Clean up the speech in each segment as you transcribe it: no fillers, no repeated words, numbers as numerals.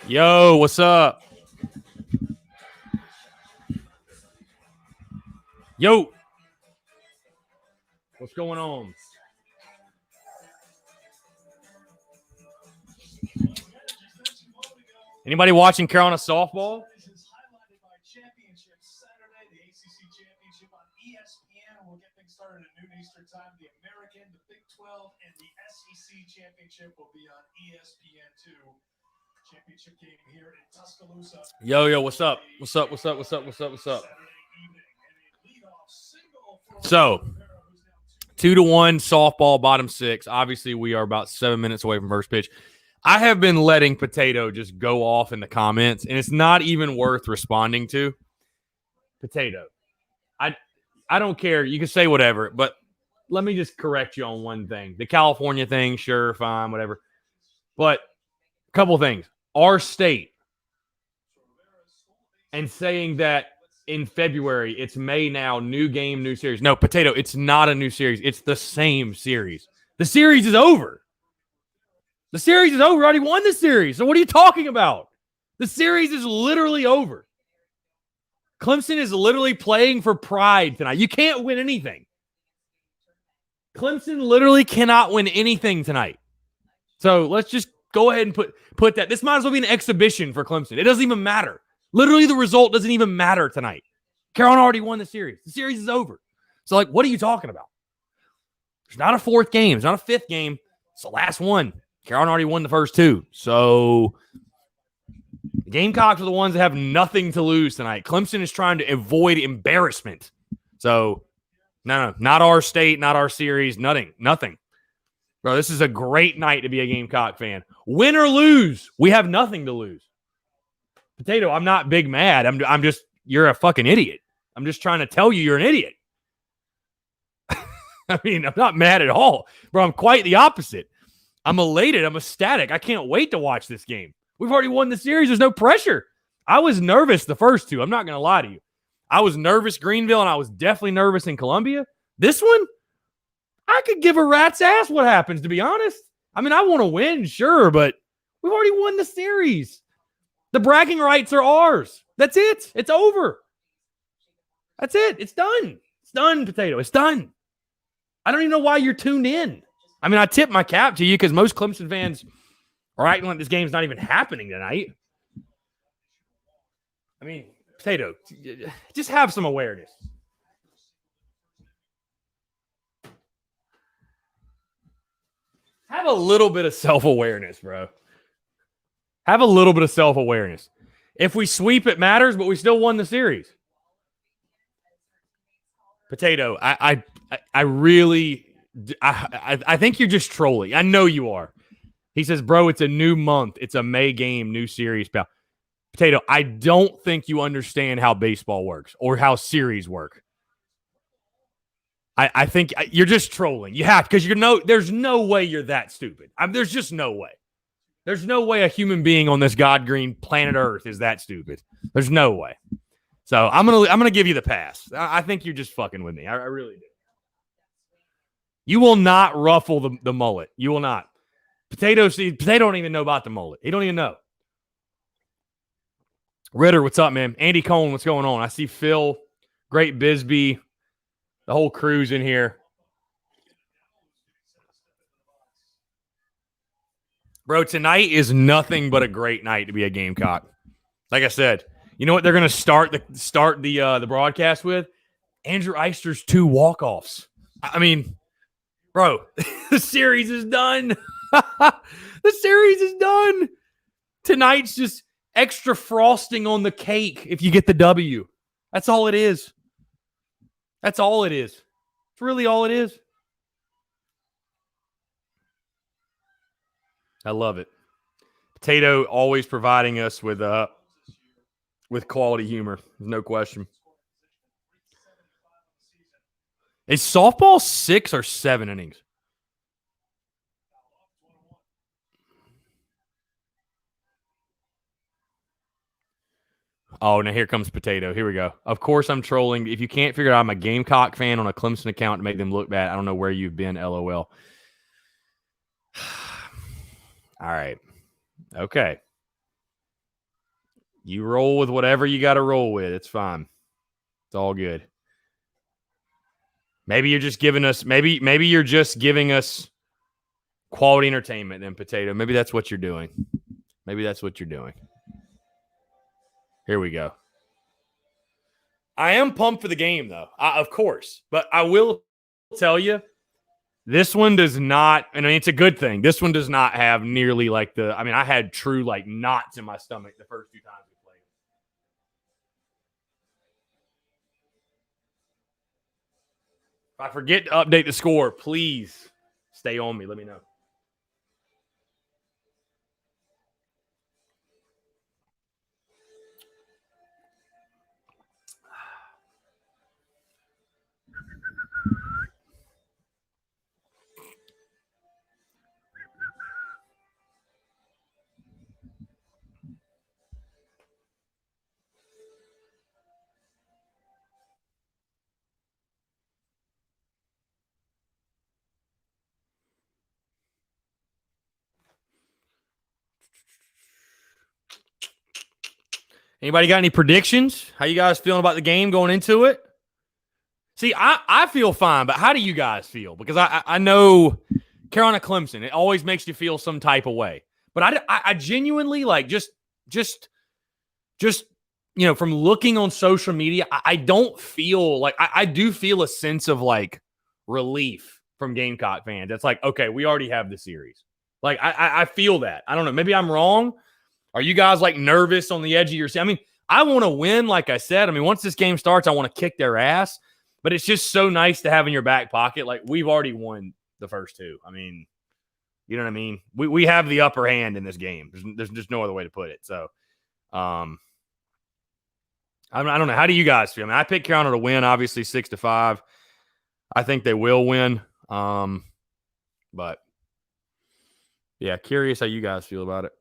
Yo, what's up? Yo. What's going on? Anybody watching Carolina softball? The American, the Big 12, and the SEC championship will be on ESPN2. Championship game here in Tuscaloosa. Yo, what's up? What's up? So, 2-1 softball, bottom six. Obviously, we are about 7 minutes away from first pitch. I have been letting Potato just go off in the comments, and it's not even worth responding to. Potato, I don't care. You can say whatever, but let me just correct you on one thing. The California thing, sure, fine, whatever. But a couple things. Our state, and saying that in February, it's May now, new game, new series. No, Potato, it's not a new series. It's the same series. The series is over. The series is over. We already won the series. So what are you talking about? The series is literally over. Clemson is literally playing for pride tonight. You can't win anything. Clemson literally cannot win anything tonight. So let's just go ahead and put that. This might as well be an exhibition for Clemson. It doesn't even matter. Literally, the result doesn't even matter tonight. Carolina already won the series. The series is over. So, what are you talking about? It's not a fourth game. It's not a fifth game. It's the last one. Carolina already won the first two. So, the Gamecocks are the ones that have nothing to lose tonight. Clemson is trying to avoid embarrassment. So, no, not our state, not our series, nothing. Bro, this is a great night to be a Gamecock fan. Win or lose, we have nothing to lose. Potato, I'm not big mad. I'm just, you're a fucking idiot. I'm just trying to tell you you're an idiot. I mean, I'm not mad at all. Bro, I'm quite the opposite. I'm elated. I'm ecstatic. I can't wait to watch this game. We've already won the series. There's no pressure. I was nervous the first two. I'm not going to lie to you. I was nervous Greenville, and I was definitely nervous in Columbia. This one, I could give a rat's ass what happens, to be honest. I mean, I want to win, sure, but we've already won the series. The bragging rights are ours. That's it. It's over. That's it. It's done. It's done, Potato. It's done. I don't even know why you're tuned in. I mean, I tip my cap to you because most Clemson fans are acting like this game's not even happening tonight. I mean, Potato, just have some awareness. Have a little bit of self-awareness, bro. Have a little bit of self-awareness. If we sweep, it matters, but we still won the series. Potato, I think you're just trolling. I know you are. He says, bro, it's a new month. It's a May game, new series, pal. Potato, I don't think you understand how baseball works or how series work. I think you're just trolling. You have, because there's no way you're that stupid. There's just no way. There's no way a human being on this God-green planet Earth is that stupid. There's no way. So I'm gonna give you the pass. I think you're just fucking with me. I really do. You will not ruffle the mullet. You will not. Potato don't even know about the mullet. He don't even know. Ritter, what's up, man? Andy Cohen, what's going on? I see Phil, Great Bisbee, the whole crew's in here. Bro, tonight is nothing but a great night to be a Gamecock. Like I said, you know what they're going to start the broadcast with? Andrew Eister's 2 walk-offs. I mean, bro, the series is done. The series is done. Tonight's just extra frosting on the cake if you get the W. That's all it is. That's all it is. It's really all it is. I love it. Potato always providing us with quality humor. No question. Is softball 6 or 7 innings? Oh, now here comes Potato. Here we go. Of course I'm trolling. If you can't figure it out, I'm a Gamecock fan on a Clemson account to make them look bad. I don't know where you've been, LOL. All right. Okay. You roll with whatever you got to roll with. It's fine. It's all good. Maybe you're just giving us quality entertainment then, Potato. Maybe that's what you're doing. Here we go. I am pumped for the game, though, of course. But I will tell you, this one does not, and I mean, it's a good thing. This one does not have nearly like I had true like knots in my stomach the first 2 times we played. If I forget to update the score, please stay on me. Let me know. Anybody got any predictions? How you guys feeling about the game going into it? See, I feel fine, but how do you guys feel? Because I know Carolina Clemson, it always makes you feel some type of way. But I genuinely like just from looking on social media, I don't feel like I do feel a sense of like relief from Gamecock fans. It's like, okay, we already have the series. Like I feel that. I don't know. Maybe I'm wrong. Are you guys like nervous on the edge of your seat? I mean, I want to win, like I said. I mean, once this game starts, I want to kick their ass. But it's just so nice to have in your back pocket. Like, we've already won the first 2. I mean, you know what I mean? We have the upper hand in this game. There's just no other way to put it. So, I don't know. How do you guys feel? I mean, I picked Carolina to win, obviously 6-5. I think they will win. But, yeah, curious how you guys feel about it.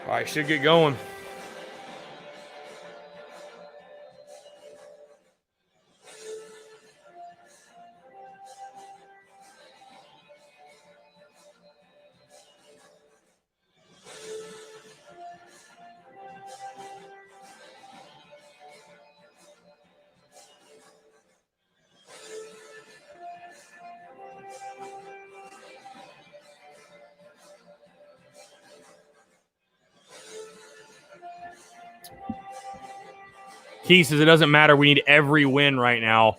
All right, should get going. Key says it doesn't matter. We need every win right now.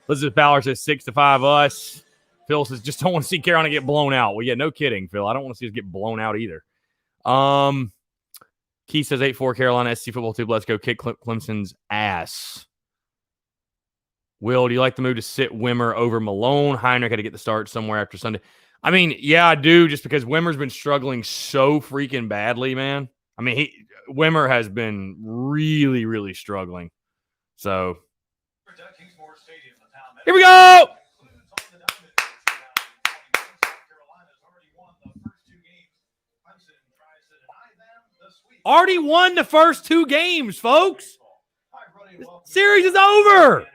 Elizabeth Fowler says 6-5 us. Phil says just don't want to see Carolina get blown out. Well, yeah, no kidding, Phil. I don't want to see us get blown out either. Key says 8-4 Carolina SC football tube. Let's go kick Clemson's ass. Will, do you like the move to sit Wimmer over Malone? Heinrich had to get the start somewhere after Sunday. I mean, yeah, I do, just because Wimmer's been struggling so freaking badly, man. I mean, Wimmer has been really, really struggling. So, here we go. Already won the first 2 games, folks. The series is over.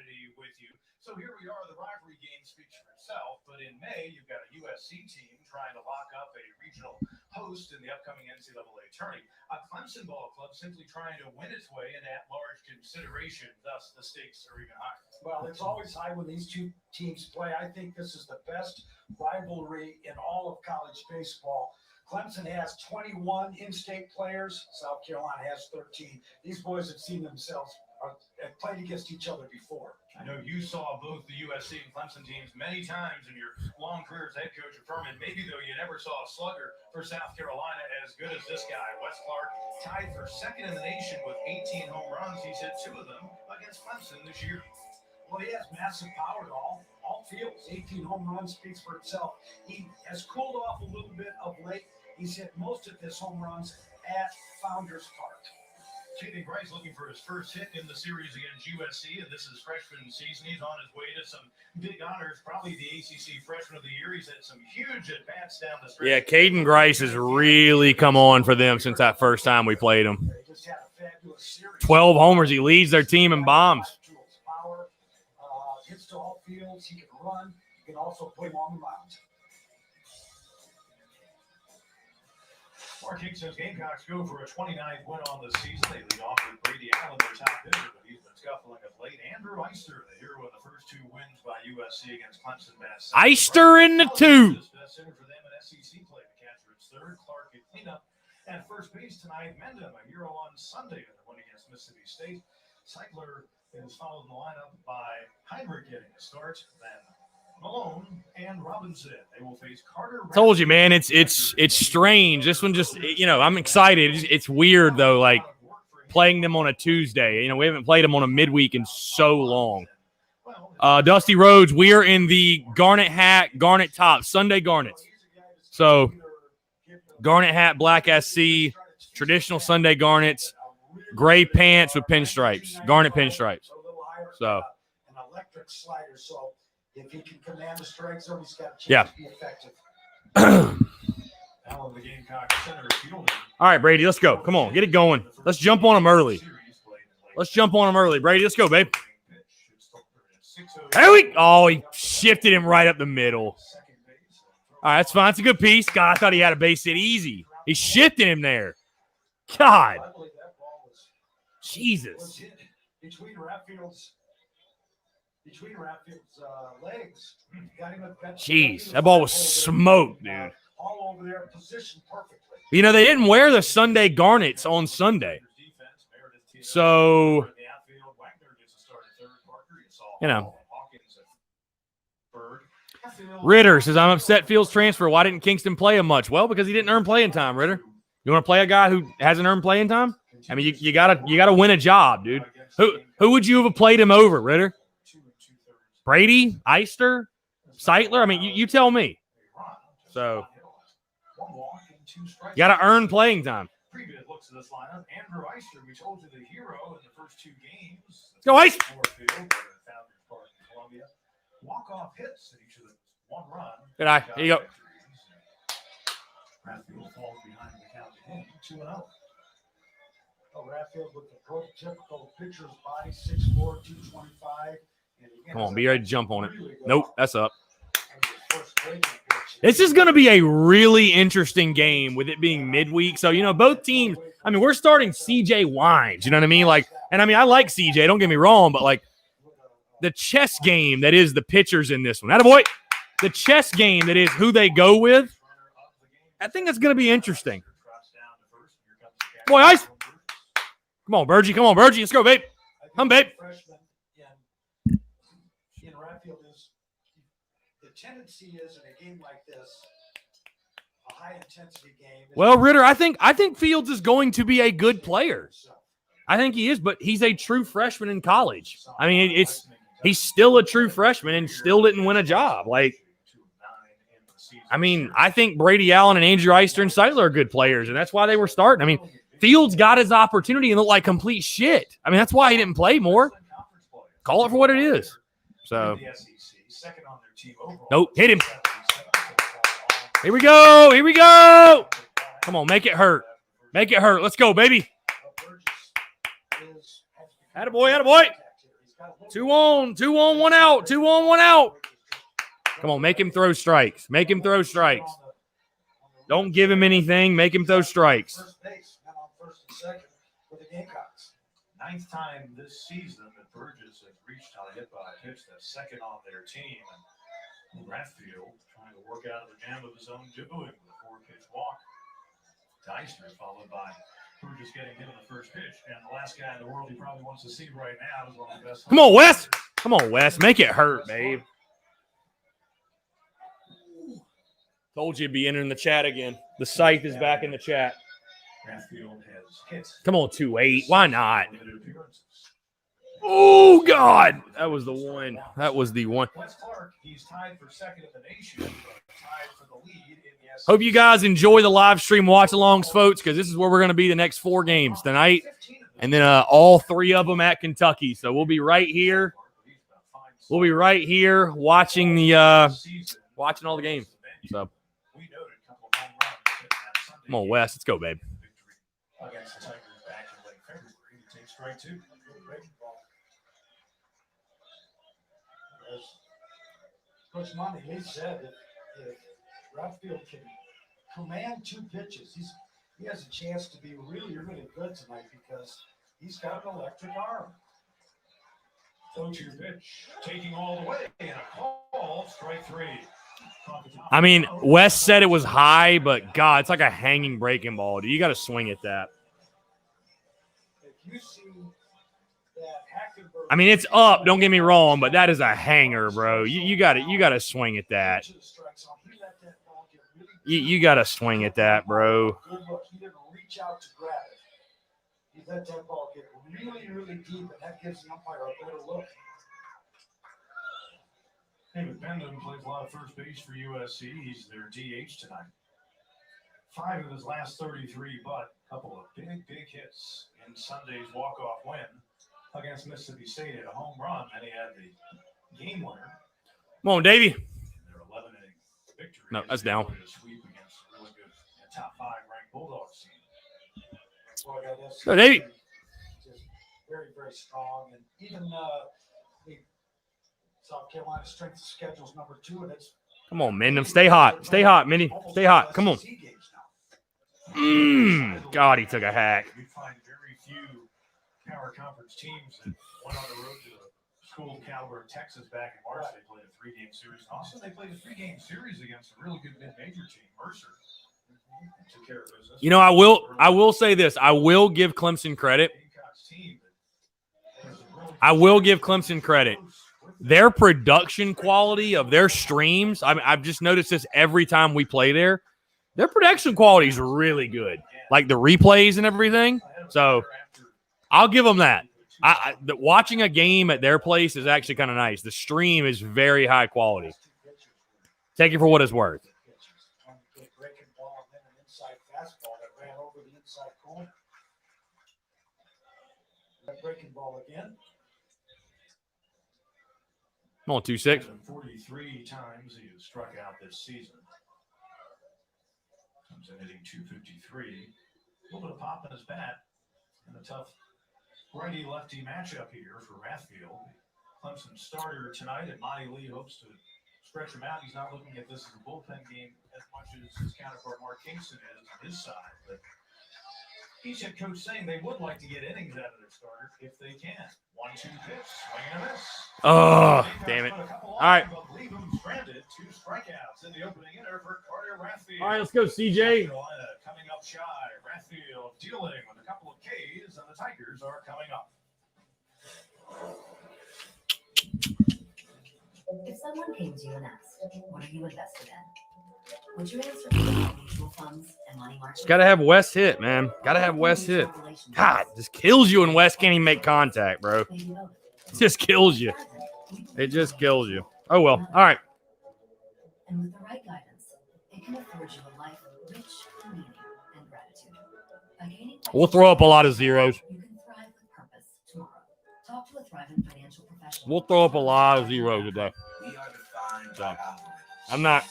So here we are. The rivalry game speaks for itself. But in May, you've got a USC team trying to lock up a regional host in the upcoming NCAA tourney. A Clemson ball club simply trying to win its way in at-large consideration. Thus, the stakes are even higher. Well, it's always high when these 2 teams play. I think this is the best rivalry in all of college baseball. Clemson has 21 in-state players. South Carolina has 13. These boys have seen themselves have played against each other before. I know you saw both the USC and Clemson teams many times in your long career as head coach of Furman. Maybe, though, you never saw a slugger for South Carolina as good as this guy. Wes Clark tied for second in the nation with 18 home runs. He's hit 2 of them against Clemson this year. Well, he has massive power to all fields. 18 home runs speaks for itself. He has cooled off a little bit of late. He's hit most of his home runs at Founders Park. Caden Grice looking for his first hit in the series against USC, and this is freshman season. He's on his way to some big honors, probably the ACC Freshman of the Year. He's had some huge at-bats down the stretch. Yeah, Caden Grice has really come on for them since that first time we played him. 12 homers. He leads their team in bombs. Hits to all fields. He can run. You can also put him on the mound. Mark King says Gamecocks go for a 29th win on the season. They lead off with Brady Allen, their top hitter, but he's been scuffling of late. Andrew Eister, the hero of the first 2 wins by USC against Clemson. Eister in the 2. Best hitter for them in SEC play. The catcher at third, Clark at cleanup. At first base tonight, Mendham, a hero on Sunday in the win against Mississippi State. Seidler is followed in the lineup by Heinrich getting a start, then Malone and Robinson. They will face Carter. Told you, man, it's strange. This one just, I'm excited. It's weird though, like playing them on a Tuesday. We haven't played them on a midweek in so long. Dusty Rhodes, we are in the garnet hat, garnet top, Sunday garnets. So garnet hat, black SC, traditional Sunday garnets, gray pants with pinstripes, garnet pinstripes. So an electric slider, so if he can command the strike zone, he's got a chance yeah. to be effective. Now in the Gamecock center field. All right, Brady, let's go. Come on, get it going. Let's jump on them early. Brady, let's go, babe. He shifted him right up the middle. All right, that's fine. It's a good piece. God, I thought he had a base hit easy. He shifted him there. God. Jesus. Between Raffield's legs. Jeez, that ball was smoked, dude. All over there, positioned perfectly. They didn't wear the Sunday garnets on Sunday. So, Ritter says, I'm upset Fields transfer. Why didn't Kingston play him much? Well, because he didn't earn playing time, Ritter. You want to play a guy who hasn't earned playing time? I mean, you gotta win a job, dude. Who would you have played him over, Ritter? Brady, Eister, Seidler? I mean, you tell me. So, you got to earn playing time. Looks at this lineup. Andrew Eister, we told you the hero in the first 2 games. Let's go, Ice. Walk-off hits at each of the 1 run. Good eye. Here you go. Rathfield falls behind the count to him, 2-0. Rathfield with the prototypical pitcher's body, 6'4", 225. Come on, be ready to jump on it. Nope, that's up. This is going to be a really interesting game with it being midweek. So, both teams, I mean, we're starting CJ Wines, you know what I mean? I like CJ, don't get me wrong, but the chess game that is the pitchers in this one. Attaboy! The chess game that is who they go with, I think that's going to be interesting. Boy, Ice! Come on, Bergie. Let's go, babe. Come, babe. Tendency is in a game like this, a high intensity game. Well, Ritter, I think Fields is going to be a good player. I think he is, but he's a true freshman in college. I mean, he's still a true freshman and still didn't win a job. I think Brady Allen and Andrew Eister and Seidler are good players, and that's why they were starting. I mean, Fields got his opportunity and looked like complete shit. I mean, that's why he didn't play more. Call it for what it is. So. Nope, hit him. Here we go. Come on, make it hurt. Let's go, baby. Attaboy. 2 on, 1 out. 2 on, 1 out. Come on, make him throw strikes. Don't give him anything. Make him throw strikes. Ninth time this season that Burgess has reached on a hit by a pitch that's second on their team. And Rathfield trying to work out of the jam of his own doing with a 4-pitch walk. Eister followed by Burgess getting hit on the first pitch. And the last guy in the world he probably wants to see right now is one of the best. Come on, Wes. Make it hurt, babe. Told you to be entering the chat again. The scythe is back in the chat. Rathfield has hit. Come on, 2-8. Why not? Oh, God. That was the one. Wes Clark, he's tied for second in the nation, tied for the lead in the SEC. Hope you guys enjoy the live stream watch-alongs, folks, because this is where we're going to be the next 4 games tonight. And then all 3 of them at Kentucky. So we'll be right here. We'll be right here watching watching all the games. So come on, Wes. Let's go, babe. Against the Tigers back in late February. He takes strike 2. As Coach Monty Lee said, if Radfield can command 2 pitches, he has a chance to be really, really good tonight because he's got an electric arm. So to your pitch, taking all the way, and a call, strike 3. I mean, Wes said it was high, but God, it's like a hanging breaking ball. Dude, you got to swing at that. If you see that Hackenberg, I mean, it's up. Don't get me wrong, but that is a hanger, bro. You got to swing at that. You got to swing at that, bro. Good look. He didn't reach out to grab it. He let that ball get really, really deep, and that gives the umpire a better look. David Bendham plays a lot of first base for USC. He's their DH tonight. 5 of his last 33, but a couple of big hits in Sunday's walk-off win against Mississippi State at a home run, and he had the game winner. Come on, Davey. Their 11-inning victory. No, that's down. Sweep against a really good top 5 ranked Bulldogs team. Well, So, Davey. Just very, very strong, and even South Carolina strength of schedule's number 2, and it's. Come on, Mendham. Stay hot. Stay hot, Minnie. Stay hot. Come on. God, he took a hack. You find very few power conference teams that went on the road to the school caliber of Texas back in March. They played a 3-game series. And also, they played a 3-game series against a really good mid-major team, Mercer. Took care of business. You know, I will say this. I will give Clemson credit. I will give Clemson credit. Their production quality of their streams, I've just noticed this every time we play there. Their production quality is really good, like the replays and everything. So I'll give them that. Watching a game at their place is actually kind of nice. The stream is very high quality. Take it for what it's worth. Breaking ball again. Come on, 2-6. 43 times he has struck out this season. Comes in hitting 253. A little bit of pop in his bat. And a tough righty-lefty matchup here for Radfield. Clemson starter tonight, and Monty Lee hopes to stretch him out. He's not looking at this as a bullpen game as much as his counterpart Mark Kingston is on his side. But he's head coach saying they would like to get innings out of their starter if they can. 1-2 pitch, swing and a miss. Oh, damn it. All right. Leave him stranded. 2 strikeouts in the opening inning for Carter Radfield. All right, let's go, CJ. Carolina coming up shy. Radfield dealing with a couple of Ks, and the Tigers are coming up. If someone came to you and asked, what are you invested in? Would you answer mutual funds and money markets? Got to have West hit, man. Got to have West hit. God, it just kills you when West can't even make contact, bro. It just kills you. It just kills you. Oh, well. All right. And with the right guidance, it can afford you a life rich in meaning and gratitude. We'll throw up a lot of zeros. You can thrive with purpose tomorrow. Talk to a thriving financial professional. We'll throw up a lot of zeros today. So, I'm not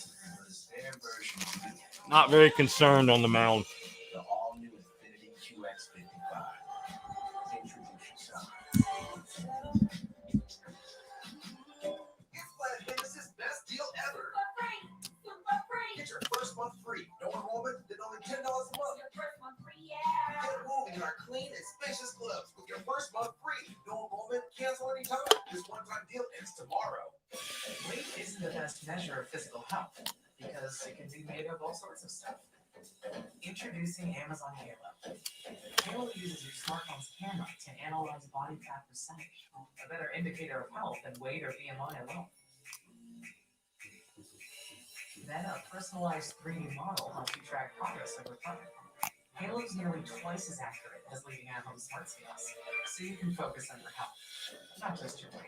very concerned on the mound. The all-new Infiniti QX55. Introduce yourself. It's Planet Fitness's best deal ever. Get your first month free. No enrollment, then only $10 a month. Get moving in our clean and spacious clubs with your first month free. No enrollment, cancel anytime. This one-time deal ends tomorrow. Weight isn't the best measure of physical health because it can be made of all sorts of stuff. Introducing Amazon Halo. Halo uses your smartphone's camera to analyze body fat percentage, a better indicator of health than weight or BMI alone. Then a personalized 3D model helps you track progress over time. Halo is nearly twice as accurate as leading at-home smart scales, so you can focus on your health, not just your weight.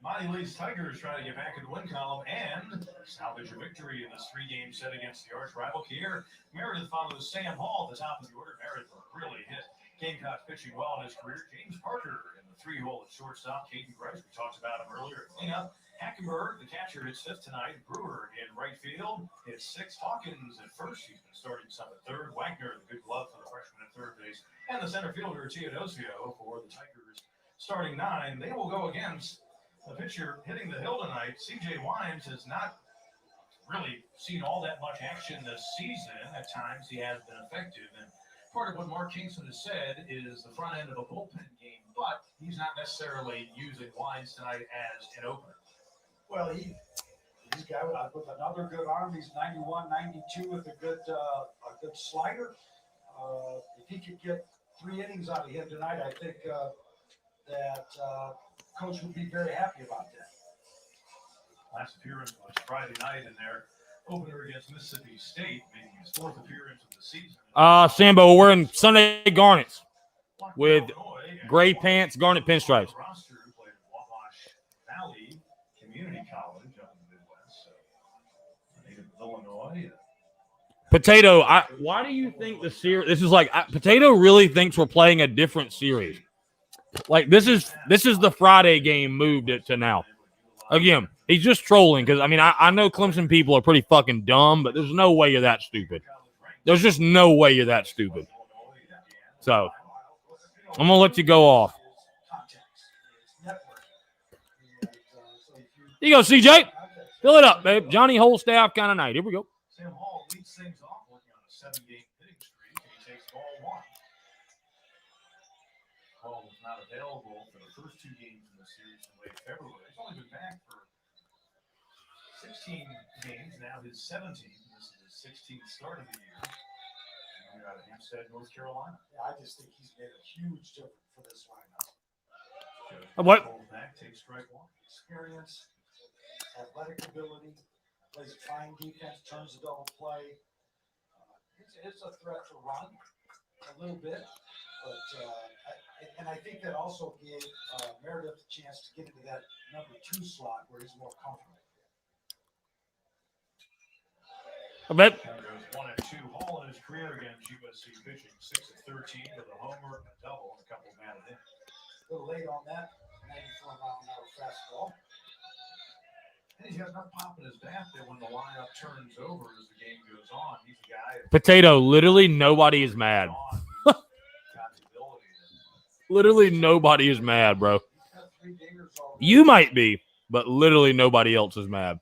Monty Lee's Tigers trying to get back in the win column and salvage a victory in this 3-game set against the arch rival here. Meredith follows Sam Hall at the top of the order. Meredith really hit. Gamecocks pitching well in his career. James Parker in the 3-hole at shortstop. Caden Grice, we talked about him earlier. Cleanup. Hackenberg, the catcher, hits 5th tonight. Brewer in right field hits 6th. Hawkins at first. He's been starting some at 3rd. Wagner, the good glove for the freshman at 3rd base. And the center fielder, Teodosio, for the Tigers starting 9. They will go against the pitcher hitting the hill tonight. C.J. Wimes has not really seen all that much action this season. At times, he has been effective. And part of what Mark Kingston has said is the front end of a bullpen game, but he's not necessarily using Wimes tonight as an opener. Well, he's a guy with another good arm. He's 91, 92 with a good slider. If he could get 3 innings out of him tonight, I think that coach would be very happy about that. Last appearance was Friday night in their opener against Mississippi State, making his 4th appearance of the season. Sambo, we're wearing Sunday garnets with gray pants, garnet pinstripes. Roster who played at Wabash Valley Community College up in the Midwest. So, native of Illinois. Potato, why do you think the series? This is like Potato really thinks we're playing a different series. Like this is the Friday game moved it to now. Again, he's just trolling because I know Clemson people are pretty fucking dumb, but there's no way you're that stupid. There's just no way you're that stupid. So I'm gonna let you go off. Here you go, CJ. Fill it up, babe. Johnny Holstaff kind of night. Here we go. Sam Hall leads things off working on a 7-game hitting streak, and he takes ball 1. Hall was not available for the first 2 games in the series in late February. He's only been back for 16 games, now his 17th. This is his 16th start of the year. And we're out of Hempstead, North Carolina. Yeah, I just think he's made a huge difference for this lineup. What? Back, takes strike 1. Experience, athletic ability, plays fine defense, turns the double play. It's a threat to run a little bit, but I think that also gave Meredith a chance to get into that number 2 slot where he's more comfortable. I bet. Now goes 1 and 2. Hall in his career against USC pitching 6 of 13 with a homer, a double, and a couple of batted in. A little late on that 94-mile-an-hour fastball. And he's got enough pop in his bat that when the lineup turns over as the game goes on, he's a guy. Potato, literally nobody is mad. Literally nobody is mad, bro. You might be, but literally nobody else is mad.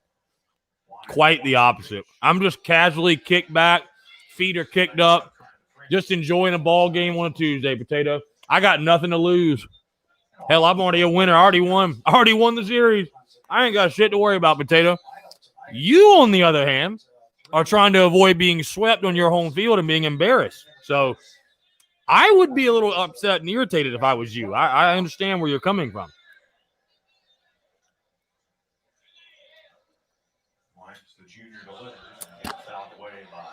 Quite the opposite. I'm just casually kicked back, feet are kicked up, just enjoying a ball game on a Tuesday, Potato. I got nothing to lose. Hell, I'm already a winner. I already won the series. I ain't got shit to worry about, Potato. You, on the other hand, are trying to avoid being swept on your home field and being embarrassed. So I would be a little upset and irritated if I was you. I understand where you're coming from. The junior delivers and gets fouled away by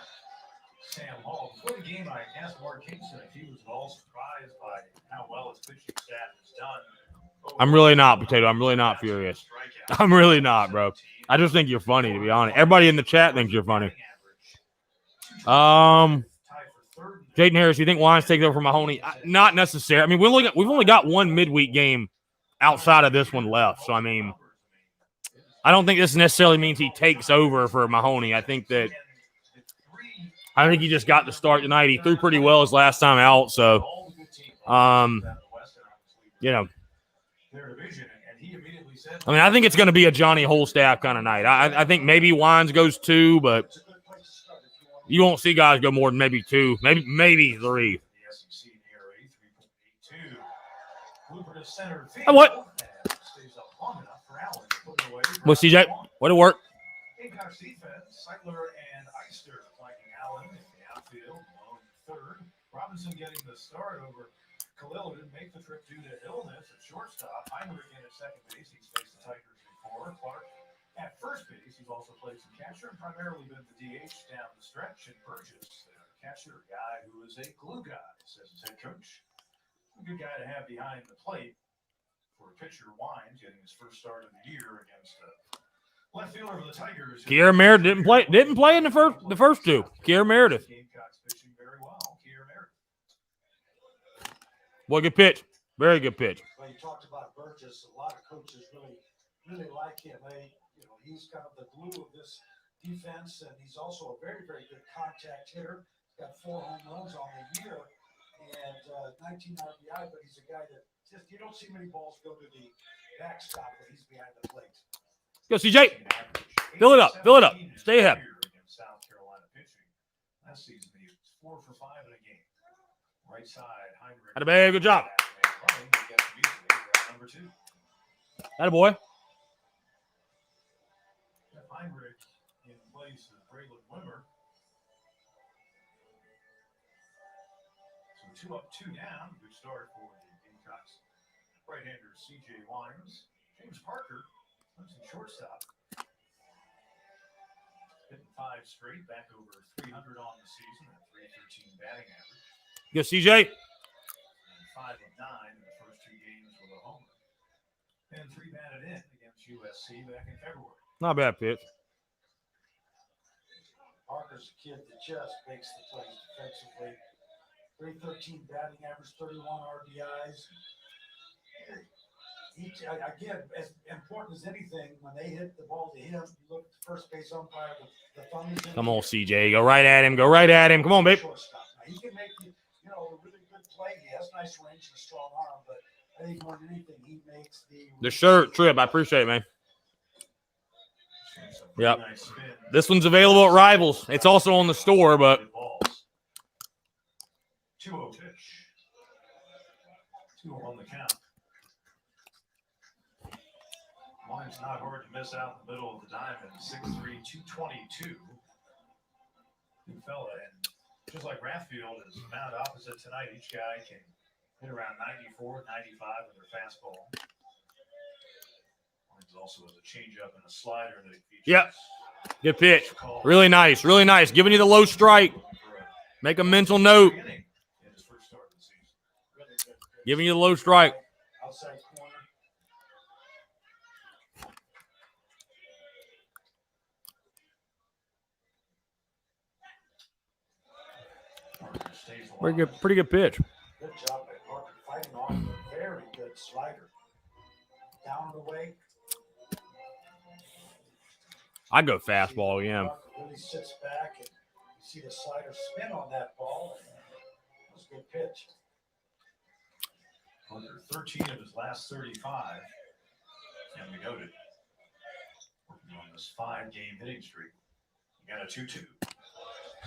Sam Hall. Before the game, I asked Mark Kingston if he was at all surprised by how well his pitching staff has done. I'm really not, Potato. I'm really not furious. I'm really not, bro. I just think you're funny, to be honest. Everybody in the chat thinks you're funny. Jaden Harris, you think Wine's taking over from Mahoney? Not necessarily. I mean, we've only got one midweek game outside of this one left. So, I mean, I don't think this necessarily means he takes over for Mahoney. I think he just got the start tonight. He threw pretty well his last time out. So, you know. I mean, I think it's going to be a Johnny Holstaff kind of night. I think maybe Wines goes 2, but you won't see guys go more than maybe 2, maybe 3. What? Well, CJ, way to work. Gamecocks defense, Seidler and Eister flanking Allen in the outfield, alone third. Robinson getting the start over Khalil, who didn't make the trip due to illness at shortstop. Heinrich in at second base. He's faced the Tigers before. Clark at first base. He's also played some catcher and primarily been the DH down the stretch. And Burgess, the catcher, a guy who is a glue guy, says his head coach. A good guy to have behind the plate for pitcher Wines, getting his first start of the year against left fielder for the Tigers. Kier Meredith didn't play in the first 2. Kier Meredith. Gamecocks pitching very well. Kier Meredith. Boy, good pitch. Very good pitch. Well, you talked about Burgess. A lot of coaches really like him. He's kind of the glue of this defense, and he's also a very, very good contact hitter. He's got 4 home runs on the year and 19 RBI, but he's a guy that just you don't see many balls go to the backstop when he's behind the plate. Go, CJ. Fill it up. Fill it up. Stay ahead. Against South Carolina pitching. Last season, he was 4 for 5 in a game. Right side, Heinrich. Had a bad, good job. Number 2. Had a boy. Heinrich in place of Braylon Wimmer. So 2 up, 2 down. Good start for the Gamecocks. Right-hander C.J. Wines. James Parker, Clemson shortstop. Hitting 5 straight, back over 300 on the season at 313 batting average. Go, CJ. And 5 of 9 in the first 2 games with a homer. And 3 batted in against USC back in February. Not a bad pitch. Parker's a kid that just makes the plays defensively. 313 batting average, 31 RBIs. Again, as important as anything, when they hit the ball to him, you look at the first base umpire, the thumb is in. Come on, CJ. Go right at him. Go right at him. Come on, babe. Now, he can make a really good play. He has nice range and a strong arm, but I think more than anything, he makes The shirt, Trip. I appreciate it, man. Yep. This one's available at Rivals. It's also on the store, but 2-0 pitch. 2-0 on the count. Mine's not hard to miss out in the middle of the diamond. 6'3", 222. Good fella. And just like Rathfield is mound opposite tonight, each guy can hit around 94, 95 with their fastball. Mine's also has a changeup and a slider that he features. Yep. Good pitch. Really nice. Really nice. Giving you the low strike. Make a mental note. Giving you the low strike. outside corner. Pretty good pitch. Good job by Parker fighting off a very good slider. Down and away. I go fastball again. Parker really sits back and you see the slider spin on that ball. It was a good pitch. Under 13 of his last 35. And we noted working on this 5-game hitting streak. You got a 2-2.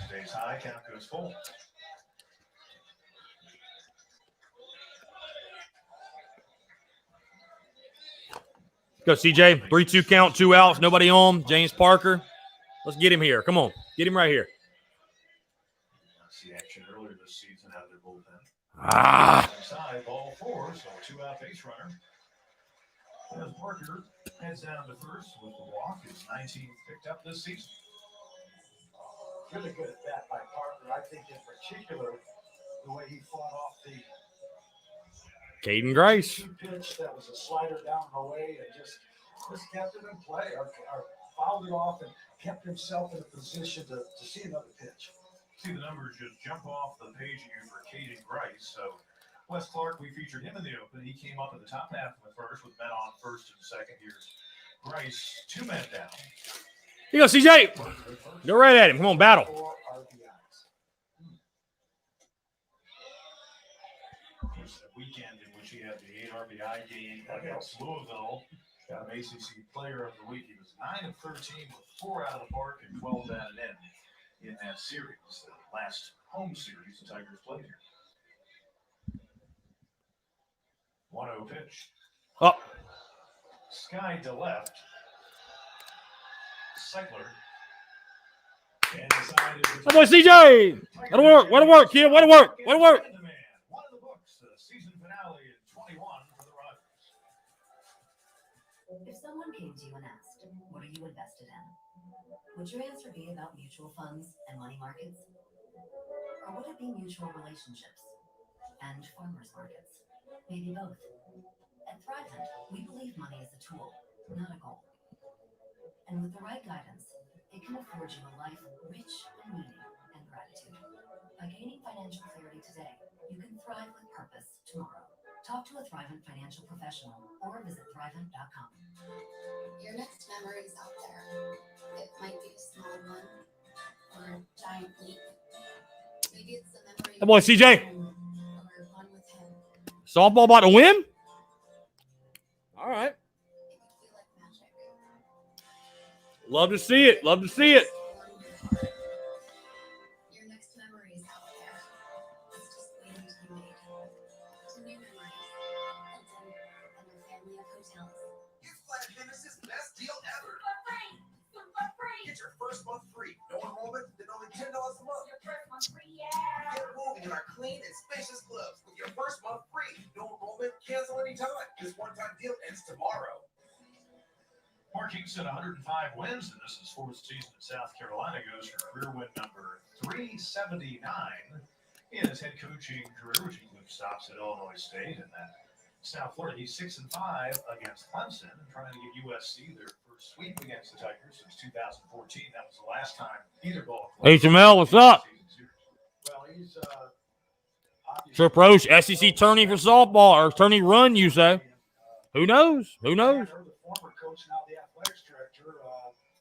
Stays high, count goes full. Go, CJ. 3-2 count, 2 outs, nobody on. James Parker. Let's get him here. Come on. Get him right here. See action earlier this season out of their bullpen. Ah. Inside, ball 4, so 2-out base runner. As Parker heads down to first with the walk, his 19th picked up this season. Really good at that by Parker. I think in particular, the way he fought off the Caden Grace. pitch that was a slider down and away and just kept it in play or fouled it off and kept himself in a position to see another pitch. See the numbers just jump off the page here for Caden Grice. So Wes Clark, we featured him in the open. He came up in the top half of the first with men on first and second. Here's Grice, 2 men down. Here you go, CJ. Go right at him. Come on, battle. 4 RBIs. There's a weekend in which he had the 8 RBI game against Louisville. Got an ACC Player of the Week. He was 9 of 13 with 4 out of the park and 12 batted in that series, the last home series the Tigers played here. 1-0 pitch. Up. Sky to left. Seckler. And decided Come on, CJ. Way to work. Way to work, kid. Way to work. Way to work. One of the books, the season finale in 21 for the Riders. If someone came to you and asked, what are you invested in? Would your answer be about mutual funds and money markets? Or would it be mutual relationships and farmers markets? Maybe both. At Thrive Hunt, we believe money is a tool, not a goal. And with the right guidance, it can afford you a life rich in meaning and gratitude. By gaining financial clarity today, You can thrive with purpose tomorrow. Talk to a Thrivent financial professional or visit Thrivent.com. Your next memory is out there. It might be a small one or a giant leap. Maybe it's the memory That boy, of CJ. or one with him. Softball about to win? All right. It could feel like magic. Love to see it. Love to see it. Your next memory is out there. It's just waiting to be made. It's a new memory. Hilton and a family of hotels. It's Planet Fitness's best deal ever. Get your first month free. No enrollment, then only $10 a month. Get moving in our clean and spacious clubs with your first month free. No enrollment, cancel anytime. This one-time deal ends tomorrow. Mark Kingston, 105 wins, and this is fourth season in South Carolina, goes for career win number 379 in his head coaching career, which includes stops at Illinois State and then South Florida. He's 6-5 against Clemson and trying to get USC their first sweep against the Tigers since 2014. That was the last time either ball. Hey, Jamel, what's up? Well, he's obviously Trip Roche, SEC tourney for softball, or tourney run, you say? Who knows? Who knows? The former coach, now the athletics director.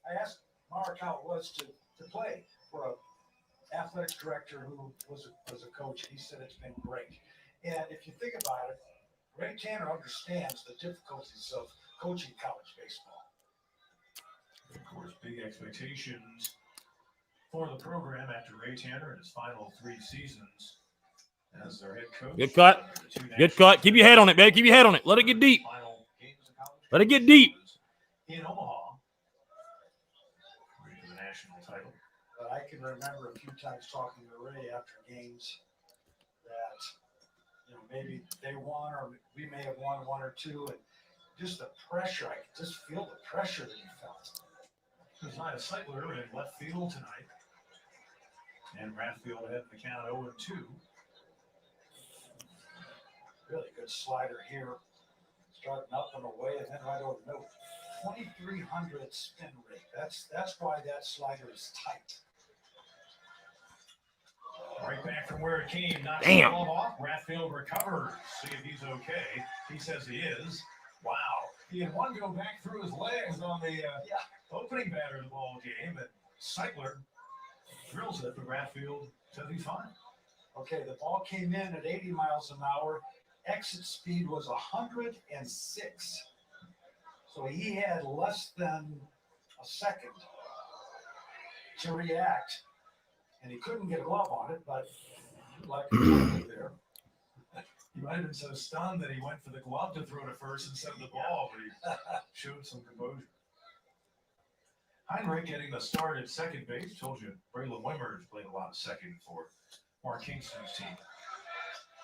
I asked Mark how it was to play for an athletics director who was a coach. He said it's been great. And if you think about it, Ray Tanner understands the difficulties of coaching college baseball. Of course, big expectations for the program after Ray Tanner in his final 3 seasons as their head coach. Good cut. Good cut. Keep your head on it, babe. Keep your head on it. Let it get deep. Final games of college Let it get deep. in Omaha for the national title. But I can remember a few times talking to Ray after games that, maybe they won or we may have won 1 or 2, and just the pressure. I could just feel the pressure that he felt. Josiah Seitler in left field tonight. And Rathfield ahead in the count 0-2. Really good slider here. Starting up and away and then right over the middle. 2,300 spin rate. That's why that slider is tight. Right back from where it came. Knocks Damn. the ball off. Rathfield recovers. See if he's okay. He says he is. Wow. He had one go back through his legs on the opening batter of the ball game. And Seitler drills it, but Rathfield says he's fine. Okay, the ball came in at 80 miles an hour. Exit speed was 106. So he had less than a second to react. And he couldn't get a glove on it, but like there. He might have been so stunned that he went for the glove to throw to first instead of the ball, but he showed some composure. Heinrich getting the start at second base. Told you, Braylon Wimmers played a lot of second for Mark Kingston's team.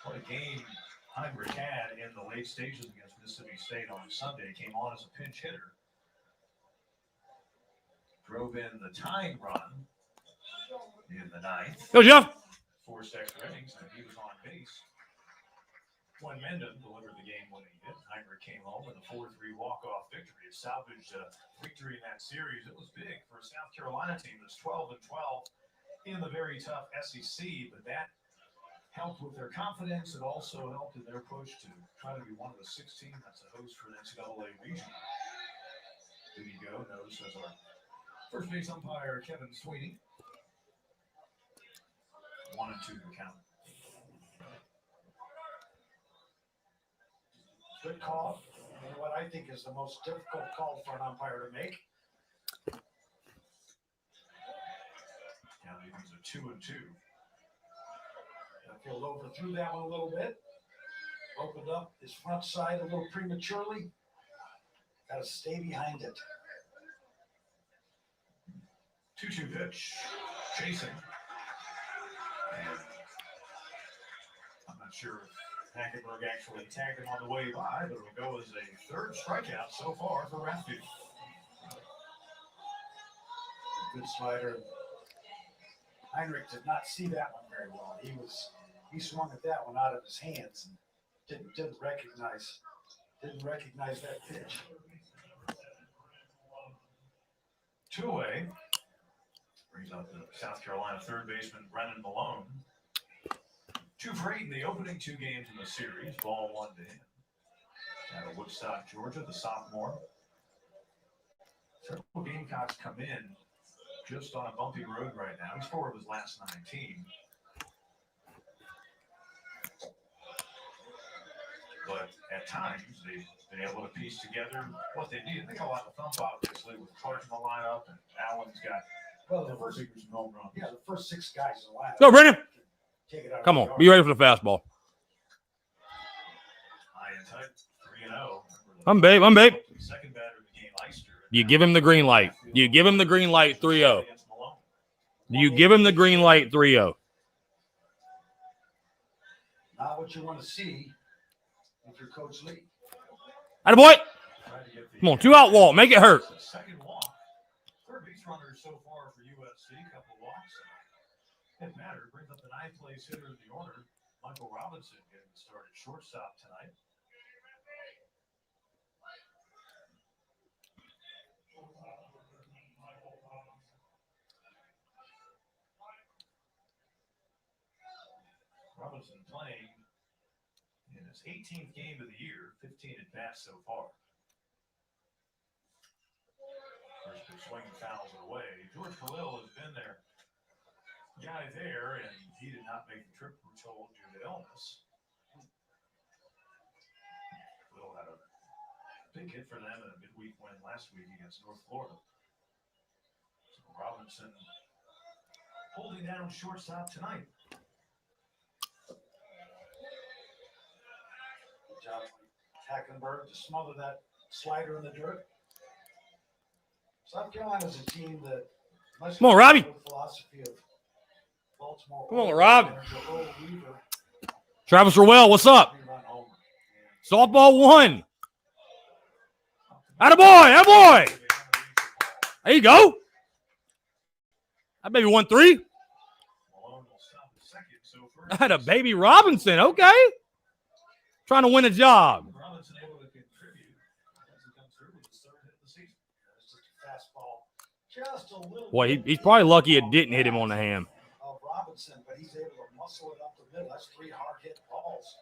What a game Heinrich had in the late stages against Mississippi State on Sunday. Came on as a pinch hitter. Drove in the tying run in the 9th. Go, Jeff. Forced extra innings, and he was on base. When Menden delivered the game-winning hit, Heinrich came home with a 4-3 walk-off victory. It salvaged a victory in that series. It was big for a South Carolina team that's 12-12 in the very tough SEC, but that helped with their confidence. It also helped in their push to try to be one of the 16 that's a host for the NCAA region. There you go. Notice as our first base umpire, Kevin Sweeney. 1-2 to count. Good call. And what I think is the most difficult call for an umpire to make. Now these are 2-2. Field overthrew that one a little bit. Opened up his front side a little prematurely. Got to stay behind it. 2-2 pitch. Chasing. And I'm not sure if Hackenberg actually tagged him on the way by, but it'll go as a 3rd strikeout so far for Rathfield. Good slider. Heinrich did not see that one very well. He swung at that one out of his hands and didn't recognize that pitch. 2-away. Brings up the South Carolina 3rd baseman Brennan Malone. 2 for 8 in the opening 2 games in the series. Ball 1 to him. Out of Woodstock, Georgia, the sophomore. Several Gamecocks come in just on a bumpy road right now. He's 4 of his last 19. But at times, they've been able to piece together what they need. They got a lot of thump, obviously, with Clark in the lineup, and Allen's got The first, home run. Yeah, the first 6 guys in the lineup. Go, Brendan. Take it out Come of on. the Be yard. ready for the fastball. high and tight, 3-0. I'm babe. Second batter of the game, Leister. You give him the green light. You give him the green light 3-0. You give him the green light 3-0. Not what you want to see if you're Coach Lee. Attaboy. Come on, 2 out wall. Make it hurt. Second walk. Third base runner so far for USC. Couple walks. Didn't matter. Brings up the 9th place hitter in the order. Michael Robinson getting started shortstop tonight. Robinson playing in his 18th game of the year, 15 at bats so far. First pitch swing fouls it away. George Khalil has been their guy there, and he did not make the trip, we're told, due to illness. Khalil had a big hit for them in a midweek win last week against North Florida. So Robinson holding down shortstop tonight. Good job, Hackenberg, to smother that slider in the dirt. South Carolina's a team that. Come on, Robbie. Philosophy of Baltimore. Come on, Rob. Weaver, Travis Rowell, what's up? three-run homer. Softball 1. Attaboy. There you go. That baby 1-3. Malone will stop the second, so first. I had a baby Robinson. Okay. Trying to win a job. Robinson able to contribute as he comes through with his 3rd hit of the season. It's just a fastball. Just a little. Boy, he's probably lucky it didn't hit him on the ham. Of Robinson, but he's able to muscle it up the middle. That's 3 hard hit balls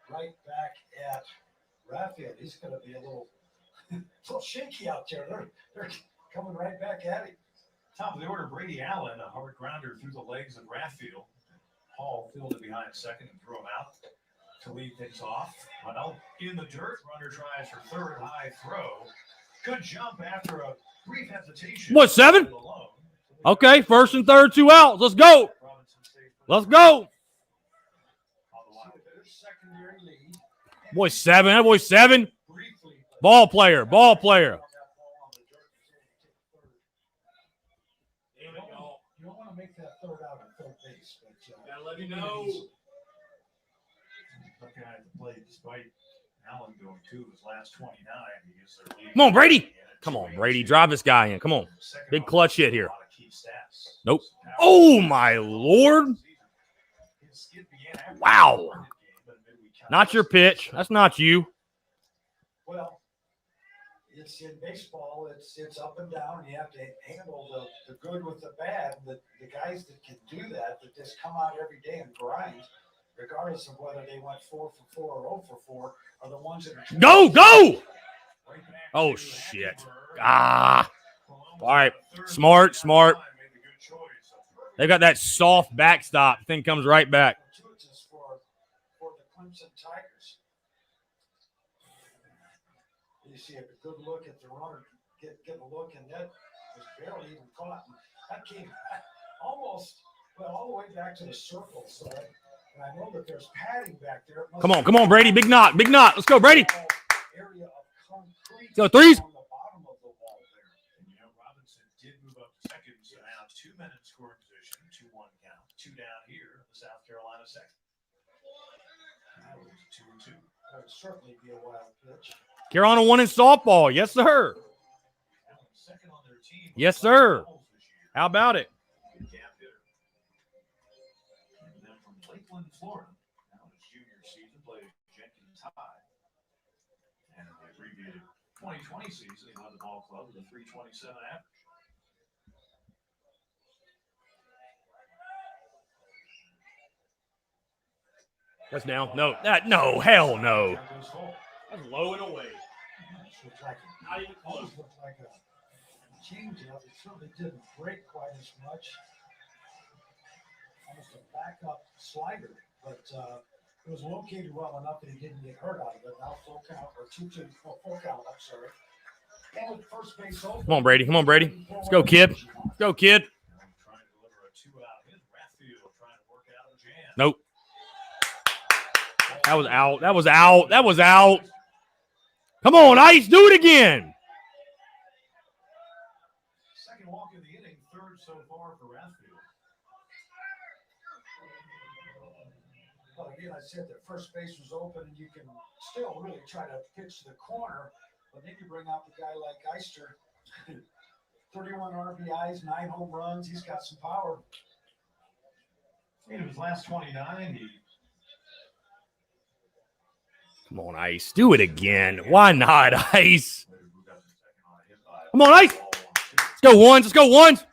right back at Raphael. He's going to be a little shaky out there. They're coming right back at him. Top of the order, Brady Allen, a hard grounder through the legs of Rathfield. Hall fielded behind second and threw him out to lead things off. Well, in the dirt, runner tries for 3rd, high throw. Good jump after a brief hesitation. What, 7? Okay, 1st and 3rd, 2 outs. Let's go. Let's go. Secondary lead. Boy, 7. That boy 7. Ball player. You don't want to make that 3rd out at 3rd base, but Gotta let me know. Looking at the plate, despite Allen going 2 his last 29, he gets their lead. Come on, Brady. Come on, Brady. Drive this guy in. Come on. Big clutch hit here. Nope. Oh, my Lord. Wow. Not your pitch. That's not you. well, it's in baseball. It's up and down. You have to handle the good with the bad. The guys that can do that just come out every day and grind, regardless of whether they went 4 for 4 or 0 for 4, are the ones that are Go. Oh, shit. Ah. All right. Smart. They got that soft backstop. Thing comes right back. fortuitous for the Clemson Tigers. You see a good look at the runner, get a look, and that was barely even caught. That came all the way back to the circle. So, and I know that there's padding back there. Come on, Brady. Big knot. Let's go, Brady. Area of concrete Go, 3s. on the bottom of the wall there. And Robinson did move up to second, so now 2 men in scoring position, 2-1 count, 2 down here, the South Carolina second. That was 2-2. That would certainly be a wild pitch. Carolina won in softball. Yes, sir. Second on their team. Yes, sir. How about it? And then from Lakeland, Florida, now in his junior season, played Jenkins High. And in the abbreviated 2020 season, he led the ball club with a 327 average. That's down. No, no, hell no. There goes Hall. That's low and away. Looked like Not even close. looked like a changeup. It certainly didn't break quite as much. Almost a backup slider, but it was located well enough that he didn't get hurt out of it. Now full count, or 2-2, full count, I'm sorry. And with first base open, Come on, Brady. Come on, Brady. Let's go, kid. Let's go, kid. Trying to deliver a 2-out hit. Rathfield trying to work out a jam. Nope. That was out. That was out. That was out. Come on, Ice. Do it again. Second walk of the inning, third so far for Rathfield. well, again, I said that first base was open, and you can still really try to pitch to the corner, but then you bring out the guy like Eister. 31 RBIs, 9 home runs. He's got some power. In his last 29, he Come on, Ice. Do it again. Why not, Ice? Come on, Ice. Let's go ones. Let's go ones.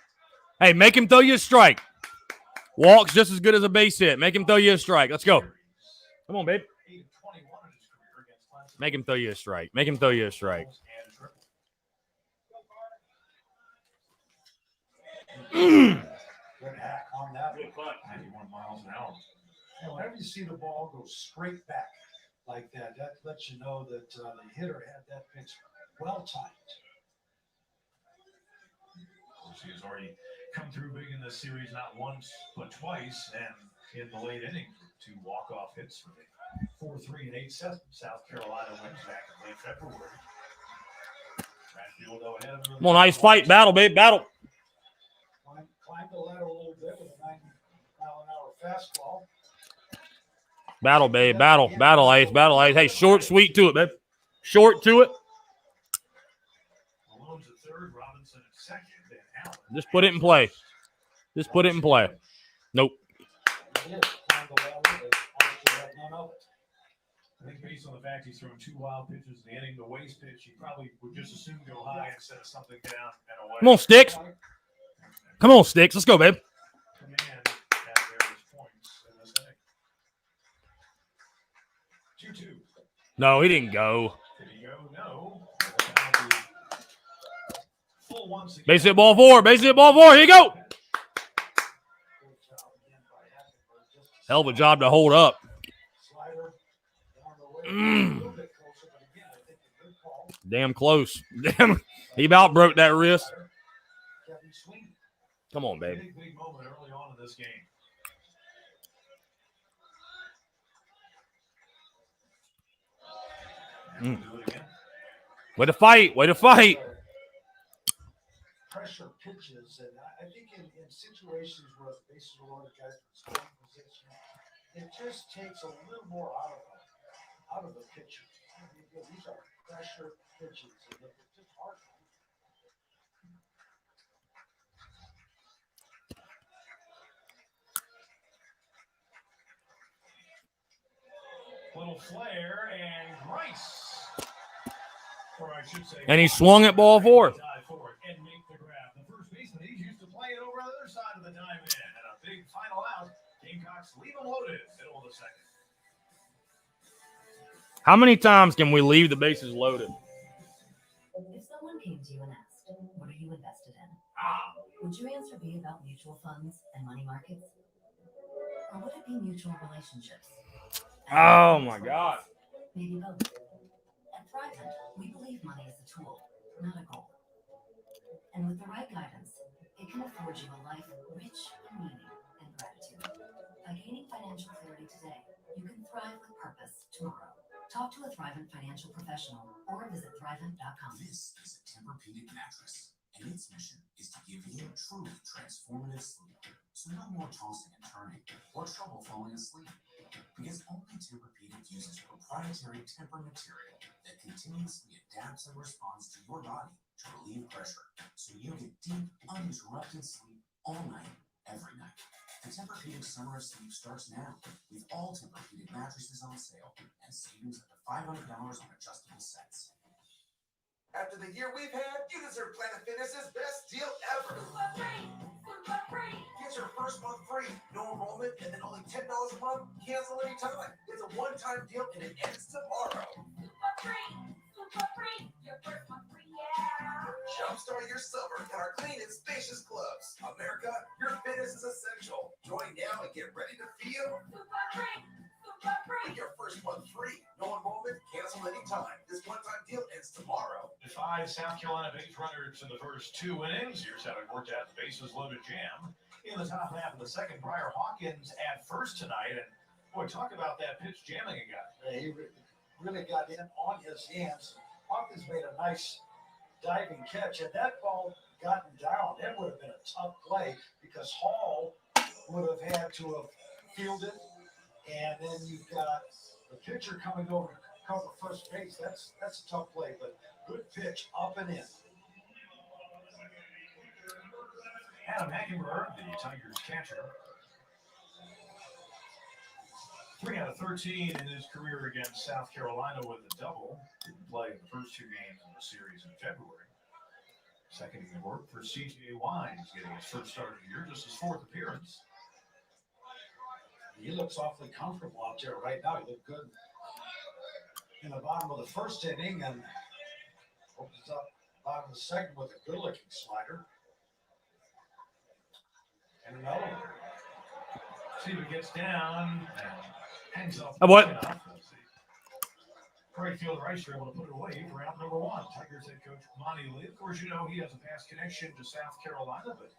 Hey, make him throw you a strike. Walks just as good as a base hit. Make him throw you a strike. Let's go. Come on, babe. 8 of 21 in his career against Clemson. Make him throw you a strike. Make him throw you a strike. Good hack on that. 91 miles an hour. And whenever you see the ball go straight back like that, that lets you know that the hitter had that pitch well timed. Of course, he has already come through big in this series, not once, but twice, and in the late innings, 2 walk-off hits for the 4-3 and 8-7. South Carolina wins back in late February. Rathfield, though, ahead of him. Come on, Ice. Fight. Battle, babe. Battle. Climbed the ladder a little bit with a 90-mile-an-hour fastball. Battle, babe. Battle. Battle, Ice. Battle, Ice. Hey, short, sweet to it, babe. Short to it. Malone's at third, Robinson at second, and Allen. Just put it in play. Just put it in play. Nope. He did climb the ladder, but Eister had none of it. I think based on the fact he's thrown 2 wild pitches in the inning, the waste pitch, he probably would just as soon go high instead of something down and away. Come on, Sticks. Come on, Sticks. Let's go, babe. Command at various points in this inning. 2-2. No, he didn't go. Did he go? No. Full once again. Base hit ball 4. Base hit ball 4. Here you go. Hell of a job to hold up. Slider down the way, a little bit closer, but again, I think a good call. Damn close. Damn. He about broke that wrist. Kevin Sweeney. Come on, babe. Big moment early on in this game. And we'll do it again. Way to fight. Way to fight. Pressure pitches, and I think in situations where the bases are loaded, guys in scoring position, it just takes a little more out of the pitcher. I mean, these are pressure pitches, and it's just hard. Little flare and Grice. Or I should say, And he swung at ball 4. tie for it and make the grab. The first baseman, he's used to play it over on the other side of the diamond. And a big final out. Gamecocks leave him loaded, middle of the second. How many times can we leave the bases loaded? If someone came to you and asked, what are you invested in? Would your answer be about mutual funds and money markets? Or would it be mutual relationships? Oh, my God. Maybe both. At Thrivent, we believe money is a tool, not a goal. And with the right guidance, it can afford you a life rich in meaning and gratitude. By gaining financial clarity today, you can thrive with purpose tomorrow. Talk to a Thrivent financial professional or visit Thrivent.com. This is a Tempur-Pedic mattress, and its mission is to give you truly transformative sleep. So no more tossing and turning or trouble falling asleep. Because only Tempur-Pedic uses proprietary Tempur material that continuously adapts and responds to your body to relieve pressure, so you get deep, uninterrupted sleep all night, every night. The Tempur-Pedic Summer of Sleep starts now, with all Tempur-Pedic mattresses on sale and savings up to $500 on adjustable sets. After the year we've had, you deserve Planet Fitness's best deal ever. Get your first month free, no enrollment, and then only $10 a month. Cancel anytime. It's a one-time deal and it ends tomorrow. Jumpstart your summer at our clean and spacious clubs. America, your fitness is essential. Join now and get ready to feel with your first month free. No enrollment, cancel anytime. This one-time deal ends tomorrow. 5 South Carolina base runners in the first 2 innings. Here's how it worked out the bases loaded jam. In the top half of the second, Briar Hawkins at first tonight. And boy, talk about that pitch jamming a guy. Yeah, he really got in on his hands. Hawkins made a nice diving catch. Had that ball gotten down, it would have been a tough play because Hall would have had to have fielded. And then you've got the pitcher coming over to cover first base. That's a tough play, but good pitch up and in. Adam Hackenberg, the Tigers catcher. 3 out of 13 in his career against South Carolina with a double. Didn't play in the first 2 games of the series in February. Second inning work for C.J. Wines, getting his first start of the year, just his 4th appearance. He looks awfully comfortable out there right now. He looked good in the bottom of the first inning and opens up bottom of the second with a good-looking slider. And another one. See if it gets down and hangs off. Oh, boy. Right fielder Rice were able to put it away for out number 1. Tigers head coach Monty Lee. Of course, you know he has a past connection to South Carolina, but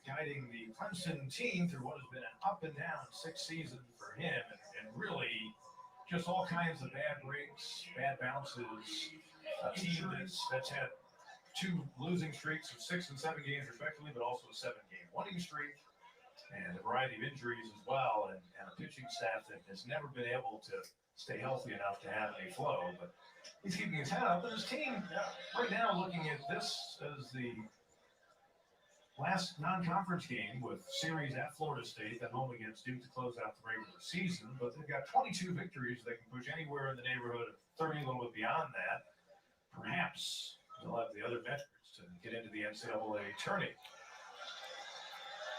guiding the Clemson team through what has been an up and down 6 seasons for him, and really just all kinds of bad breaks, bad bounces. A team that's had 2 losing streaks of 6 and 7 games respectively, but also a 7-game winning streak, and a variety of injuries as well, and a pitching staff that has never been able to stay healthy enough to have a flow. But he's keeping his head up, and his team right now looking at this as the last non-conference game with series at Florida State, at home against Duke to close out the regular season. But they've got 22 victories. They can push anywhere in the neighborhood of 30, a little bit beyond that. Perhaps they'll have the other veterans to get into the NCAA tourney.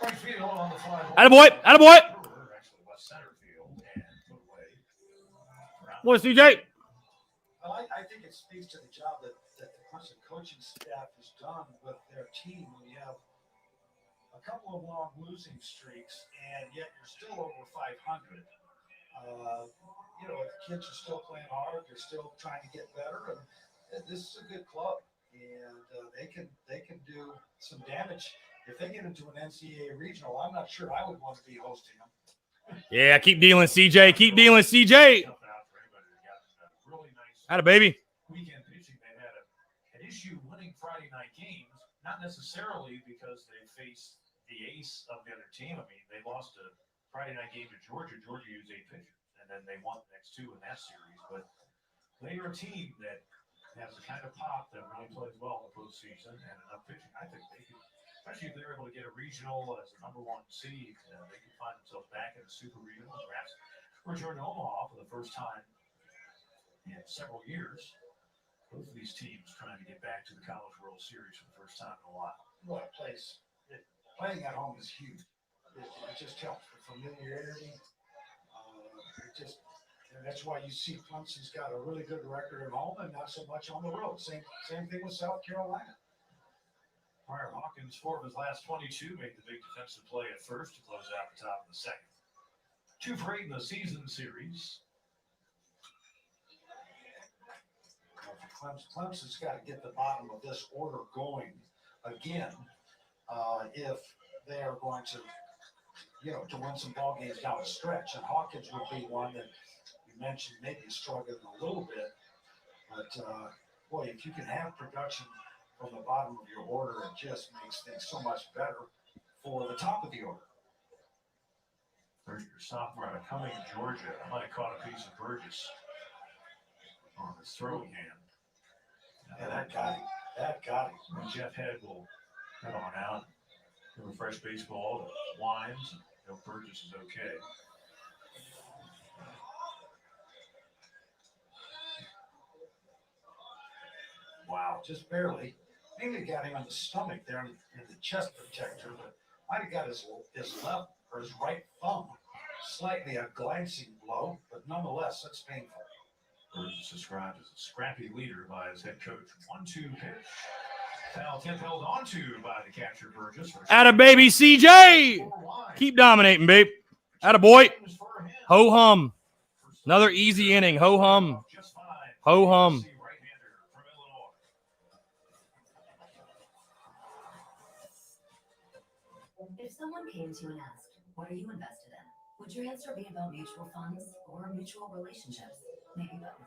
Right field on the fly. Attaboy! Attaboy! Actually, left center field and put away. What, CJ? Well, I think it speaks to the job that the Clemson coaching staff has done with their team when you have a couple of long losing streaks and yet you're still over 500. You know, the kids are still playing hard. They're still trying to get better, and this is a good club, and they can do some damage. If they get into an NCAA regional, I'm not sure I would want to be hosting them. Yeah, keep dealing, CJ. Keep dealing, CJ. Atta baby. Weekend pitching, they've had an issue winning Friday night games, not necessarily because they faced the ace of the other team. I mean, they lost a Friday night game to Georgia. Georgia used 8 pitchers, and then they won the next 2 in that series. But they are a team that has the kind of pop that really plays well in the postseason and enough pitching. I think they could, especially if they're able to get a regional as a number 1 seed, they could find themselves back in the super regional, perhaps return to Omaha for the first time in several years. Both of these teams trying to get back to the College World Series for the first time in a while. What a place. Playing at home is huge. It just helps with familiarity. And that's why you see Clemson's got a really good record at home and not so much on the road. Same thing with South Carolina. Briar Hawkins, 4 of his last 22, made the big defensive play at first to close out the top of the second. 2 for 8 in the season series. Clemson's got to get the bottom of this order going again if they are going to, to win some ball games down the stretch. And Hawkins would be one that you mentioned maybe struggling a little bit. But, boy, if you can have production from the bottom of your order, it just makes things so much better for the top of the order. There's your sophomore out of Cumming, Georgia. I might have caught a piece of Burgess on his throwing hand. Yeah, that got him. And Jeff Head will head on out, give a fresh baseball to Wines. Burgess is okay. Wow, just barely. Maybe got him on the stomach there in the chest protector, but might have got his left or his right thumb. Slightly a glancing blow, but nonetheless, that's painful. Burgess described as a scrappy leader by his head coach. 1-2 pitch. Foul tip held onto by the catcher Burgess. Atta baby CJ. Keep dominating, babe. Atta boy. Ho hum. Another easy inning. Ho hum. Ho hum. If someone came to you and asked, what are you invested in? Would your answer be about mutual funds or mutual relationships? Maybe both.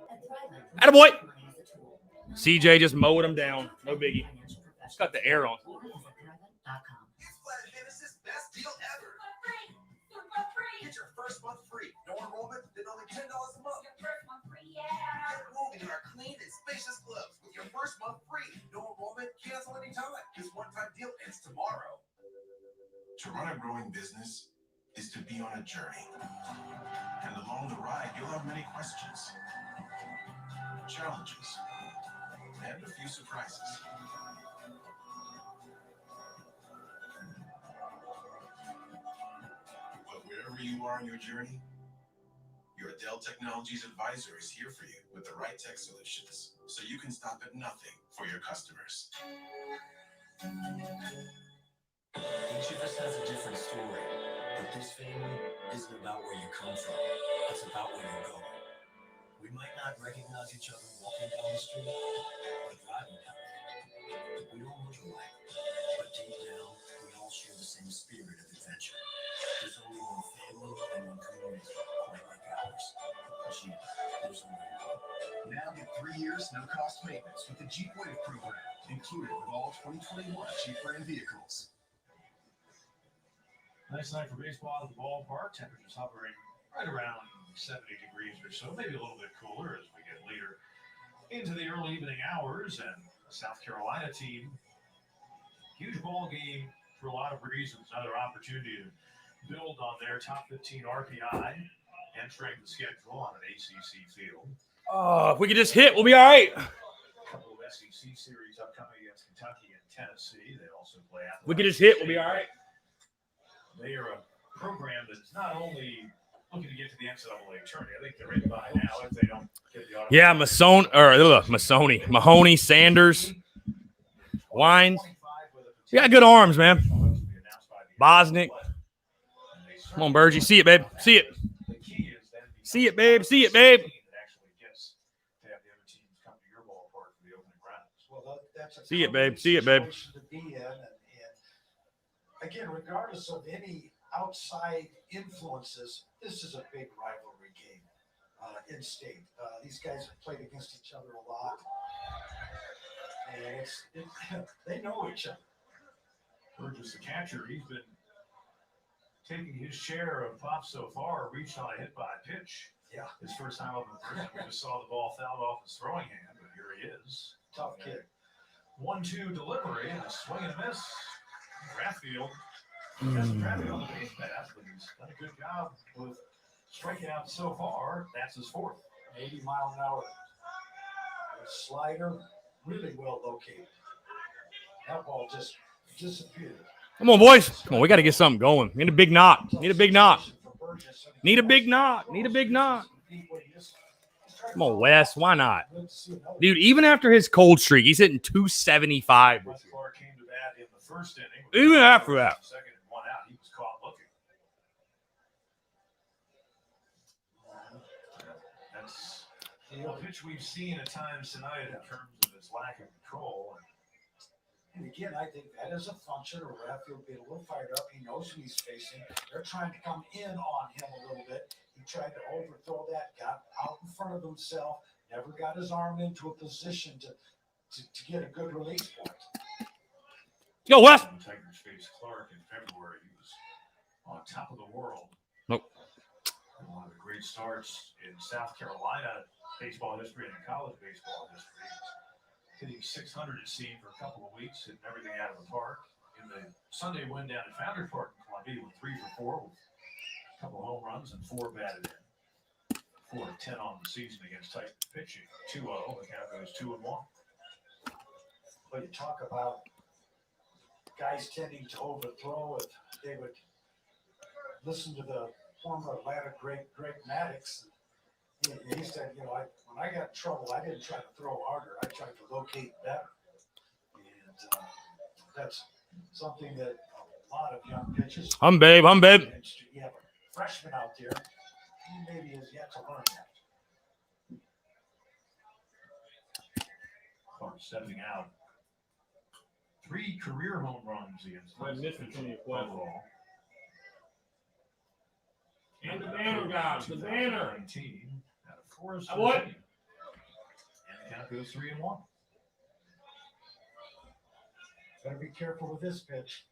At Thrivent, Atta boy. money is a tool. CJ just mowed him down. No biggie. It's got the air on. Thrivent.com. Flat Genesis best deal ever. Get your first month free. No enrollment, then only $10 a month. Get moving in our clean and spacious clubs with your first month free. No enrollment, cancel anytime. This one-time deal ends tomorrow. To run a growing business is to be on a journey. And along the ride, you'll have many questions, challenges, and a few surprises. But wherever you are on your journey, your Dell Technologies advisor is here for you with the right tech solutions, so you can stop at nothing for your customers. Each of us has a different story, but this family isn't about where you come from. It's about where you're going. We might not recognize each other walking down the street or driving down it. We don't look alike, but deep down, we all share the same spirit of adventure. There's only one family and one community, quite like ours. Jeep, there's only one. Now get 3 years, no cost maintenance with the Jeep Wave program, included with all 2021 Jeep brand vehicles. Nice night for baseball at the ballpark. Temperatures hovering right around 70 degrees or so, maybe a little bit cooler as we get later into the early evening hours. And the South Carolina team, huge ball game for a lot of reasons. Another opportunity to build on their top 15 RPI, entering the schedule on an ACC field. Oh, if we could just hit, we'll be all right. A couple of SEC series upcoming against Kentucky and Tennessee. They also play out. We could just hit, we'll be all right. They are a program that's not only looking to get to the NCAA tournament. I think they're in by now if they don't get the auto. Yeah, Mahoney, Sanders, Wines. You got good arms, man. Bosnick. Come on, Burgie. See it, babe. See it. See it, babe. See it, babe. See it, babe. See it, babe. Again, regardless of any outside influences, this is a big rivalry game in state. These guys have played against each other a lot, and they know each other. Burgess, the catcher, he's been taking his share of pops so far. Reached on a hit by pitch. Yeah, his first time up in the first. We just saw the ball fouled off his throwing hand, but here he is. Tough kid. 1-2 delivery and a swing and a miss. Bradfield doesn't grab it on the base pass, but he's done a good job with strikeouts so far. That's his fourth. 80 mile an hour slider, really well located. That ball just disappeared. Come on, boys. Come on, we got to get something going. Need a big knock. Need a big knock. Need a big knock. Need a big knock. Come on, Wes. Why not? Dude, even after his cold streak, he's hitting 275. Came to bat in the first inning. Even after that. Second and one out, he was caught looking. That's a pitch we've seen at times tonight in terms of its lack of control. And again, I think that is a function of Bradfield being a little fired up. He knows who he's facing. They're trying to come in on him a little bit. He tried to overthrow that, got out in front of himself, never got his arm into a position to get a good release point. Yo, Wes. Tigers faced Clark in February. He was on top of the world. Nope. And one of the great starts in South Carolina baseball history and in college baseball history. Hitting 600 it seemed for a couple of weeks, hitting everything out of the park. In the Sunday win down at Founders Park in Columbia, went 3 for 4 with a couple of home runs and 4 batted in. 4 of 10 on the season against Titans pitching. 2-0. The count goes 2-1. But you talk about guys tending to overthrow. If they would listen to the former Atlanta great Greg Maddox, he said, when I got in trouble, I didn't try to throw harder. I tried to locate better. And that's something that a lot of young pitchers. I'm babe. You have a freshman out there, he maybe has yet to learn that. Clark stepping out. 3 career home runs against Clemson overall. And the banner, guys, the banner. 19 out of Forest. What? And the count goes 3-1. Better be careful with this pitch.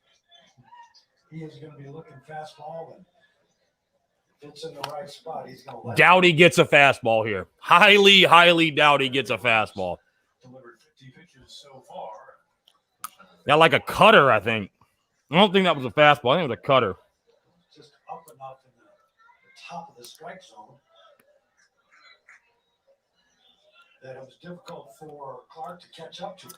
He is going to be looking fastball, and if it's in the right spot, he's going to let Doubt he gets a fastball here. Highly doubt he gets a fastball. Delivered 50 pitches so far. Got like a cutter, I think. I don't think that was a fastball. I think it was a cutter. just up enough in the top of the strike zone that it was difficult for Clark to catch up to it.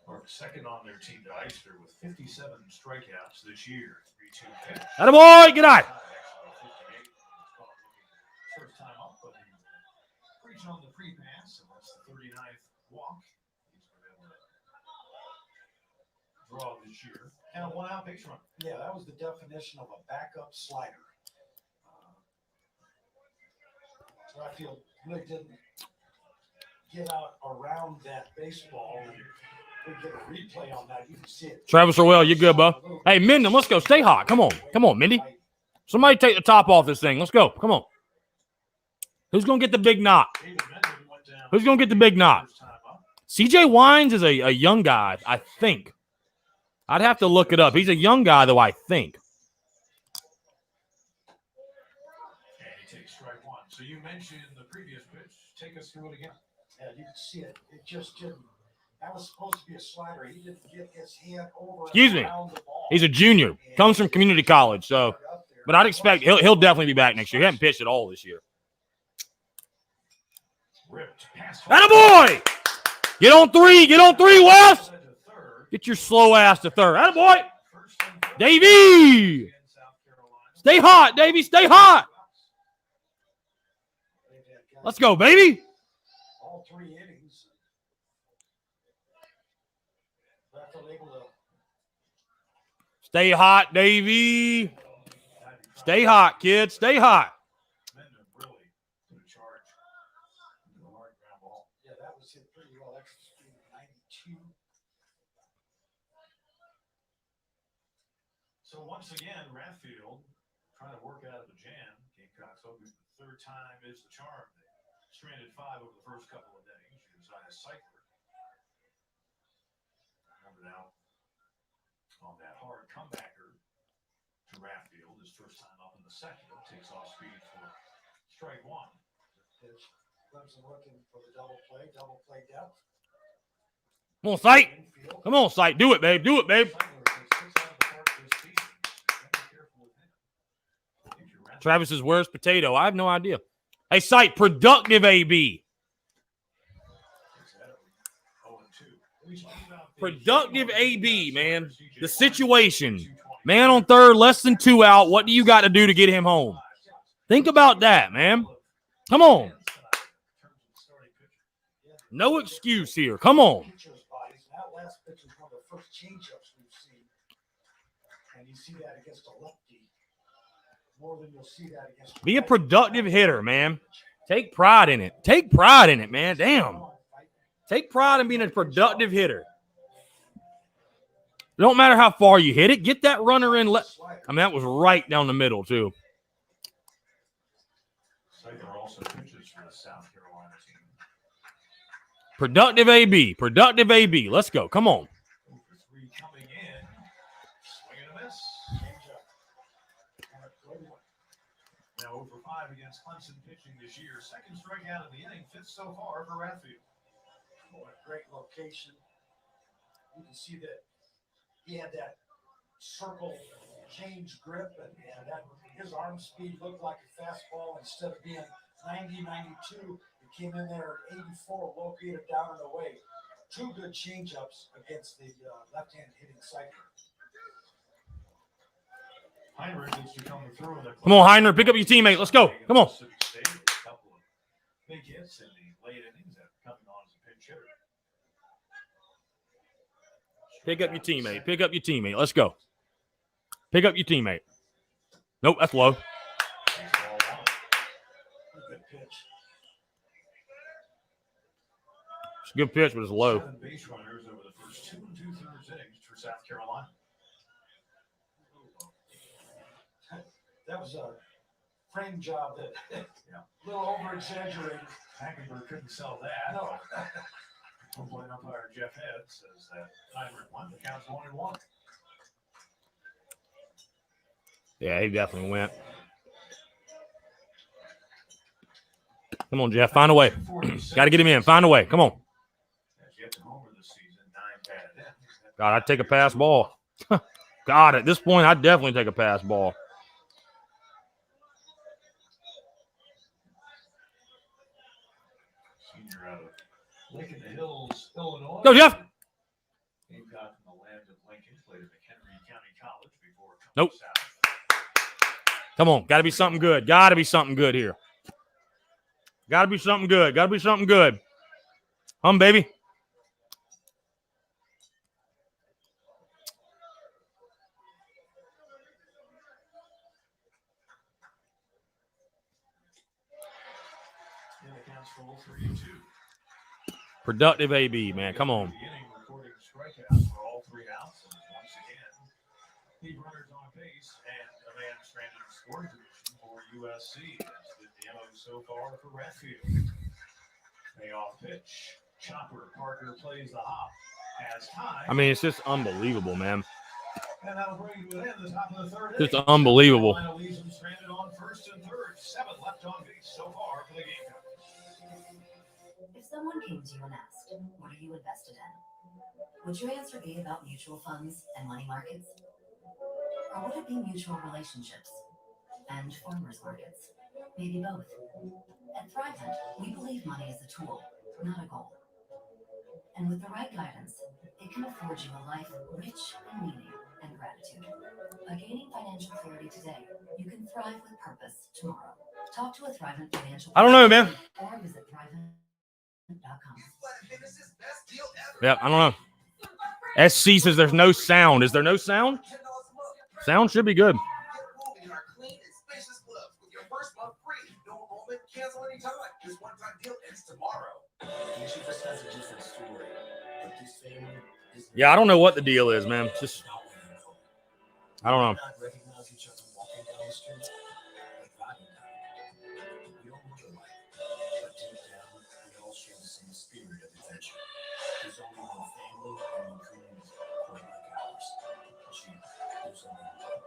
Or second on their team to Eister with 57 strikeouts this year. 3-2 pitch. Attaboy, good eye. First time up, but he reached on the pre-pass, and that's the 39th walk he's been able to draw this year. And a one-out base run. Yeah, that was the definition of a backup slider. Rafael really didn't get out around that baseball. We get a replay on that. You can see it. Travis Orwell, you good, bud? Hey, Minden, let's go. Stay hot. Come on, Mindy. Somebody take the top off this thing. Let's go. Come on. Who's going to get the big knock? Who's going to get the big knock? CJ Wines is a young guy, I think. I'd have to look it up. He's a young guy, though, I think. And he takes strike one. So you mentioned the previous pitch. Take us through it again. Yeah, you can see it. It just didn't. That was supposed to be a slider. He didn't get his hand over. Excuse me. Around the ball. He's a junior. Comes from community college, so. But I'd expect he'll definitely be back next year. He hasn't pitched at all this year. Attaboy! Get on three, Wes! Get your slow ass to third. Attaboy! Davey! Stay hot, Davey. Stay hot. Let's go, baby. All 3 innings. Stay hot, Davey. Stay hot, kid. Stay hot. Yeah, that was hit pretty well. That's speed of 92. So once again, Rathfield trying to work out of the jam. Gamecocks hoping the third time is the charm. They stranded 5 over the first couple of days. Josiah Cycler rounded out on that hard comebacker to Rathfield. His first time up in the second. Takes off speed for strike one. Clemson looking for the double play depth. Come on, Sight. Come on, Sight. Do it, babe. Do it, babe. Travis's worst potato. I have no idea. Hey, Sight, productive AB. Productive AB, man. The situation. Man on third, less than 2 out. What do you got to do to get him home? Think about that, man. Come on. No excuse here. Come on. That last pitch was one of the first changeups we've seen. And you see that against a lefty more than you'll see that against. Be a productive hitter, man. Take pride in it. Take pride in it, man. Damn. Take pride in being a productive hitter. It don't matter how far you hit it. Get that runner in. I mean, that was right down the middle, too. Also pitches for the South Carolina team. Productive AB. Productive AB. Let's go. Come on. Coming in. Swing and a miss. Now 0 for 5 against Clemson pitching this year. Second strikeout in the inning. 5th so far for Rathfield. What a great location. You can see that he had that circle change grip, and that his arm speed looked like a fastball instead of being 90, 92. It He came in there at 84, located down and away. 2 good changeups against the left-hand hitting cycle. Heinrich needs to come through. Come on, Heinrich, pick up your teammate. Let's go. Come on. A couple of big hits in the late innings that coming on as a pinch hitter. Pick up your teammate. Pick up your teammate. Let's go. Pick up your teammate. Nope, that's low. Good pitch. It's a good pitch, but it's low. 7 base runners over the first 2 2/3 innings for South Carolina. That was a frame job that a little over-exaggerated. Hackenberg couldn't sell that. No. Home umpire Jeff Head says that Heinrich won. The count's 1-1. Yeah, he definitely went. Come on, Jeff. Find a way. Got to get him in. Find a way. Come on. God, I'd take a pass ball. God, at this point, I'd definitely take a pass ball. Senior out of Lincoln Hills, Illinois. Go, Jeff. Gamecock from the land of Lincoln, played at McHenry County College before coming Nope. south. Come on. Got to be something good. Got to be something good here. Got to be something good. Got to be something good. Baby. Productive AB, man. Come on. Recording strikeouts for all 3 outs. And once again, the runners on base and a man stranded in scoring position for USC. That's the MO so far for Redfield. Payoff pitch. Chopper. Parker plays the hop. Has time. I mean, it's just unbelievable, man. And that'll bring you in the top of the 3rd Just inning. unbelievable. Carolina leaves him stranded on 1st and 3rd. 7 left on base so far for the Gamecocks. If someone came to you and asked, what are you invested in? Would your answer be about mutual funds and money markets? Or would it be mutual relationships and farmers markets? Maybe both. At ThriveHunt, we believe money is a tool, not a goal. And with the right guidance, it can afford you a life rich in meaning and gratitude. By gaining financial clarity today, you can thrive with purpose tomorrow. Talk to a ThriveHunt financial. I don't know, man. Or visit ThriveHunt.com. Yeah, I don't know. SC says there's no sound. Is there no sound? Sound should be good. In our clean and spacious clubs with your first month free. No enrollment, cancel anytime. This one-time deal ends tomorrow. Each of us has a different story, but this family is Yeah, I don't know what the deal is, man. Just, about where you go. I don't know. We not recognize each other walking down the street, like riding down. We don't look alike, but deep down, we all share the same spirit of adventure. There's only one family and one community quite like ours. Gee, there's only one.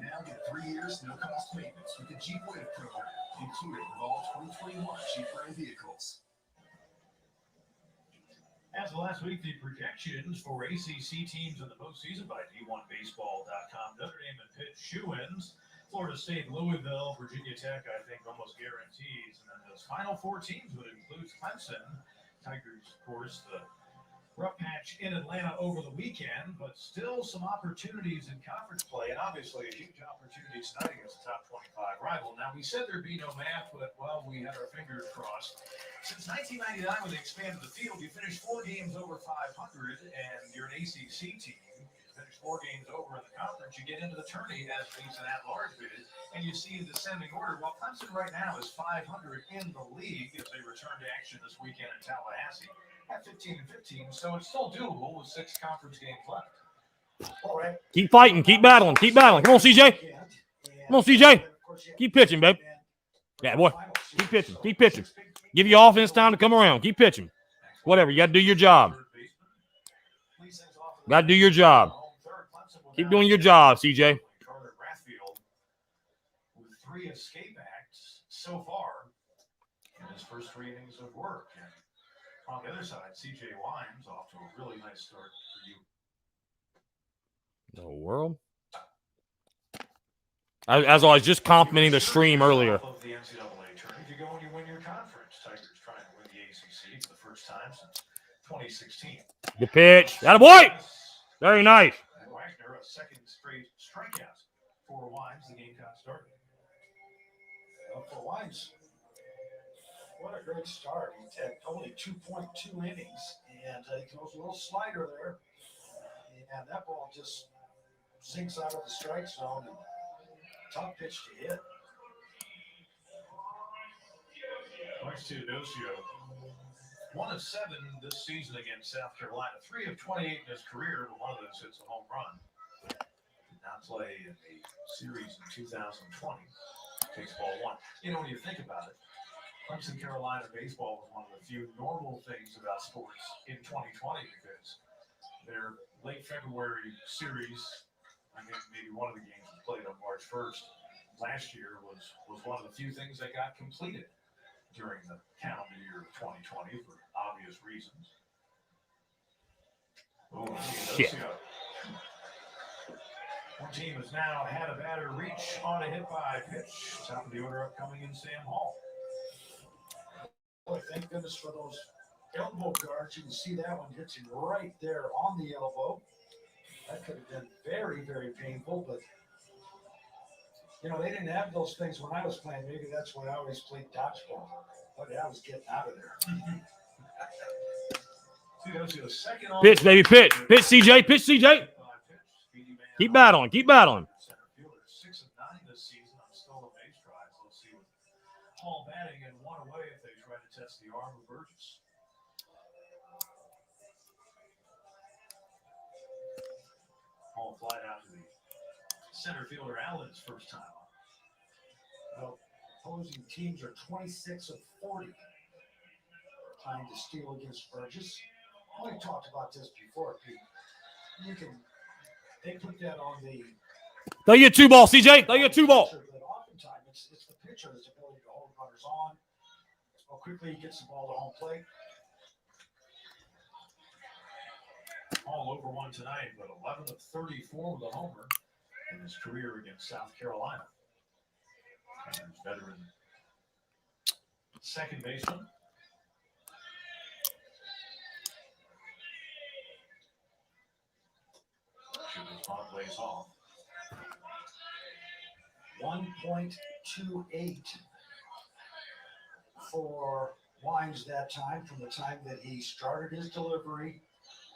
Now get 3 years, no cost maintenance with the Jeep Wave program, included with all 2021 Jeep brand vehicles. As of last week, the projections for ACC teams in the postseason by D1Baseball.com. Notre Dame and Pitt shoe-ins. Florida State, Louisville, Virginia Tech, I think almost guarantees. And then those final 4 teams would include Clemson Tigers, of course, the rough patch in Atlanta over the weekend, but still some opportunities in conference play, and obviously a huge opportunity tonight against the top 25 rival. Now, we said there'd be no math, but, well, we had our fingers crossed. Since 1999, when they expanded the field, you finished 4 games over 500, and you're an ACC team. You finish 4 games over in the conference, you get into the tourney as beats an at-large bid, and you see in descending order. Well, Clemson right now is 500 in the league as they return to action this weekend in Tallahassee at 15-15, so it's still doable with 6 conference games left. All right. Keep fighting. Keep battling. Keep battling. Come on, CJ. Come on, CJ. Keep pitching, babe. Yeah, boy. Keep pitching. Keep pitching. Give your offense time to come around. Keep pitching. Whatever. You got to do your job. Got to do your job. Keep doing your job, CJ. With 3 escape acts so far in his first 3 innings of work. And on the other side, CJ Wimes off to a really nice start for you. The world? As I was just complimenting the stream earlier. Of the NCAA tournament, you go and you win your conference. Tigers trying to first time since 2016. Good pitch. Attaboy. Very nice. And Wagner, a second straight strikeout for Wines. The Gamecocks started. Well, for Wines, what a great start. He had only 2.2 innings, and he throws a little slider there. And that ball just sinks out of the strike zone. And tough pitch to hit. Points to Docio. 1 of 7 this season against South Carolina. 3 of 28 in his career, but one of those hits a home run. Did not play in the series in 2020. Takes ball 1. You know, when you think about it, Clemson Carolina baseball was one of the few normal things about sports in 2020 because their late February series, I think maybe one of the games was played on March 1st last year, was one of the few things that got completed during the calendar year of 2020 for obvious reasons. Oh, Shit. One team has now had a batter reach on a hit by pitch. Top of the order upcoming in Sam Hall. Boy, thank goodness for those elbow guards. You can see that one hits him right there on the elbow. That could have been very, very painful, but you know, they didn't have those things when I was playing. Maybe that's why I always played dodgeball. But I was getting out of there. Pitch, baby, pitch. Pitch, CJ. Pitch, CJ. Keep battling. Keep battling. 6 of 9 this season on stolen base drives. Let's see what Hall batting and 1 away if they try to test the arm of Burgess. Hall flied out to the center fielder Allen's first time up. Well, opposing teams are 26 of 40 trying to steal against Burgess. We talked about this before, Pete. They put that on the. They get 2 ball, CJ. They get 2 ball. But oftentimes it's the pitcher's ability to hold runners on. How quickly he gets the ball to home plate. All over 1 tonight, but 11 of 34 with a homer in his career against South Carolina. And his veteran second baseman. Shooter's lays off. 1.28 for Wines that time, from the time that he started his delivery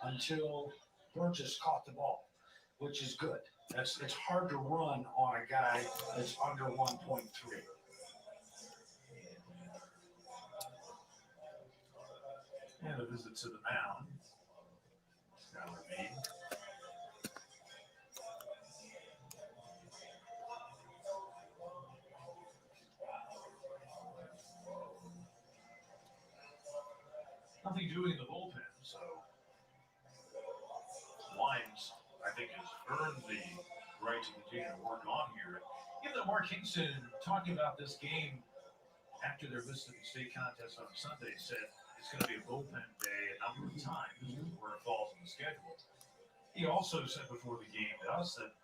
until Burgess caught the ball, which is good. It's hard to run on a guy that's under 1.3. And a visit to the mound. Skylar Meade. Nothing doing in the bullpen, so Wines, I think, has earned the right to continue to work on here. Even though Mark Kingston, talking about this game after their Mississippi State contest on Sunday, said it's going to be a bullpen day a number of times where it falls in the schedule. He also said before the game to us that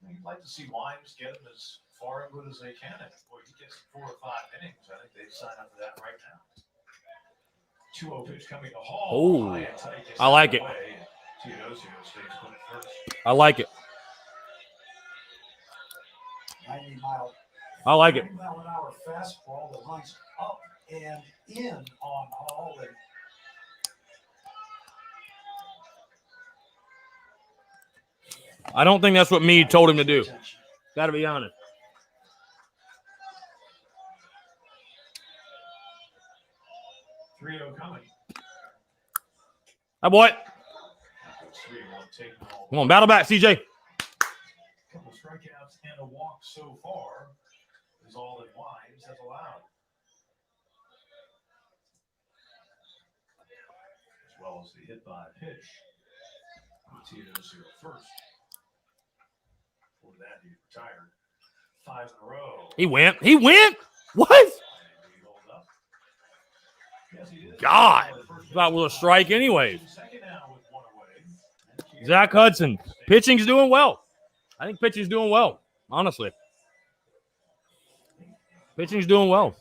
he'd like to see Wines get him as far into it as they can. And boy, he gets 4 or 5 innings. I think they'd sign up for that right now. 2-0 pitch coming to Hall. Oh, I like it. I like it. 90 mile. I like it. 90 mile an hour fastball that runs up and in on Hall. And I don't think that's what Meade told him to do. Got to be honest. Coming. Hi, boy. Come on, battle back, CJ. Couple strikeouts and a walk so far is all that Wines has allowed. As well as the hit by pitch. Tito's here first. Before that, he retired. 5 in a row. He went. He went. What? God. Thought we'll strike anyways. Zach Hudson. Pitching's doing well. I think pitching's doing well, honestly. Pitching's doing well.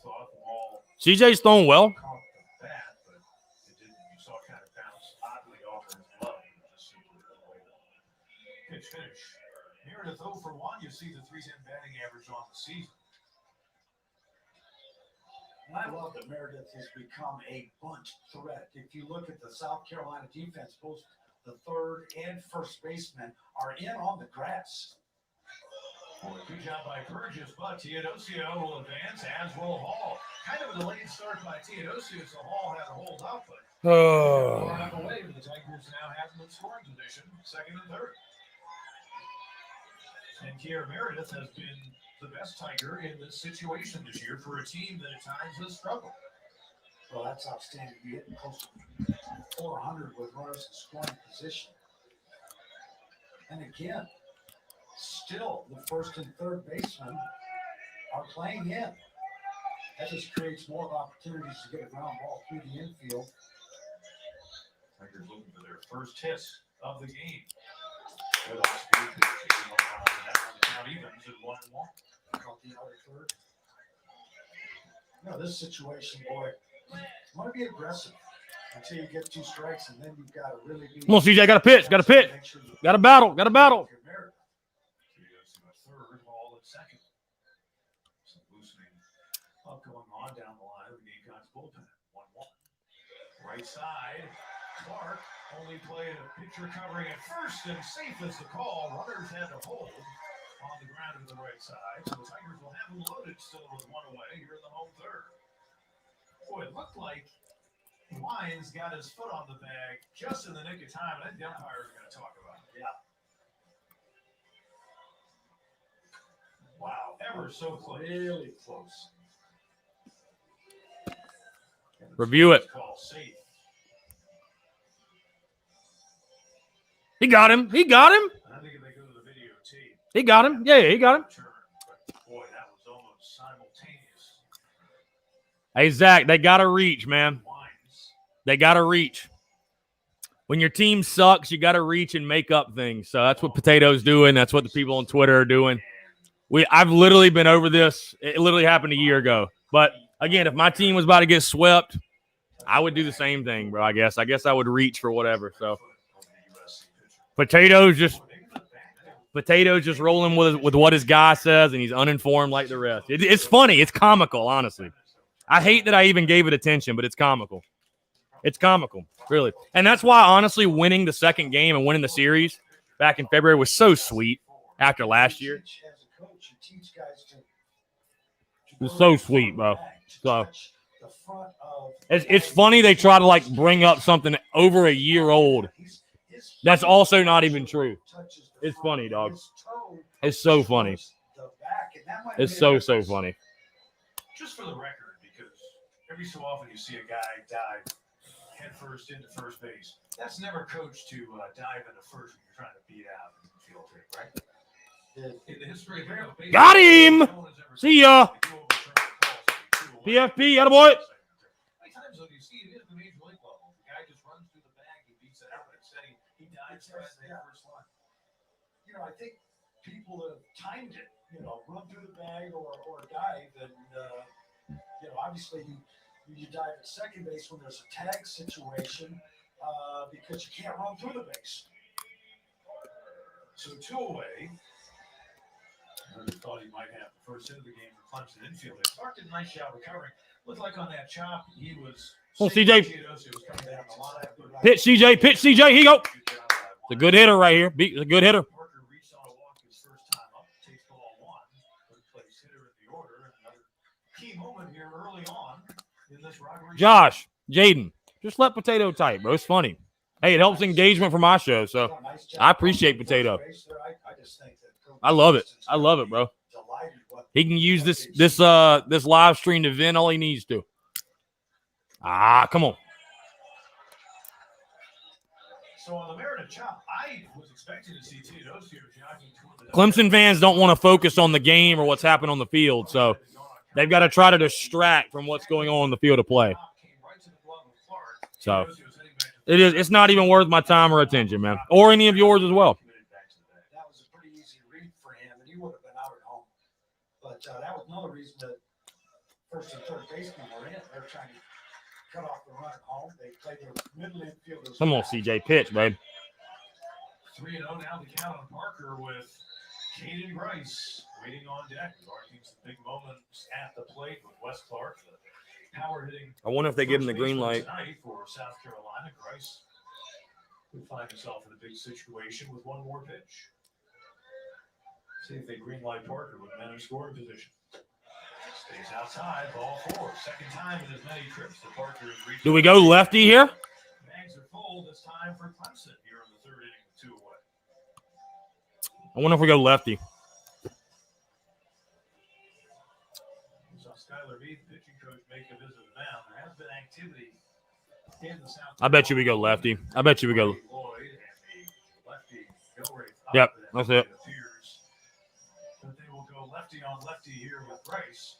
CJ's throwing well. Meredith 0 for 1. You see the 310 batting average on the season. And I love that Meredith has become a bunch threat. If you look at the South Carolina defense, both the third and first baseman are in on the grass. Boy, good job by Burgess, but Teodosio will advance, as will Hall. Kind of a delayed start by Teodosio, so Hall had to hold up, but far enough away. The Tigers now have them in scoring position, second and third. And Kier Meredith has been the best Tiger in this situation this year for a team that at times has struggled. Well, that's outstanding. You're getting close to 400 with runners in scoring position. And again, still the first and third basemen are playing in. That just creates more opportunities to get a ground ball through the infield. Tigers looking for their first hit of the game. Good off-speed pitch. The count evens at 1-1. Caught the outer third. No, this situation, boy, you want to be aggressive until you get 2 strikes, and then you've got to really be. Come on, CJ, got to pitch. Got to pitch. Got to battle. Got to battle. Third, Hall at second. Some loosening up going on down the line of the Gamecocks bullpen. 1-1. Right side, Clark only played a pitcher covering at first, and safe as the call. Runners had to hold on the ground to the right side. So the Tigers will have them loaded still with 1 away here in the home third. Boy, it looked like Lyons got his foot on the bag just in the nick of time, and I think the umpires are going to talk about it. Yeah. Wow, ever so close. Really close. Review it. Call safe. He got him. He got him. I think if they go to the videotape. He got him. Yeah, he got him. Boy, that was almost simultaneous. Hey, Zach, they got to reach, man. They got to reach. When your team sucks, you got to reach and make up things. So that's what Potato's doing. That's what the people on Twitter are doing. I've literally been over this. It literally happened a year ago. But, again, if my team was about to get swept, I would do the same thing, bro, I guess. I guess I would reach for whatever. So, Potato's just rolling with what his guy says, and he's uninformed like the rest. It's funny. It's comical, honestly. I hate that I even gave it attention, but it's comical. It's comical, really. And that's why, honestly, winning the second game and winning the series back in February was so sweet after last year. It was so sweet, bro. So it's funny they try to, like, bring up something over a year old. That's also not even true. It's funny, dog. It's so funny. It's so funny. Just for the record, because every so often you see a guy dive head first into first base. That's never coached to dive into first when you're trying to beat out in the field trip, right? In the history of baseball, got him. See ya. PFP, attaboy. How many times do you see it is the major league level? The guy just runs through the bag, he beats it out, instead he dives right at the first line. You know, I think people have timed it, run through the bag or dive. And, obviously you dive at second base when there's a tag situation because you can't run through the base. So 2 away. I thought he might have the first hit of the game for Clemson infield. Clark did a nice job recovering. Looked like on that chop, he was. Oh, CJ. Pitch, CJ. Pitch, CJ. Here you go. It's a good hitter right here. A good hitter. Parker reached on a walk his first time up. Takes ball 1. Third place hitter in the order. Another key moment here early on in this rivalry. Josh, Jaden, just let Potato type, bro. It's funny. Hey, it helps engagement for my show, so I appreciate Potato. I love it. I love it, bro. He can use this live stream to vent all he needs to. Come on. So on the Meredith chop, I was expecting to see Teodosio jogging toward the Clemson fans don't want to focus on the game or what's happened on the field, so they've got to try to distract from what's going on the field of play. So it's not even worth my time or attention, man, or any of yours as well. That was a pretty easy read for him, and he would have been out at home. But that was another reason that first and third baseman were in. They're trying to cut off the run at home. They played their middle infielders. Come on, CJ, pitch, babe. 3-0 now. The count on Parker with Caden Grice waiting on deck. Marking some big moments at the plate with Wes Clark. The power hitting. I wonder if they give him the green light. Tonight for South Carolina. Grice could find himself in a big situation with one more pitch. See if they green light Parker with men in scoring position. Stays outside, ball 4. Second time in as many trips that Parker has reached. Do we go lefty here? Bags are full this time for Clemson here in the third inning with 2 away. I wonder if we go lefty. Saw Skylar Meade, pitching coach, make a visit to the mound. There has been activity in the South. I bet you we go lefty. I bet you we go. Lloyd and the lefty go right up. Yep, that's it. Appears that they will go lefty on lefty here with Grice.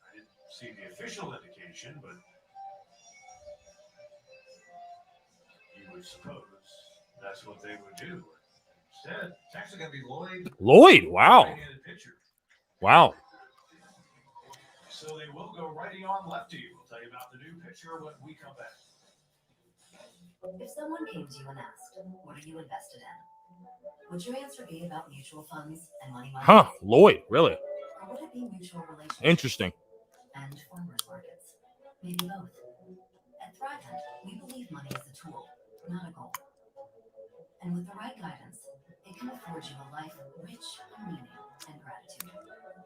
I didn't see the official indication, but you would suppose that's what they would do. Instead, it's actually going to be Lloyd. Lloyd, wow. Right-handed pitcher. Wow. So they will go righty on lefty. We'll tell you about the new pitcher when we come back. If someone came to you and asked, what are you invested in? Would your answer be about mutual funds and money markets? Huh, Lloyd, really? Or would it be mutual relationships Interesting. and farmers markets? Maybe both. At Thrivent, we believe money is a tool, not a goal. And with the right guidance, it can afford you a life rich in meaning and gratitude.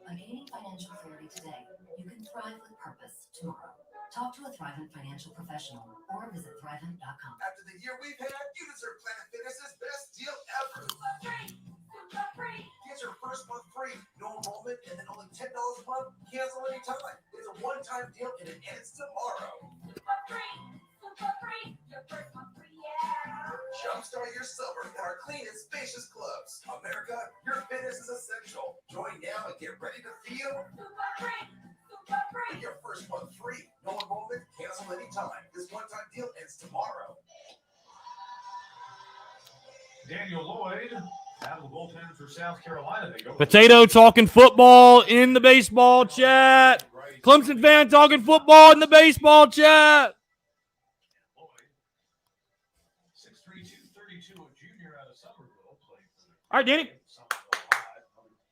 By gaining financial clarity today, you can thrive with purpose tomorrow. Talk to a Thrivent financial professional or visit Thrivent.com. After the year we've had, you deserve Planet Fitness's best deal ever. Get your first month free, no enrollment, and then only $10 a month. Cancel anytime. It's a one-time deal and it ends tomorrow. Jumpstart your summer in our clean and spacious clubs. America, your fitness is essential. Join now and get ready to feel your first month free. No enrollment, cancel anytime. This one-time deal ends tomorrow. Daniel Lloyd out of the bullpen for South Carolina. They go Potato talking football in the baseball chat. Clemson fan talking football in the baseball chat. 6'3", 232, a junior out of Somerville. All right, Danny.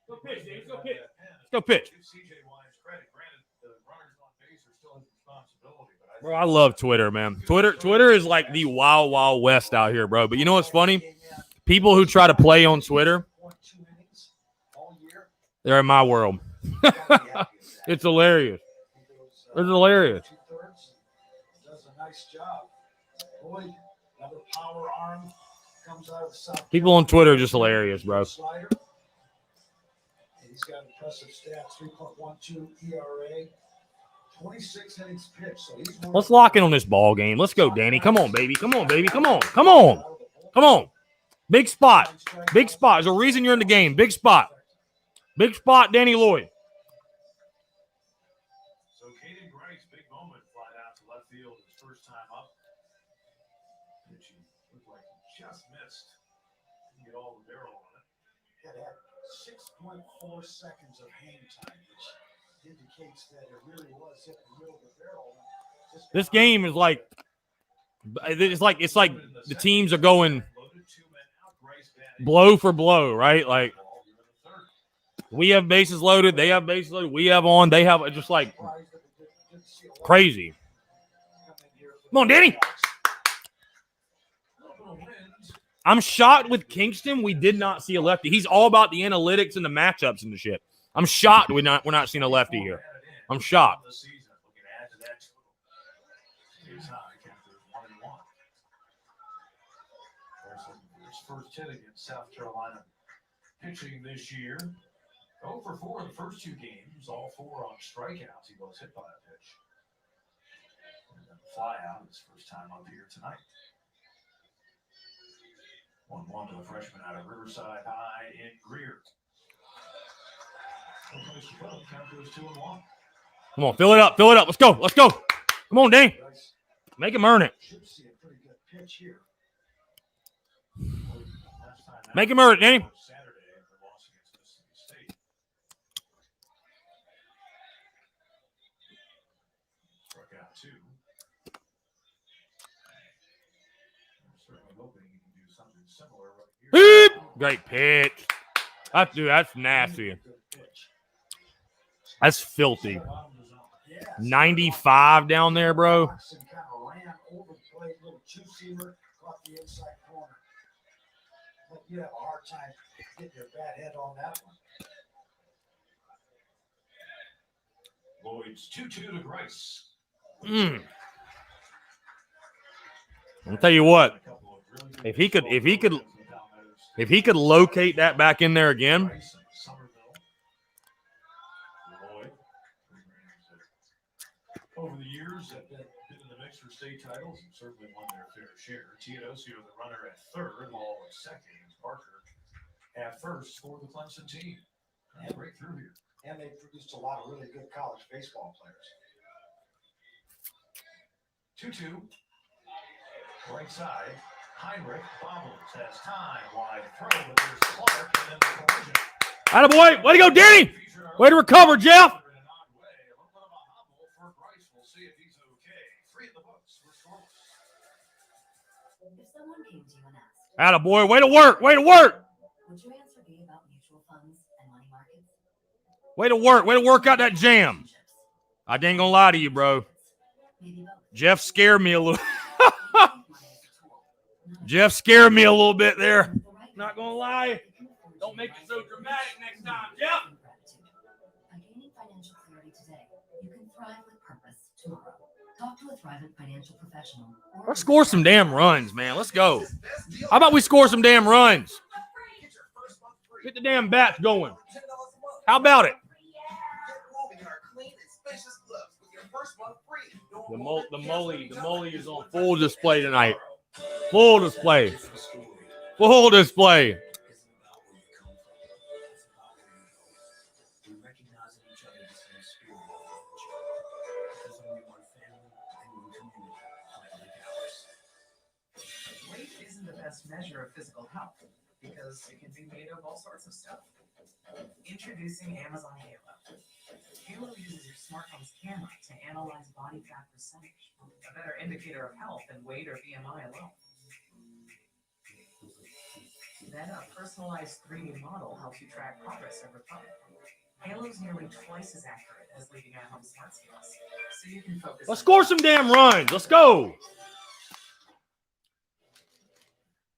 Go pitch, Danny. Go pitch. Let's go pitch. Give CJ Wines credit. Granted, the runners on base are still his responsibility, but Bro, I love Twitter, man. Twitter is like the wild, wild west out here, bro. But you know what's funny? People who try to play on Twitter, they're in my world. It's hilarious. It's hilarious. Does a nice job. Lloyd, another power arm comes out of the South. People on Twitter are just hilarious, bro. Slider. He's got impressive stats, 3.12 ERA, 26 innings pitched. So he's Let's lock in on this ball game. Let's go, Danny. Come on, baby. Come on, baby. Come on. Come on. Come on. Big spot. Big spot. There's a reason you're in the game. Big spot. Big spot, Danny Lloyd. so Caden Grice, big moment, flied out to left field his first time up. Pitch, he looked like he just missed. Didn't get all the barrel on it. It had 6.4 seconds of hang time, which indicates that it really was hit the middle of the barrel. This game is like it's like the teams are going blow for blow, right? Like we have bases loaded, they have bases loaded, we have on, they have just like crazy. Come on, Danny. I'm shocked with Kingston. We did not see a lefty. He's all about the analytics and the matchups and the shit. I'm shocked we're not seeing a lefty here. I'm shocked. First hit against South Carolina pitching this year. 0 for 4 in the first 2 games, all 4 on strikeouts. He was hit by a pitch. And then fly out his first time up here tonight. 1-1 to the freshman out of Riverside High in Greer. Count to his 2-1. Come on, fill it up. Fill it up. Let's go. Let's go. Come on, Danny. Make him earn it. Should see a pretty good pitch here. Make him earn it, Danny. Saturday after loss against Mississippi State. Struck out 2. I'm certainly hoping he can do something similar right here. Great pitch. That's nasty. That's filthy. 95 down there, bro. Kind of ran, overplayed, little two-seamer, caught the inside corner. But you have a hard time getting your bat head on that one. Lloyd's 2-2 to Grice. I'll tell you what. If he could locate that back in there again. Over the years, have been in the mix for state titles and certainly won their fair share. Teodosio, the runner at third, Law at second, as Parker at first for the Clemson team. And right through here. And they produced a lot of really good college baseball players. 2-2. Right side. Heinrich bobbles, has time, wide throw, but there's Clark, and then the collision. Attaboy. Way to go, Danny. Way to recover, Jeff. If someone came to you and asked, Attaboy. Way to work. Way to work. would your answer be about mutual funds and money markets? Way to work. Way to work out that jam. I ain't gonna lie to you, bro. Maybe both. Jeff scared me a little. Jeff scared me a little bit there. Not gonna lie. Don't make it so dramatic next time, Jeff. By gaining financial clarity today, you can thrive with purpose tomorrow. Talk to a thrivent financial professional. Let's score some damn runs, man. Let's go. How about we score some damn runs? Get the damn bats going. How about it? The Molly is on full display tonight. Full display. Full display. Weight isn't the best measure of physical health because it can be made of all sorts of stuff. Introducing Amazon Halo. Halo uses your smartphone's camera to analyze body fat percentage, a better indicator of health than weight or BMI alone. Then a personalized 3D model helps you track progress over time. Halo's nearly twice as accurate as leading at-home smart scales, so you can focus. Let's score some damn runs. Let's go.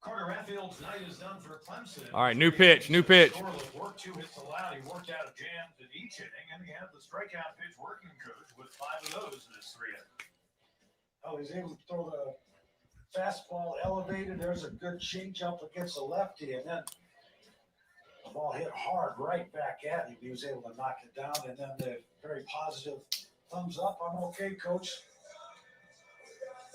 Carter Raffield's night is done for Clemson. All right, new pitch, new pitch. Work 2 hits allowed. He worked out of jams in each inning, and he had the strikeout pitch working coach with 5 of those in his 3 innings. Oh, he's able to throw the fastball elevated. There's a good change up against the lefty, and then the ball hit hard right back at him. He was able to knock it down, and then the very positive thumbs up. I'm okay, coach.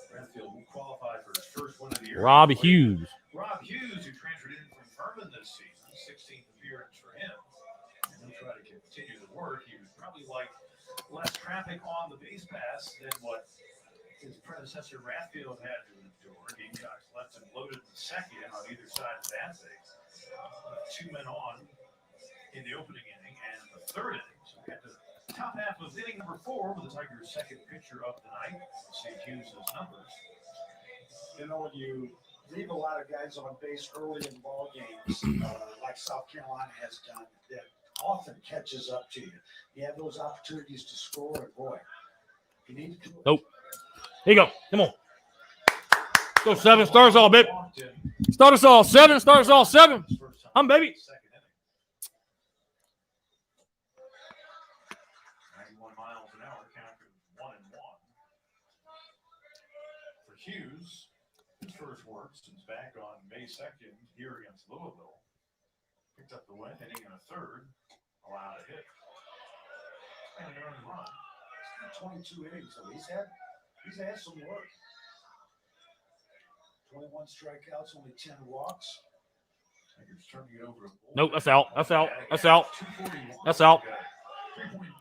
Rathfield qualified for his first win of the year. Rob Hughes. Rob Hughes, who transferred in from Furman this season, 16th appearance for him. And he'll try to continue the work. He would probably like less traffic on the base pass than what his predecessor Rathfield had to endure. Gamecocks left him loaded in second on either side of that base. 2 men on in the opening inning and the 3rd inning. So we had the top half of inning number 4 with the Tigers' second pitcher of the night. See Hughes' numbers. You know, when you leave a lot of guys on base early in ball games, like South Carolina has done, that often catches up to you. You have those opportunities to score, and boy, you need to do it. Nope. Here you go. Come on. Go 7. Start us all, baby. Start us all 7. Start us all 7. I'm baby. 91 miles an hour, count 1-1. For Hughes, his first work since back on May 2nd here against Louisville. Picked up the win, hitting in a 3rd, allowed a hit, and an earned run. 22 innings, so he's had some work. 21 strikeouts, only 10 walks. Tigers turning it over to Bullpen. Nope, that's out. That's out. That's out. That's out.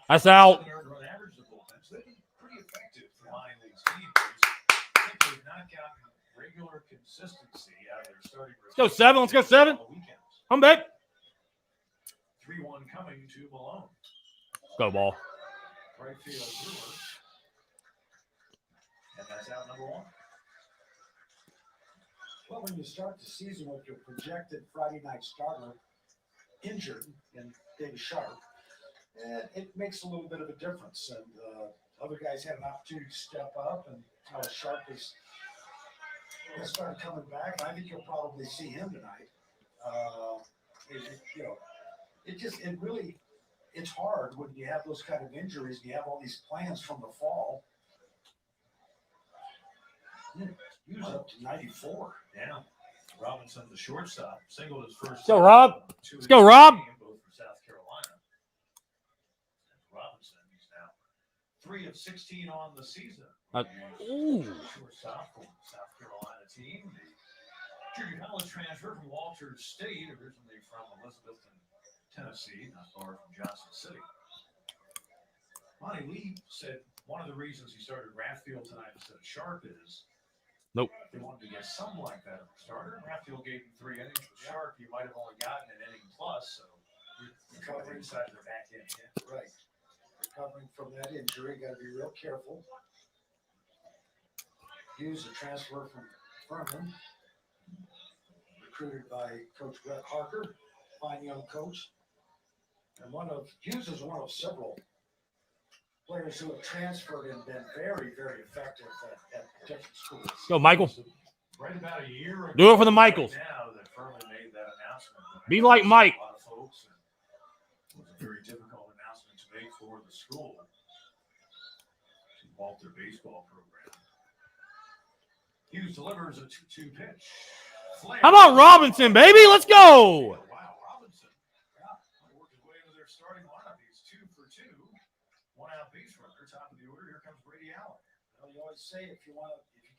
That's out. Average the Bullpen, so they've been pretty effective for minor league teams. I think they've not gotten regular consistency out of their starting. Let's go 7. Let's go 7. I'm back. 3-1 coming to Malone. Go ball. Right field Brewer. And that's out number 1. Well, when you start the season with your projected Friday night starter injured in David Sharp, it makes a little bit of a difference. And other guys had an opportunity to step up, and Sharp has started coming back. I think you'll probably see him tonight. It's hard when you have those kind of injuries. You have all these plans from the fall. He was up to 94. Yeah. Robinson, the shortstop, singled his first. Let's go, Rob. Let's go, Rob. Both for South Carolina. Robinson, he's now 3 of 16 on the season. Shortstop for the South Carolina team. The junior college transfer from Walters State, originally from Elizabethton, Tennessee, not far from Johnson City. Monty Lee said one of the reasons he started Rathfield tonight instead of Sharp is they wanted to get some like that at the starter. Rathfield gave him 3 innings. With Sharp, you might have only gotten an inning plus, so recovering inside their back end. Yeah. Right. Recovering from that injury, got to be real careful. Hughes, a transfer from Furman, recruited by Coach Brett Harker, fine young coach. And Hughes is one of several players who have transferred and been very, very effective at different schools. Go, Michael. Right about a year ago, Do it for the Michaels. Right now that Furman made that announcement. Be like Mike. A lot of folks, it was a very difficult announcement to make for the school to vault their baseball program. Hughes delivers a 2-2 pitch. Flare. How about Robinson, baby? Let's go. Wow, Robinson. Worked his way into their starting lineup. He's 2 for 2. 1-out base runner. Top of the order. Here comes Brady Allen. Well, you always say if you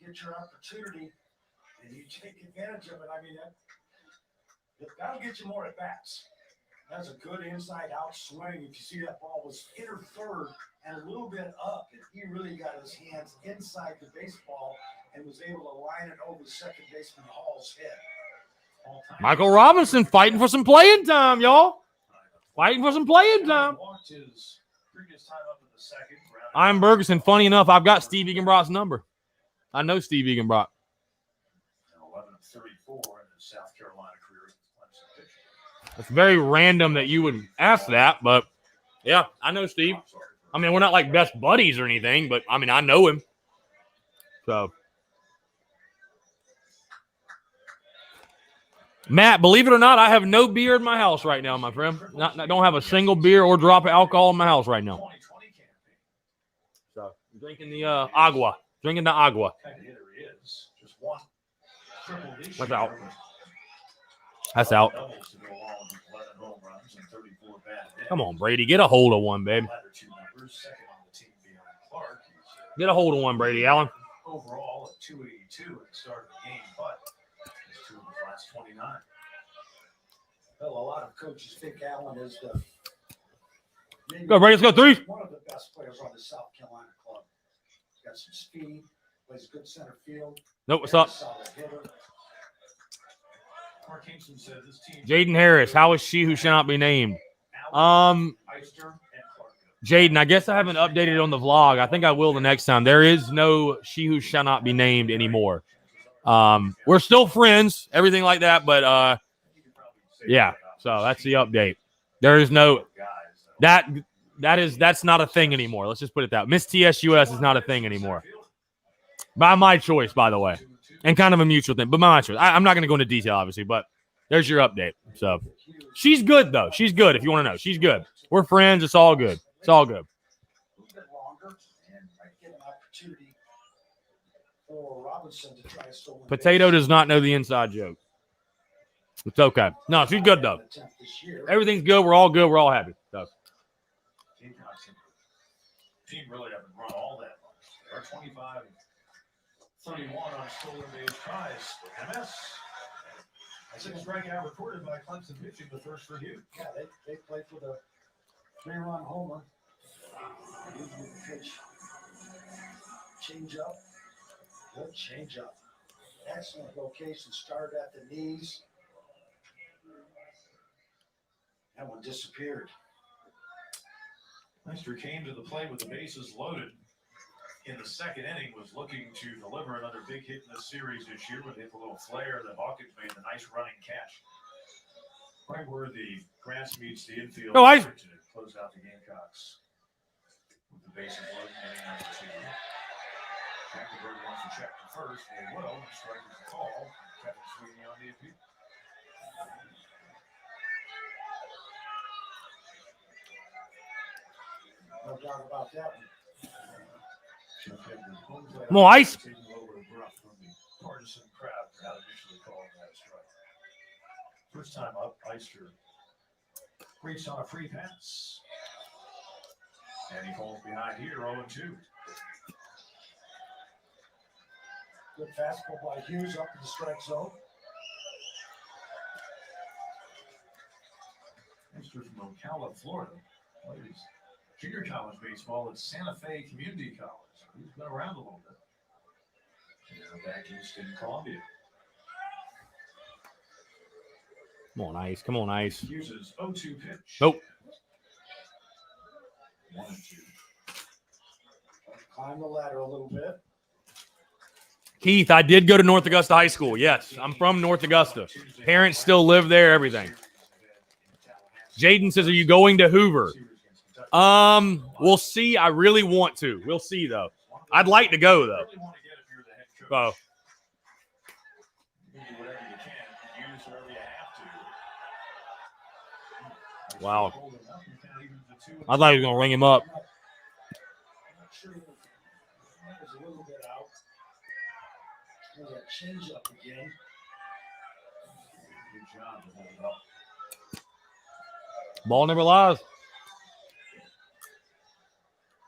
get your opportunity and you take advantage of it, I mean that'll get you more at bats. That's a good inside out swing. If you see that ball was hit or third and a little bit up, and he really got his hands inside the baseball and was able to line it over second baseman Hall's head. Michael Robinson fighting for some playing time, y'all. Fighting for some playing time. Walked his previous time up in the second. I'm Bergeson. Funny enough, I've got Steve Eganbrock's number. I know Steve Eganbrock. 11 of 34 in his South Carolina career. It's very random that you would ask that, but yeah, I know Steve. I mean, we're not like best buddies or anything, but I mean, I know him. So, Matt, believe it or not, I have no beer in my house right now, my friend. I don't have a single beer or drop of alcohol in my house right now. So, I'm drinking the agua. Drinking the agua. That's out. That's out. Come on, Brady. Get a hold of one, babe. Get a hold of one, Brady Allen. Overall at 282 at the start of the game, but it's 2 of his last 29. Well, a lot of coaches think Allen is the go, Brady. Let's go 3. One of the best players on the South Carolina club. He's got some speed, plays good center field. Nope, what's up? Mark Kingston said this team. Jaden Harris. How is she who shall not be named? Jaden, I guess I haven't updated on the vlog. I think I will the next time. There is no she who shall not be named anymore. We're still friends, everything like that, but yeah. So that's the update. There is no that's not a thing anymore. Let's just put it that way. Miss TSUS is not a thing anymore. By my choice, by the way. And kind of a mutual thing, but by my choice. I'm not going to go into detail, obviously, but there's your update. So she's good, though. She's good, if you want to know. She's good. We're friends. It's all good. It's all good. Potato does not know the inside joke. It's okay. No, she's good, though. Everything's good. We're all good. We're all happy. So. Team really haven't run all that much. They're 25 and 31 on stolen base tries. MS. A 6 strikeout recorded by Clemson pitching, the first for Hugh. Yeah, they played for the 3-run homer. Pitch. Change up. Good change up. Excellent location. Started at the knees. That one disappeared. Meister came to the plate with the bases loaded. in the second inning was looking to deliver another big hit in the series this year when they hit a little flare. The Hawkins made a nice running catch right where the grass meets the infield. Oh, I to close out the Gamecocks with the bases loaded in inning number 2. Jackenberg wants to check to first. They will. The strike is a call. Kevin Sweeney on the appeal. No doubt about that one. Come on, Ice. Taking a little bit of gruff from the partisan crowd for not initially calling that strike. First time up, Eister reached on a free pass. And he falls behind here, 0-2. Good fastball by Hughes up in the strike zone. Eister from Ocala, Florida. Plays junior college baseball at Santa Fe Community College. He's been around a little bit. And back east in Columbia. Come on, Ice. Come on, Ice. Hughes' 0-2 pitch. Nope. 1-2. Climb the ladder a little bit. Keith, I did go to North Augusta High School. Yes, I'm from North Augusta. Parents still live there, everything. Jaden says, are you going to Hoover? We'll see. I really want to. We'll see, though. I'd like to go, though. So, wow. I thought he was going to ring him up. Sure, that was a little bit out. There's that change up again. Good job to hold it up. Ball never lies.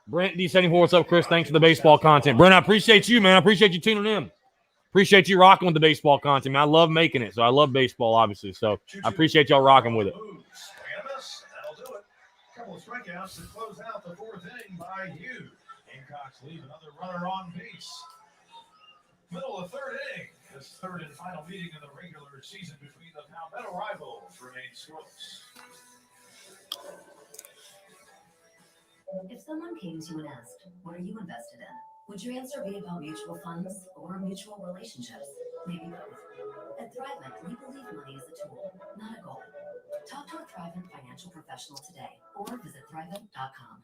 Brent D74, what's up, Chris? Thanks for the baseball content. Brent, I appreciate you, man. I appreciate you tuning in. Appreciate you rocking with the baseball content, man. I love making it, so I love baseball, obviously. So I appreciate y'all rocking with it. That'll do it. Couple of strikeouts to close out the fourth inning by Hughes. Gamecocks leave another runner on base. Middle of third inning. This third and final meeting of the regular season between the Palmetto rivals remains scoreless. If someone came to you and asked, what are you invested in? Would your answer be about mutual funds or mutual relationships? Maybe both. At Thrivent, we believe money is a tool, not a goal. Talk to a Thrivent financial professional today or visit Thrivent.com.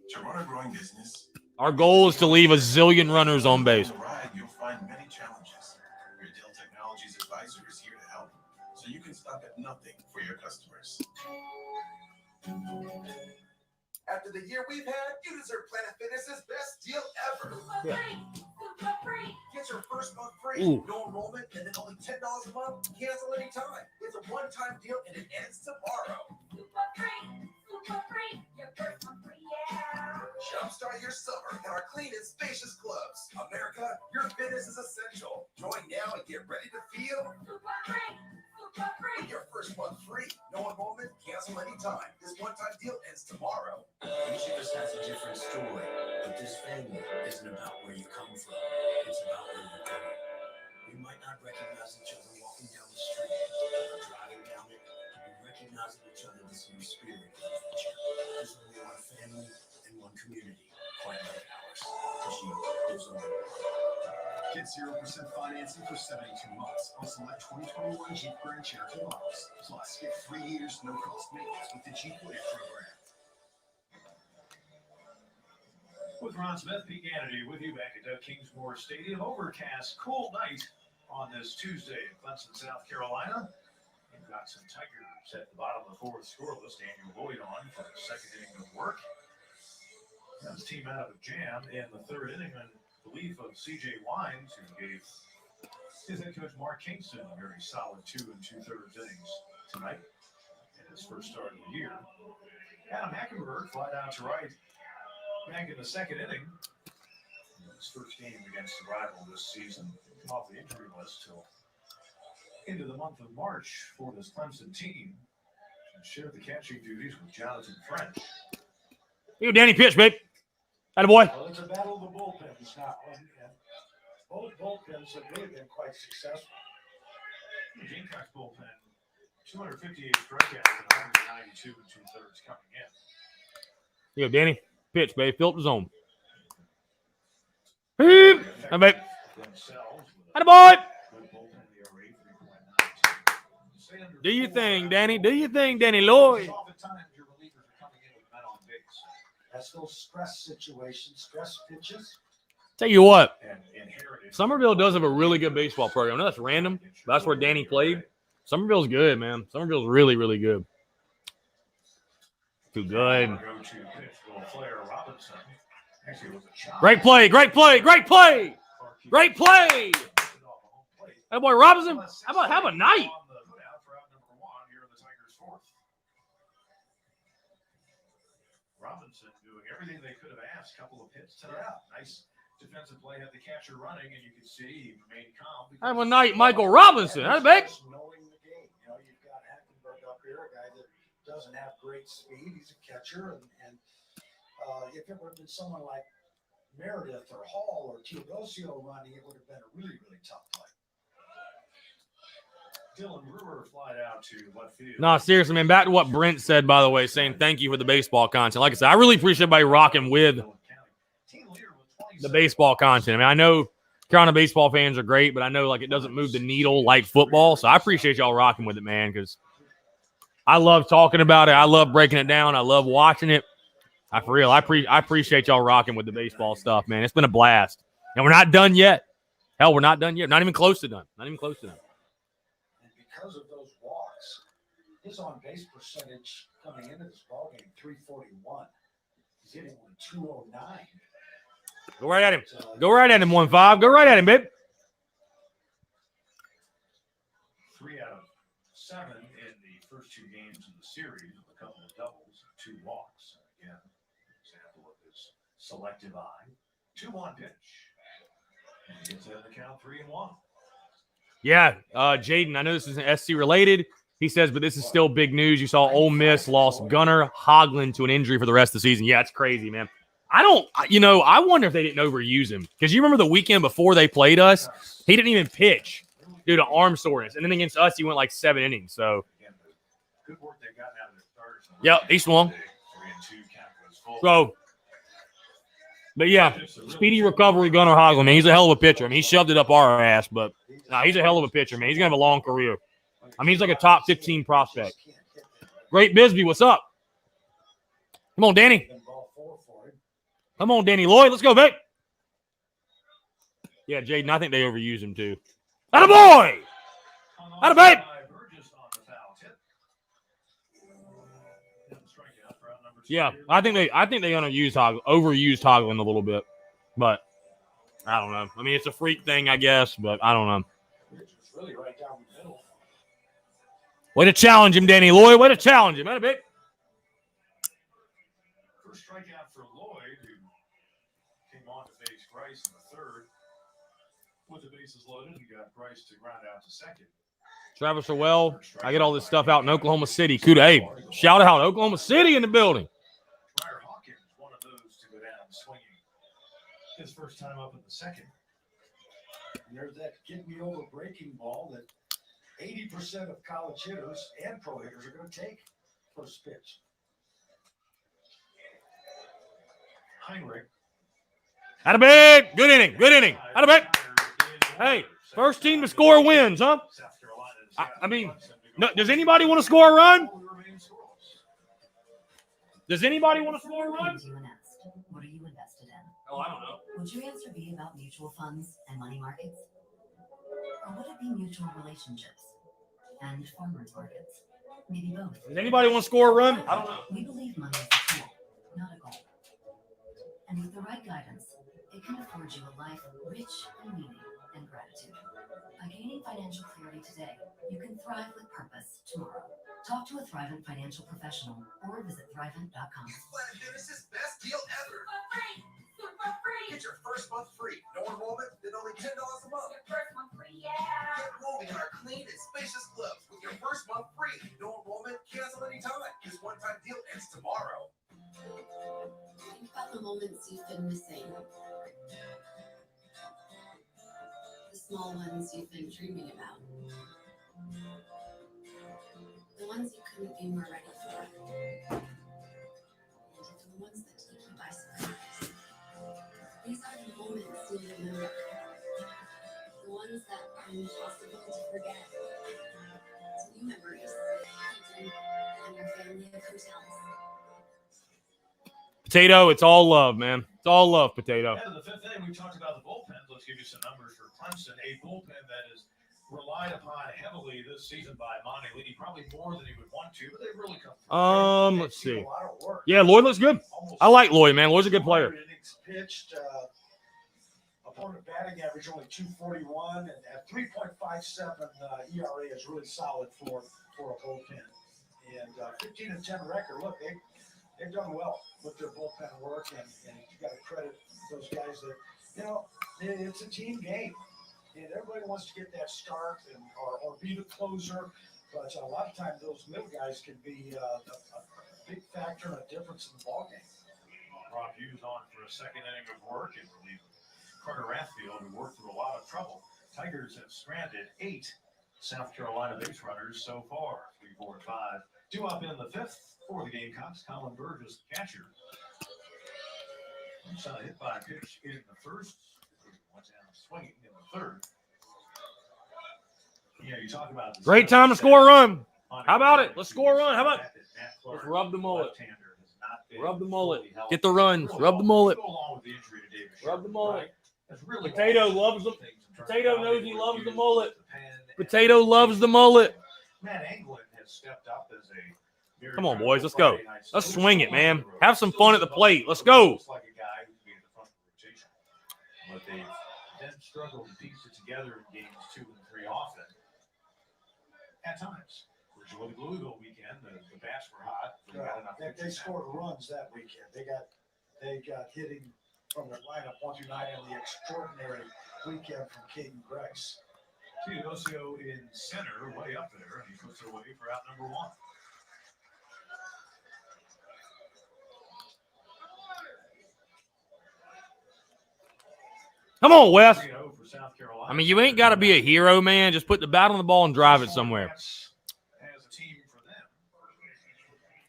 To run a growing business, Our goal is to leave a zillion runners on base. on the ride, you'll find many challenges. Your Dell Technologies advisor is here to help, so you can stop at nothing for your customers. After the year we've had, you deserve Planet Fitness's best deal ever. Yeah. Get your first month free. Ooh. No enrollment and then only $10 a month. Cancel anytime. It's a one-time deal and it ends tomorrow. Jumpstart your summer at our clean and spacious clubs. America, your fitness is essential. Join now and get ready to feel with your first month free. No enrollment, cancel anytime. This one-time deal ends tomorrow. Each of us has a different story, but this family isn't about where you come from. It's about where you're going. We might not recognize each other walking down the street or driving down it, but we recognize in each other the same spirit of adventure. There's only one family and one community, quite like ours. There's only one. Get 0% financing for 72 months on select 2021 Jeep Grand Cherokee models. Plus, get 3 years no-cost maintenance with the Jeep Wave program. With Ron Smith, Pete Kennedy with you back at Doug Kingsmore Stadium. Overcast, cool night on this Tuesday in Clemson, South Carolina. Gamecocks and Tigers at the bottom of the fourth scoreless. Daniel Boyd on for the second inning of work. Got his team out of a jam in the third inning and belief of C.J. Wines, who gave his head coach Mark Kingston a very solid 2 2/3 innings tonight in his first start of the year. Adam Hackenberg flied out to right back in the second inning. His first game against the rival this season. Came off the injury list till into the month of March for this Clemson team and shared the catching duties with Jonathan French. You Danny pitch, babe. Attaboy. Well, it's a battle of the bullpens now. And both bullpens have really been quite successful. The Gamecocks bullpen, 258 strikeouts and 192 2/3 coming in. You Danny pitch, babe. Filter zone. Hey, babe. themselves with Atta boy. good bullpen ERA, 3.92. Do your thing, Danny. Do your thing, Danny Lloyd. Oftentimes your relievers are coming in with men on base. That's those stress situations, stress pitches. Tell you what, And inherited. Somerville does have a really good baseball program. I know that's random, but that's where Danny played. Somerville's good, man. Somerville's really, really good. Too good. Go to pitch, Will Flair Robinson. Actually, it was a chop. Great play, great play, great play. Great play. That boy Robinson, how about have a night? On the put-out for out number 1 here in the Tigers' 4th. Robinson doing everything they could have asked. Couple of hits tonight. Nice defensive play. Had the catcher running, and you can see he remained calm. Have a night, Michael Robinson. That's big. Knowing the game. You know, you've got Hackenberg up here, a guy that doesn't have great speed. He's a catcher, and if it would have been someone like Meredith or Hall or Teodosio running, it would have been a really, really tough play. Dylan Brewer flied out to left field. No, seriously, man. Back to what Brent said, by the way, saying thank you for the baseball content. Like I said, I really appreciate everybody rocking with the baseball content. I mean, I know Carolina baseball fans are great, but I know like it doesn't move the needle like football. So I appreciate y'all rocking with it, man, because I love talking about it. I love breaking it down. I love watching it. I appreciate y'all rocking with the baseball stuff, man. It's been a blast. And we're not done yet. Hell, we're not done yet. Not even close to done. Not even close to done. And because of those walks, his on-base percentage coming into this ballgame, 341. He's hitting only 209. Go right at him. Go right at him, 1-5. Go right at him, babe. 3 out of 7 in the first 2 games of the series with a couple of doubles, 2 walks. Again, example of his selective eye. 2-1 pitch. And he gets out of the count 3-1. Yeah, Jaden, I know this isn't SC related. He says, but this is still big news. You saw Ole Miss lost Gunnar Hoglund to an injury for the rest of the season. Yeah, it's crazy, man. I wonder if they didn't overuse him. Because you remember the weekend before they played us, he didn't even pitch due to arm soreness. And then against us, he went like 7 innings. So, Good work they've gotten out of their starters. yep, he swung. 3-2, count goes full. So, but yeah, speedy recovery, Gunnar Hoglund, man. He's a hell of a pitcher. I mean, he shoved it up our ass, but he's a hell of a pitcher, man. He's going to have a long career. I mean, he's like a top 15 prospect. Great Bisbee, what's up? Come on, Danny. Come on, Danny Lloyd. Let's go, babe. Yeah, Jaden, I think they overuse him too. Atta boy! Atta babe! Yeah, I think they overused Hoglund a little bit, but I don't know. I mean, it's a freak thing, I guess, but I don't know. Way to challenge him, Danny Lloyd. Way to challenge him. Atta babe. First strikeout for Lloyd, who came on to face Bryce in the 3rd. With the bases loaded, he got Bryce to ground out to 2nd. Travis Orwell, I get all this stuff out in Oklahoma City. Kuda, hey, shout out Oklahoma City in the building. Ryder Hawkins, one of those to go down swinging. His first time up in the 2nd. And there's that get me over breaking ball that 80% of college hitters and pro hitters are going to take first pitch. Heinrich. Atta babe. Good inning. Good inning. Atta babe. Hey, first team to score wins, huh? I mean, no, does anybody want to score a run? Does anybody want to score a run? What are you invested in? Oh, I don't know. Would your answer be about mutual funds and money markets? Or would it be mutual relationships and farmers markets? Maybe both. Does anybody want to score a run? I don't know. We believe money is a tool, not a goal. And with the right guidance, it can afford you a life rich in meaning and gratitude. By gaining financial clarity today, you can thrive with purpose tomorrow. Talk to a Thrivent financial professional or visit thrivent.com. Planet Fitness's best deal ever. Super free. Get your first month free. No enrollment, then only $10 a month. Your first month free, yeah. Get moving in our clean and spacious clubs with your first month free. No enrollment, cancel anytime. This one-time deal ends tomorrow. Think about the moments you've been missing. The small ones you've been dreaming about. The ones you couldn't be more ready for. And the ones that take you by surprise. These are the moments you'll remember. impossible to forget. New memories, Hilton, and our family of hotels. Potato, it's all love, man. It's all love, Potato. And in the fifth inning, we talked about the bullpen. Let's give you some numbers for Clemson. A bullpen that is relied upon heavily this season by Monty Lee, probably more than he would want to, but they've really come through. Let's see. Yeah, Lloyd looks good. I like Lloyd, man. Lloyd's a good player. Innings pitched, opponent batting average only 241, and at 3.57 ERA is really solid for a bullpen. And 15-10 record. Look, they've done well with their bullpen work, and you got to credit those guys that, you know, it's a team game. And everybody wants to get that start or be the closer, but a lot of times those middle guys can be a big factor and a difference in the ballgame. Rob Hughes on for a second inning of work and relief Carter Rathfield, who worked through a lot of trouble. Tigers have stranded 8 South Carolina base runners so far, 3, 4, and 5. Due up in the fifth for the Gamecocks, Colin Burgess, catcher. Hit by a pitch in the first. Went down swinging in the third. Yeah, you talk about Great time to score a run. How about it? Let's score a run. How about let's rub the mullet. Rub the mullet. Get the runs. Rub the mullet. Rub the mullet. Potato loves them. Potato knows he loves the mullet. Potato loves the mullet. Come on, boys. Let's go. Let's swing it, man. Have some fun at the plate. Let's go. But they've then struggled to piece it together in games 2 and 3 often. At times. For the Louisville weekend, the bats were hot. They scored runs that weekend. They got hitting from their lineup 1 through 9 in the extraordinary weekend from Caden Grex. Teodosio in center, way up there, and he puts it away for out number 1. Come on, Wes. I mean, you ain't got to be a hero, man. Just put the bat on the ball and drive it somewhere. As a team for them.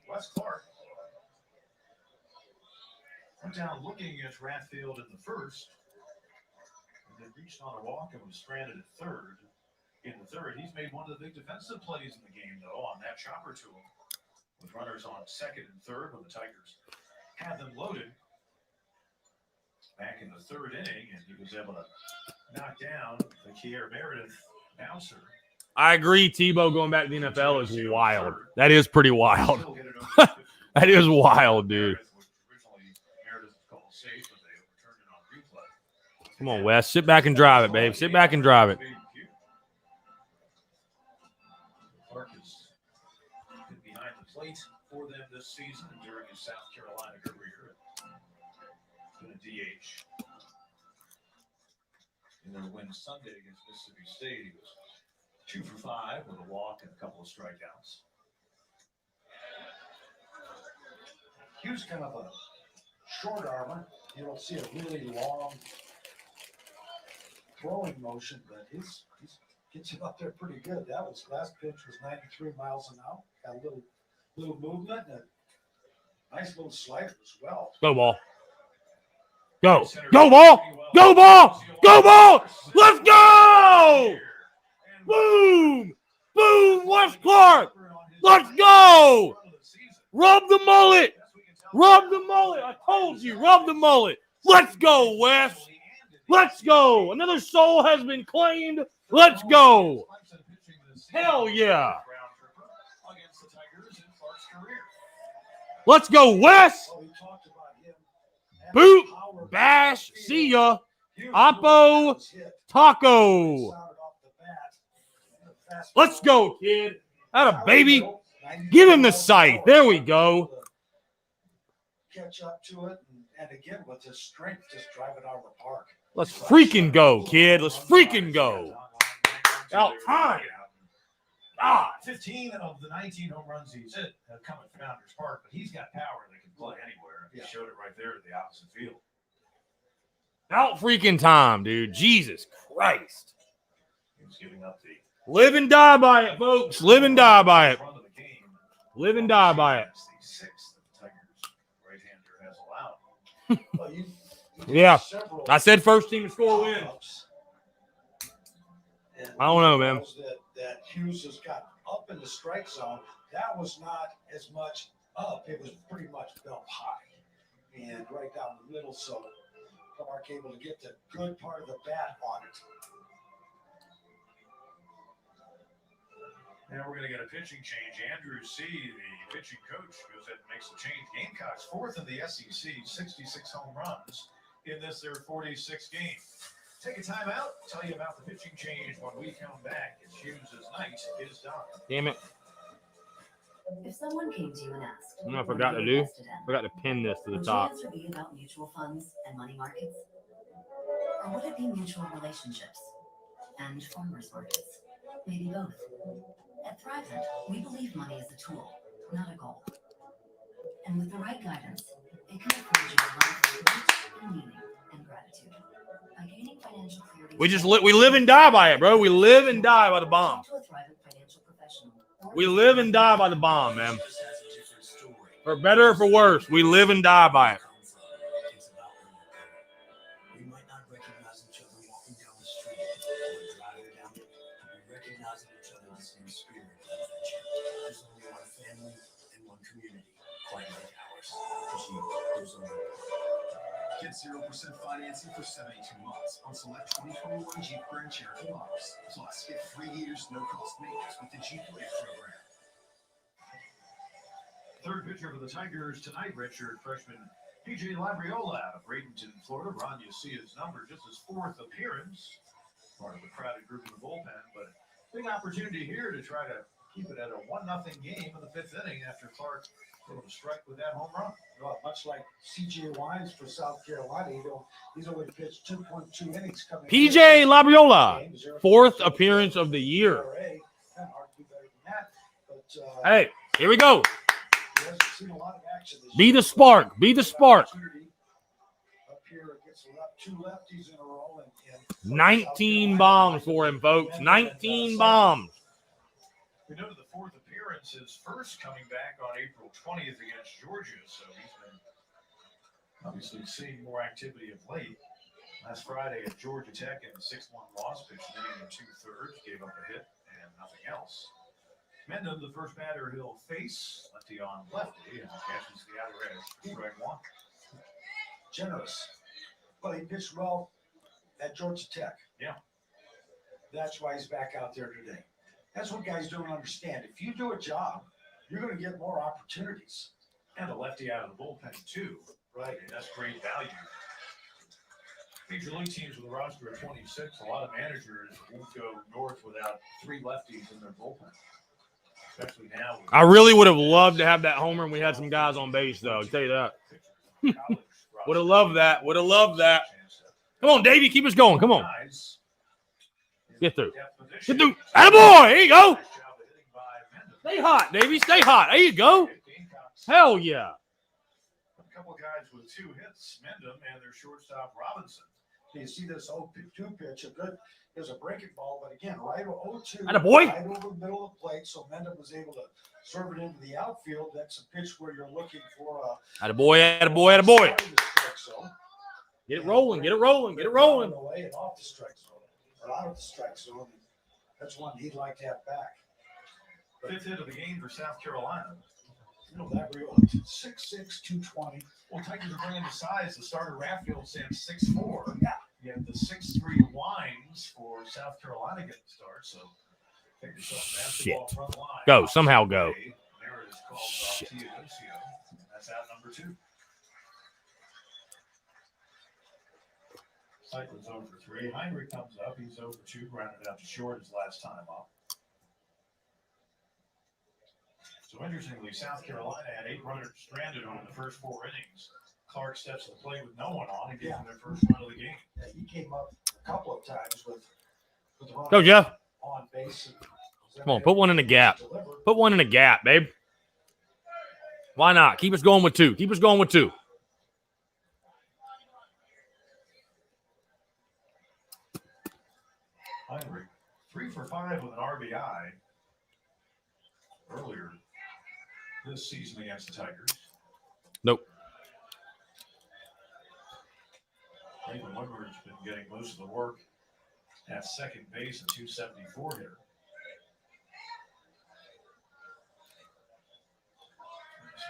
Wes Clark went down looking at Rathfield in the first, and then reached on a walk and was stranded at third. In the third, he's made one of the big defensive plays in the game, though, on that chopper to him, with runners on second and third when the Tigers had them loaded. Back in the third inning, and he was able to knock down the Kier Meredith bouncer. I agree. Tebow going back to the NFL is wild. That is pretty wild. That is wild, dude. Come on, Wes. Sit back and drive it, babe. Sit back and drive it. Clark has been behind the plate for them this season during his South Carolina career. In a DH. In their win Sunday against Mississippi State, he was 2 for 5 with a walk and a couple of strikeouts. Hughes kind of a short armor. You don't see a really long throwing motion, but he's gets him up there pretty good. That was last pitch was 93 miles an hour. Got a little movement and a nice little slider as well. Go ball. Go. Go ball. Go ball. Go ball. Let's go. Boom. Boom. Wes Clark. Let's go. Rub the mullet. Rub the mullet. I told you. Rub the mullet. Let's go, Wes. Let's go. Another soul has been claimed. Let's go. Hell yeah. Let's go, Wes. Boot. Bash. See ya. Oppo. Taco. Let's go, kid. Atta baby. Give him the sight. There we go. Catch up to it, and again with his strength, just drive it out of the park. Let's freaking go, kid. Let's freaking go. Out time. 15 of the 19 home runs he's hit have come at Founders Park, but he's got power that can play anywhere. He showed it right there at the opposite field. Out freaking time, dude. Jesus Christ. He was giving up the live and die by it, folks. Live and die by it. Live and die by it. The sixth that the Tigers right-hander has allowed. Yeah. I said first team to score a win. And I don't know, man. balls that Hughes has got up in the strike zone, that was not as much up. It was pretty much belt high and right down the middle. So Clark able to get the good part of the bat on it. Now we're going to get a pitching change. Andrew C., the pitching coach, goes ahead and makes the change. Gamecocks fourth in the SEC, 66 home runs in this their 46th game. Take a timeout. Tell you about the pitching change when we come back. It's Hughes' night is done. Damn it. If someone came to you and asked, You know what I what forgot are to you do? invested in? Forgot to pin this to the Would top. your answer be about mutual funds and money markets? Or would it be mutual relationships and farmers markets? Maybe both. At Thrivent, we believe money is a tool, not a goal. And with the right guidance, it can afford you a life rich in meaning and gratitude. By gaining financial clarity, We live and die by it, bro. We live and die by the bomb. talk to a Thrivent financial professional. We live and die by the bomb, man. For better or for worse, we live and die by it. We might not recognize each other walking down the street or driving down it, but we recognize in each other the same spirit of adventure. There's only one family and one community, quite like ours. Gee, there's only one. Get 0% financing for 72 months on select 2021 Jeep Grand Cherokee models. Plus, get 3 years no-cost maintenance with the Jeep Blade program. Third pitcher for the Tigers tonight, redshirt freshman PJ Labriola of Bradenton, Florida. Ron, you see his number, just his fourth appearance. Part of the crowded group in the bullpen, but big opportunity here to try to keep it at a 1-0 game in the fifth inning after Clark able to strike with that home run. Well, much like C.J. Wines for South Carolina, he's only pitched 2.2 innings coming. PJ Labriola, fourth appearance of the year. Hey, here we go. Be the spark. Be the spark. 19 bombs for him, folks. 19 bombs. We noted the fourth appearance, his first coming back on April 20th against Georgia, so he's been obviously seeing more activity of late. Last Friday at Georgia Tech in a 6-1 loss, pitched an inning and 2/3, gave up a hit and nothing else. Mendham, the first batter he'll face, lefty on lefty, and catches the outer edge for strike one. Generous. Well, he pitched well at Georgia Tech. Yeah. That's why he's back out there today. That's what guys don't understand. If you do a job, you're going to get more opportunities. And a lefty out of the bullpen, too. Right. And that's great value. Major league teams with a roster of 26, a lot of managers won't go north without 3 lefties in their bullpen. Especially now. I really would have loved to have that homer and we had some guys on base, though. I'll tell you that. Would have loved that. Would have loved that. Come on, Davey. Keep us going. Come on. Get through. Get through. Attaboy. There you go. Stay hot, Davey. Stay hot. There you go. Hell yeah. A couple guys with 2 hits, Mendham and their shortstop Robinson. You see this 0-2 pitch, there's a breaking ball, but again, right 0-2, Attaboy. right over the middle of the plate, so Mendham was able to serve it into the outfield. That's a pitch where you're looking for a Attaboy, attaboy, attaboy. zone. Get it rolling, get it rolling, get it rolling. Away and off the strike zone, or out of the strike zone. That's one he'd like to have back. Fifth hit of the game for South Carolina. You know, that real 6'6", 220. Well, Tigers are bringing the size. The starter Rafffield stands 6'4". Yeah. You have the 6'3" Wines for South Carolina getting the start. So, take yourself basketball front line. Go, somehow go. There it is called off Teodosio. That's out number 2. Cycline's over 3. Heinrich comes up. He's over 2. Grounded out to short his last time up. So interestingly, South Carolina had 8 runners stranded on the first 4 innings. Clark steps to the plate with no one on and gives them their first run of the game. Yeah, he came up a couple of times with the run Go, Jeff. on base. Come on, put one in the gap. Put one in the gap, babe. Why not? Keep us going with 2. Keep us going with 2. Heinrich, 3 for 5 with an RBI earlier this season against the Tigers. Nope. Nathan Woodward's been getting most of the work at second base, a 274 hitter.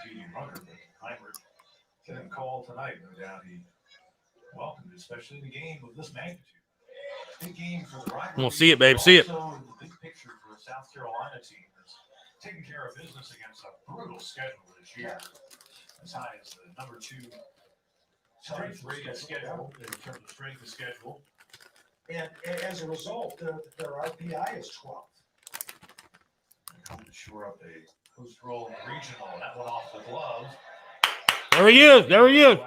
Speedy runner, but Heinrich getting called tonight. No doubt he welcomed it, especially in a game of this magnitude. Big game for the rivalry. We'll see it, babe. See it. Also, the big picture for a South Carolina team that's taking care of business against a brutal schedule this year. As high as the number 2 strength rated schedule in terms of strength of schedule. And as a result, their RPI is 12. Coming to shore up a post roll in the regional. That one off the glove. There he is. There he is.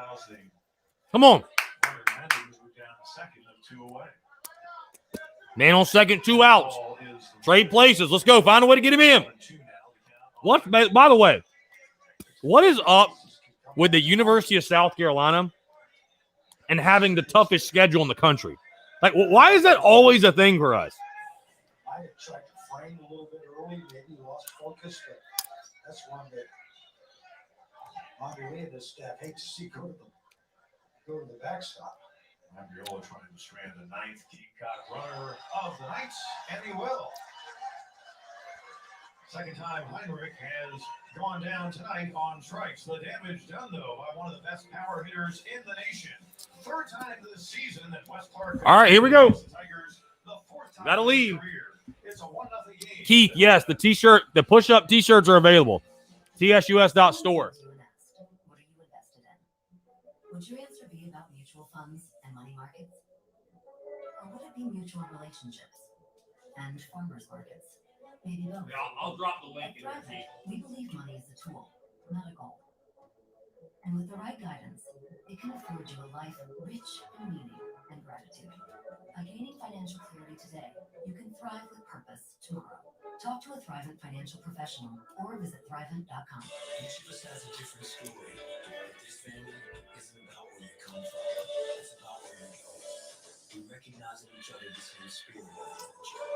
Come on. Down to second of 2 away. Man on second, 2 outs. Trade places. Let's go. Find a way to get him in. What? By the way, what is up with the University of South Carolina and having the toughest schedule in the country? Like, why is that always a thing for us? I had tried to frame a little bit early, maybe lost focus, but that's one that Andre and the staff hate to see go to the backstop. Andreola trying to strand the 9th Gamecock runner of the night, and he will. Second time Heinrich has gone down tonight on strikes. The damage done, though, by one of the best power hitters in the nation. Third time this season that West Park. All right, here we go. Tigers, the 4th time Gotta leave. It's a 1-0 game. Keith, yes, the T-shirt, the push-up T-shirts are available. TSUS.store. What are you invested in? Would your answer be about mutual funds and money markets? Or would it be mutual relationships and farmers markets? Maybe both. I'll drop the link At Thrive, we believe money is a tool, not a goal. And with the right guidance, it can afford you a life rich in meaning and gratitude. By gaining financial clarity today, you can thrive with purpose tomorrow. Talk to a Thrivent financial professional or visit thrivent.com. Each of us has a different story, but this family isn't about where you come from. It's about where you go. We recognize in each other the same spirit of adventure.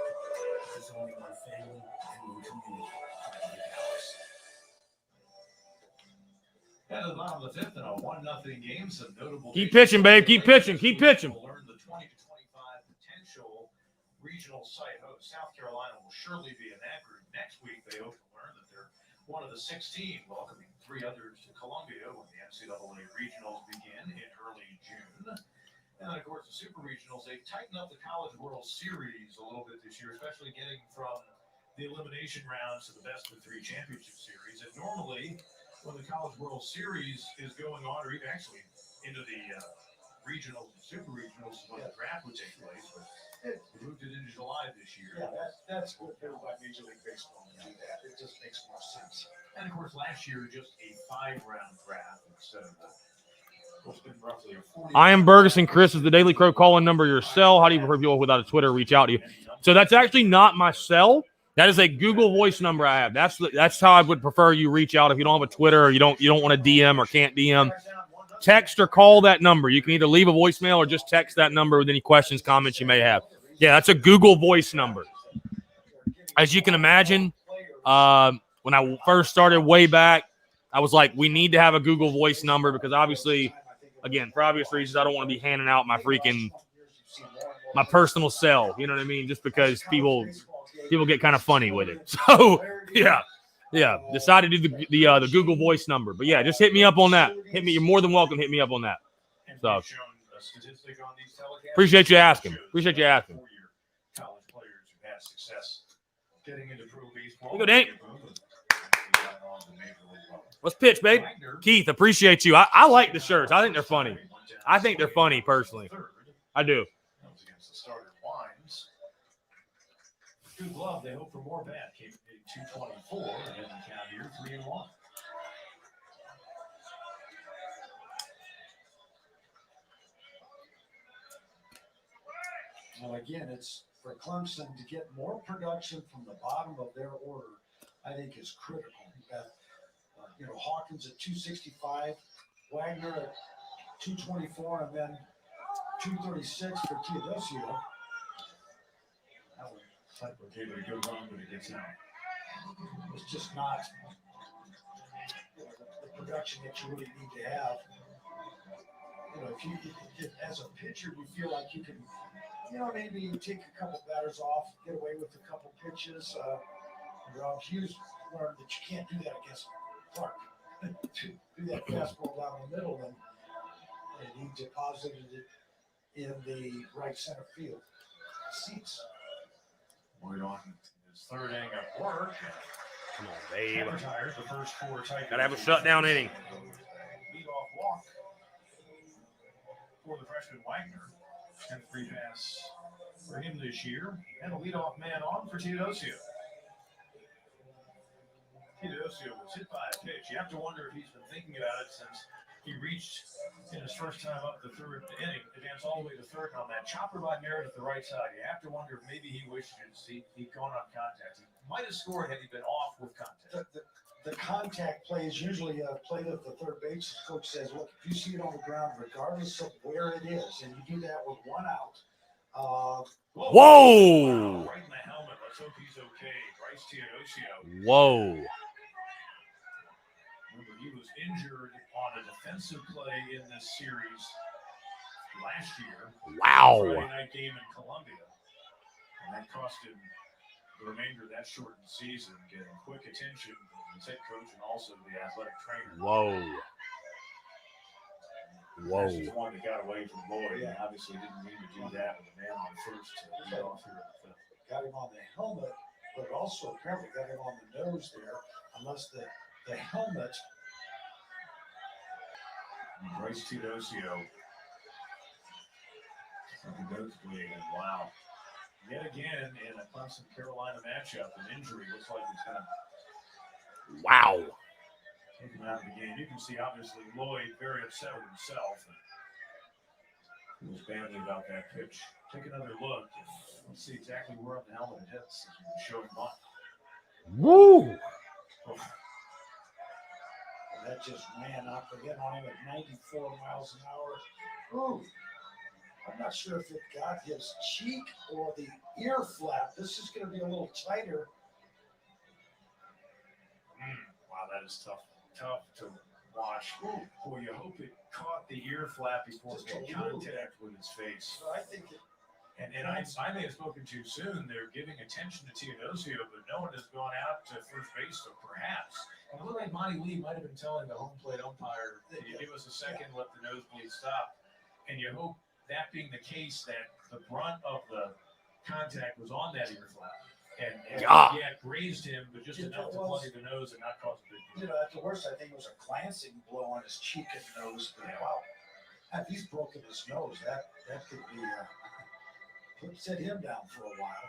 There's only one family and one community. Gamecocks. And at the bottom of the 5th in a 1-0 game, some notable. Keep pitching, babe. Keep pitching. Keep pitching. We'll learn the 20 to 25 potential regional site hosts. South Carolina will surely be in that group. Next week, they hope to learn that they're one of the 16, welcoming 3 others to Columbia when the NCAA regionals begin in early June. And of course, the Super Regionals, they tighten up the College World Series a little bit this year, especially getting from the elimination rounds to the best of 3 championship series. And normally, when the College World Series is going on, or even actually into the regionals and Super Regionals, when the draft would take place, but they moved it into July this year. Yeah, that's what they're by Major League Baseball to do that. It just makes more sense. And of course, last year, just a 5-round draft instead of what's been roughly a 40. I am Bergeson. Chris is the Daily Crow call-in number. Your cell. How do you prefer people without a Twitter reach out to you? So that's actually not my cell. That is a Google Voice number I have. That's how I would prefer you reach out if you don't have a Twitter or you don't want to DM or can't DM. Text or call that number. You can either leave a voicemail or just text that number with any questions, comments you may have. Yeah, that's a Google Voice number. As you can imagine, when I first started way back, I was like, we need to have a Google Voice number because obviously, again, for obvious reasons, I don't want to be handing out my personal cell. You know what I mean? Just because people get kind of funny with it. So, yeah. Decided to do the Google Voice number. But, yeah, just hit me up on that. You're more than welcome to hit me up on that. So, appreciate you asking. College players who had success getting into pro baseball. Here you go, Dank. Let's pitch, babe. Keith, appreciate you. I like the shirts. I think they're funny. I think they're funny, personally. I do. That was against the starter Wines. Good glove. They hope for more bat. Came in 224 and in the count here, 3-1. Well, again, it's for Clemson to get more production from the bottom of their order, I think is critical. You've got, Hawkins at 265, Wagner at 224, and then 236 for Teodosio. That was Cycler gave it a good run, but it gets out. It's just not the production that you really need to have. If as a pitcher, you feel like you can maybe you take a couple batters off, get away with a couple pitches. Rob Hughes learned that you can't do that against Clark. do that fastball down the middle, and he deposited it in the right center field seats. Lloyd on his third inning of work. Come on, babe. Retires the first 4 Tigers. Gotta have a shutdown inning. Leadoff walk for the freshman Wagner. 10th free pass for him this year. And a leadoff man on for Teodosio. Teodosio was hit by a pitch. You have to wonder if he's been thinking about it since he reached in his first time up the third inning, advanced all the way to third on that chopper by Merritt at the right side. You have to wonder if maybe he wishes he'd gone on contact. He might have scored had he been off with contact. The contact play is usually a play that the third base coach says, look, if you see it on the ground, regardless of where it is, and you do that with one out. Whoa! Right in the helmet. Let's hope he's okay. Bryce Teodosio. Whoa. Remember, he was injured on a defensive play in this series last year. Wow. Friday night game in Columbia. And that cost him the remainder of that shortened season, getting quick attention from his head coach and also the athletic trainer. Whoa. That's the one that got away from Lloyd. Yeah. Obviously didn't mean to do that with a man on first to lead off here in the fifth. Got him on the helmet, but also apparently got him on the nose there, unless the helmet. Bryce Teodosio. Nosebleed, and wow. Yet again, in a Clemson Carolina matchup, an injury looks like it's going to take him out of the game. You can see, obviously, Lloyd very upset with himself. He was badly about that pitch. Take another look. Let's see exactly where on the helmet it hits as we show him on. Woo! And that just ran up again on him at 94 miles an hour. Ooh. I'm not sure if it got his cheek or the ear flap. This is going to be a little tighter. Wow, that is tough to watch. Ooh, boy, you hope it caught the ear flap before it made contact with his face. So I think it. And I may have spoken too soon. They're giving attention to Teodosio, but no one has gone out to first base, so perhaps. And it looked like Monty Lee might have been telling the home plate umpire, you give us a second, let the nosebleed stop. And you hope, that being the case, that the brunt of the contact was on that ear flap. And grazed him, but just enough to bloody the nose and not cause a big deal. At the worst, I think it was a glancing blow on his cheek and nose. But wow, if he's broken his nose, that could be set him down for a while.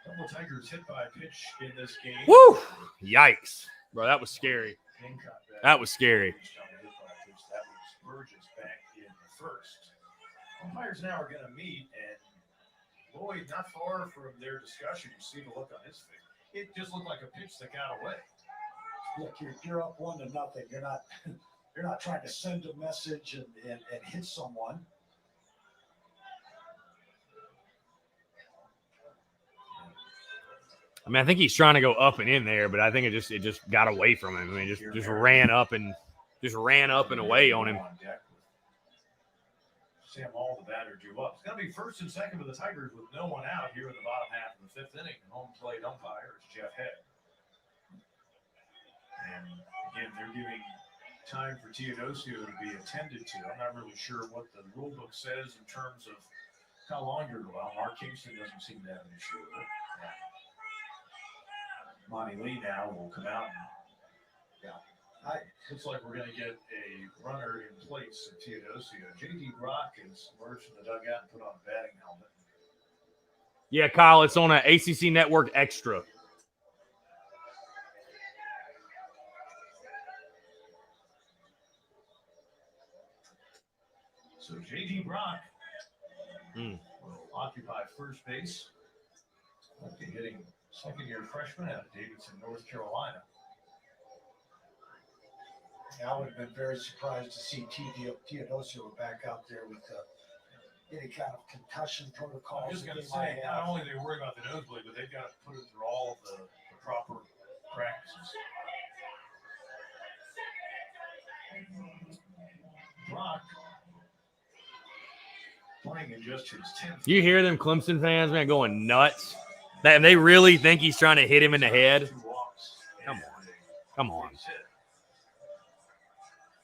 A couple of Tigers hit by a pitch in this game. Woo! Yikes. Bro, that was scary. That was scary. That was Burgess back in the first. Umpires now are going to meet, and Lloyd not far from their discussion. You see the look on his face. It just looked like a pitch that got away. Look, you're up 1-0. You're not trying to send a message and hit someone. I mean, I think he's trying to go up and in there, but I think it just got away from him. I mean, just ran up and away on him. Sam Hall, the batter, drew up. It's going to be first and second for the Tigers with no one out here in the bottom half of the fifth inning. The home plate umpire is Jeff Head. And again, they're giving time for Teodosio to be attended to. I'm not really sure what the rule book says in terms of how long you're allowed. Mark Kingston doesn't seem to have an issue with it. Monty Lee now will come out and looks like we're going to get a runner in place of Teodosio. J.D. Brock is emerged from the dugout and put on a batting helmet. Yeah, Kyle, it's on an ACC Network Extra. So J.D. Brock will occupy first base. Will be hitting second-year freshman out of Davidson, North Carolina. I would have been very surprised to see Teodosio back out there with any kind of concussion protocol. I was going to say, not only they worry about the nosebleed, but they've got to put it through all of the proper practices. Brock playing playing in just his 10th. You hear them Clemson fans, man, going nuts? They really think he's trying to hit him in the head. 2 walks. Come and on. a Come on. base hit.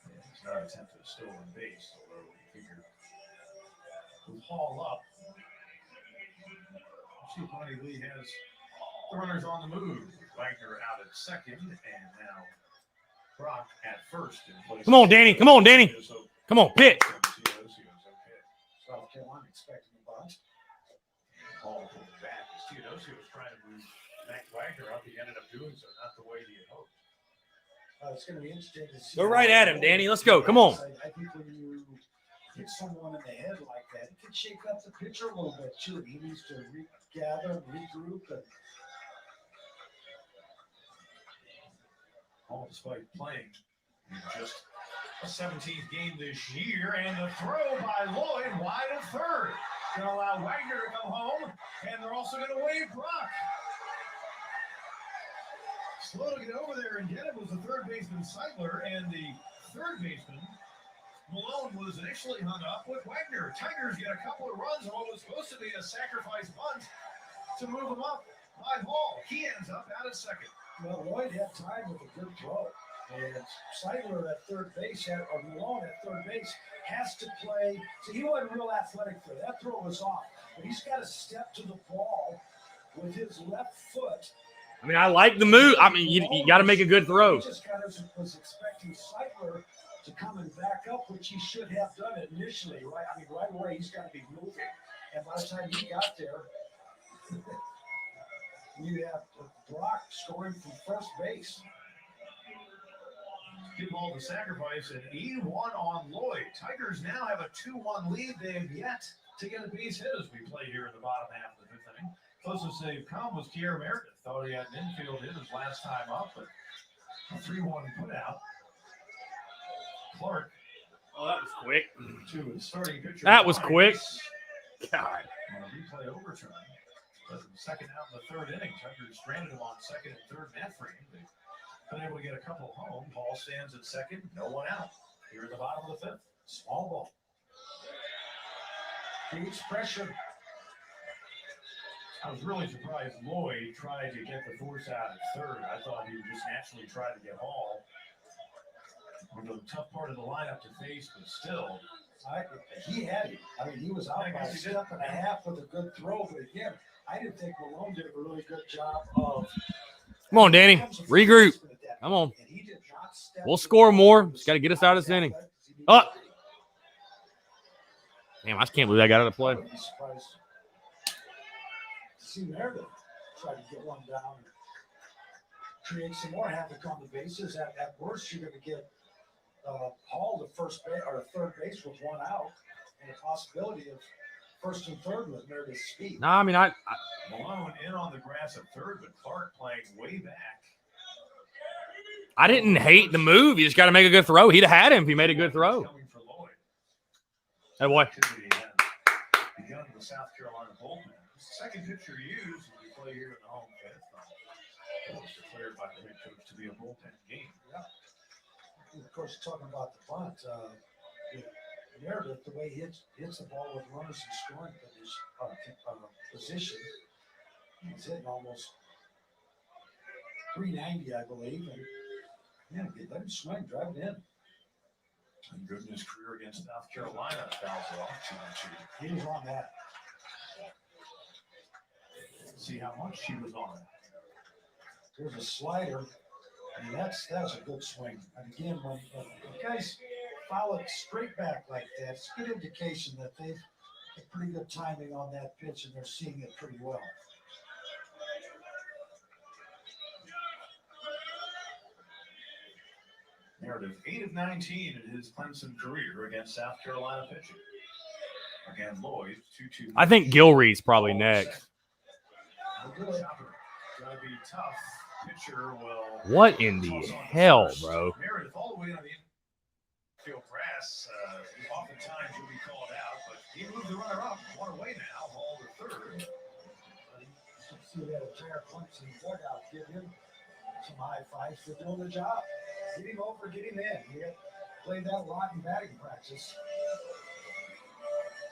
Yeah, he's not attempting a stolen base, although we figured with Hall up. See, Bonnie Lee has the runners on the move. Wagner out at second, and now Brock at first. Come on, Danny. Come on, Danny. Come on, pitch. South Carolina expecting a bunch. Hall pulled back as Teodosio was trying to move Max Wagner up. He ended up doing so, not the way he had hoped. It's going to be interesting to see. Go right at him, Danny. Let's go. Come on. I think when you hit someone in the head like that, it can shake up the pitcher a little bit too. He needs to regather, regroup, and Hall, despite playing in just a 17th game this year, and the throw by Lloyd wide of third. Going to allow Wagner to come home, and they're also going to waive Brock. Slow to get over there and get it was the third baseman Seidler, and the third baseman Malone was initially hung up with Wagner. Tigers get a couple of runs on what was supposed to be a sacrifice bunt to move him up by Hall. He ends up out at second. well, Lloyd had time with a good throw. And Seidler at third base, or Malone at third base, has to play. So he wasn't real athletic for that. Throw was off. But he's got to step to the ball with his left foot. I mean, I like the move. I mean, you got to make a good throw. He just kind of was expecting Seidler to come and back up, which he should have done initially, right? I mean, right away, he's got to be moving. And by the time he got there, you have Brock scoring from first base. Give all the sacrifice, and 81 on Lloyd. Tigers now have a 2-1 lead. They have yet to get a base hit as we play here in the bottom half of the 5th inning. Closest they've come was Kier Meredith. Thought he had an infield hit his last time up, but a 3-1 put out. Clark. Oh, that was quick. To his starting pitcher. That was quick. God. On a replay overturn. But the second out in the 3rd inning, Tigers stranded him on second and third in that frame. They've been able to get a couple home. Hall stands at second, no one out. Here at the bottom of the 5th. Small ball. Creates pressure. I was really surprised Lloyd tried to get the force out at third. I thought he would just naturally try to get Hall. One of the tough part of the lineup to face, but still. He had it. I mean, he was out by a step and a half with a good throw, but again, I didn't think Malone did a really good job of. Come on, Danny. Regroup. Come on. We'll score more. Just got to get us out of this inning. Up. Damn, I just can't believe I got out of play. See Meredith try to get one down and create some more havoc on the bases. At worst, you're going to get Hall to first base or third base with one out, and a possibility of first and third with Meredith's speed. No, I mean, Malone in on the grass at third, but Clark playing way back. I didn't hate the move. You just got to make a good throw. He'd have had him if he made a good throw. Coming for Lloyd. Hey, boy. Activity has begun in the South Carolina bullpen. Second pitcher used as we play here in the home 5th. It was declared by the head coach to be a bullpen game. Yeah. Of course, talking about the bunt, Meredith, the way he hits the ball with runners in scoring position, he's hitting almost 390, I believe. And man, let him swing, drive it in. And good in his career against South Carolina, fouls off 2-2. He was on that. See how much he was on it. There's a slider. I mean, that was a good swing. And again, when guys foul it straight back like that, it's a good indication that they've got pretty good timing on that pitch and they're seeing it pretty well. Meredith, 8 of 19 in his Clemson career against South Carolina pitching. Again, Lloyd, 2-2. I think Gilrea's probably next. Gotta be tough. Pitcher will. What in the hell, bro? Meredith all the way on the infield grass. Oftentimes he'll be called out, but he moved the runner up. One away now. Hall to third. See that entire Clemson dugout give him some high fives for doing the job. Get him over, get him in. He played that a lot in batting practice.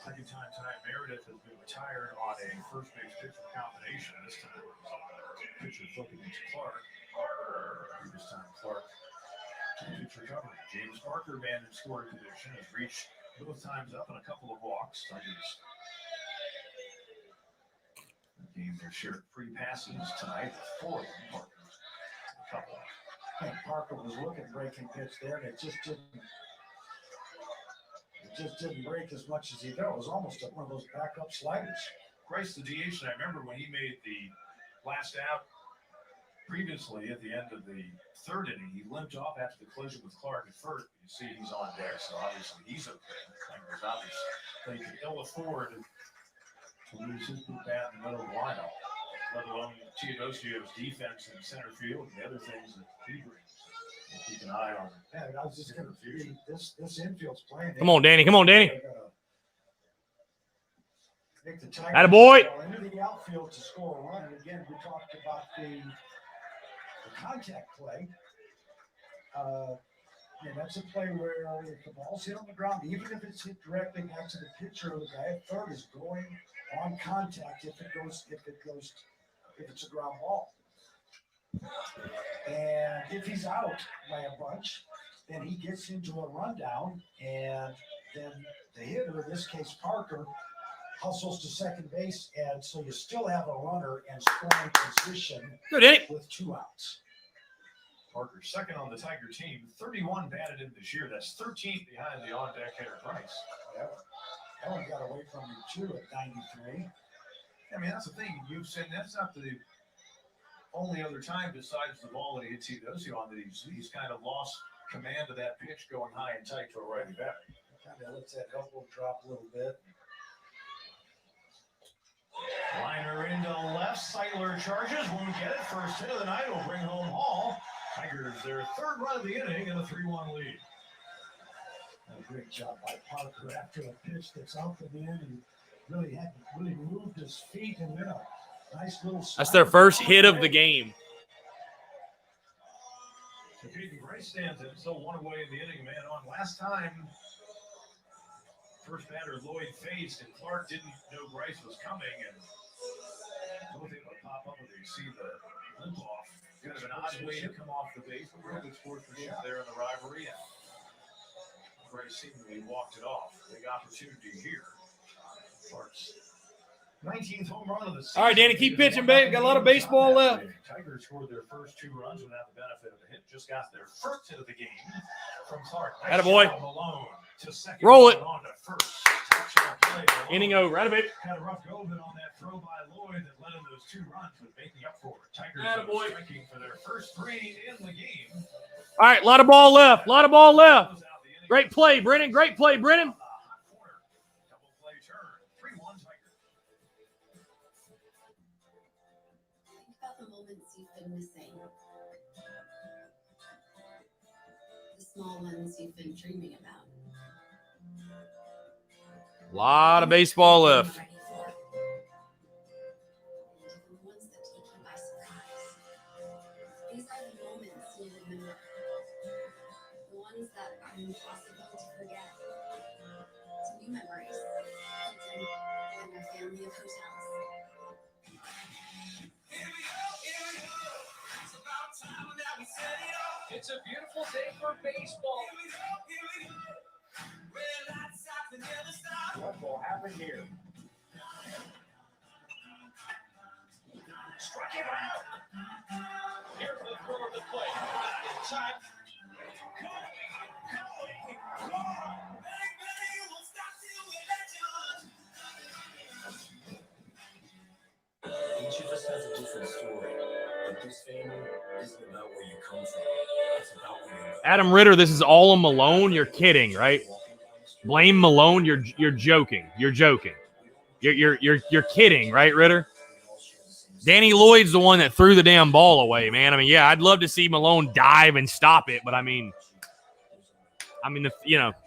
Second time tonight, Meredith has been retired on a first base pitcher combination. This time, pitcher flipping into Clark. This time, Clark to the pitch recovery. James Parker, man in scoring position, has reached both times up and a couple of walks. Tigers gained their share of free passes tonight. 4 of them. Parker's a couple. I think Parker was looking breaking pitch there, and it just didn't break as much as he thought. It was almost one of those backup sliders. Bryce, the DH, and I remember when he made the last out previously at the end of the third inning, he limped off after the collision with Clark at first. You see he's on deck, so obviously he's okay. Tigers obviously they could ill afford to lose his big bat in the middle of the lineup, let alone Teodosio's defense in center field and the other things that he brings. We'll keep an eye on. Yeah, I was just going to see this infield's playing. Come on, Danny. Come on, Danny. Make the Tigers Attaboy. go into the outfield to score a run. And again, we talked about the contact play. And that's a play where if the ball's hit on the ground, even if it's hit directly back to the pitcher, the guy at third is going on contact if it's a ground ball. And if he's out by a bunch, then he gets into a rundown, and then the hitter, in this case Parker, hustles to second base, and so you still have a runner in scoring position with 2 outs. Parker second on the Tiger team, 31 batted in this year. That's 13th behind the on-deck hitter Bryce. Yeah. That one got away from him too at 93. I mean, that's the thing. You've said that's not the only other time besides the ball that he hit Teodosio on that he's kind of lost command of that pitch going high and tight to a righty batter. Kind of lets that elbow drop a little bit. Liner into left. Seidler charges. Won't get it. First hit of the night will bring home Hall. Tigers their third run of the inning and a 3-1 lead. A great job by Parker after a pitch that's out the end. He really moved his feet and then a nice little. That's their first hit of the game. So Caden Bryce stands in, still 1 away in the inning, man on. Last time, first batter Lloyd faced, and Clark didn't know Bryce was coming, and both able to pop up when they see the limp off. Kind of an odd way to come off the base, but real good sportsmanship there in the rivalry. And Bryce seemingly walked it off. Big opportunity here. Clark's 19th home run of the season. All right, Danny, keep pitching, babe. Got a lot of baseball left. Tigers scored their first 2 runs without the benefit of a hit. Just got their first hit of the game from Clark. Attaboy. Malone to second. Roll it. On to first. Touchdown play. Inning over. Attaboy. Had a rough go of it on that throw by Lloyd that led him those 2 runs, but making up for it. Tigers Attaboy. are striking for their first 3 in the game. All right, a lot of ball left. Great play, Brennan. Great play, Brennan. Double play turn. 3-1 Tigers. Think about the moments you've been missing. The small ones you've been dreaming about. A lot of baseball left. Ready for. And the ones that take you by surprise. These are the moments you remember. The ones that are impossible to forget. Some new memories hidden in our family of hotels. It's a beautiful day for baseball. What will happen here? Struck him out. Here's the throw of the play. Not in time. Each of us has a different story, but this family isn't about where you come from. It's about where you go. Adam Ritter, this is all a Malone. You're kidding, right? Blame Malone. You're joking. You're joking. You're kidding, right, Ritter? Danny Lloyd's the one that threw the damn ball away, man. I mean, yeah, I'd love to see Malone dive and stop it, but I mean,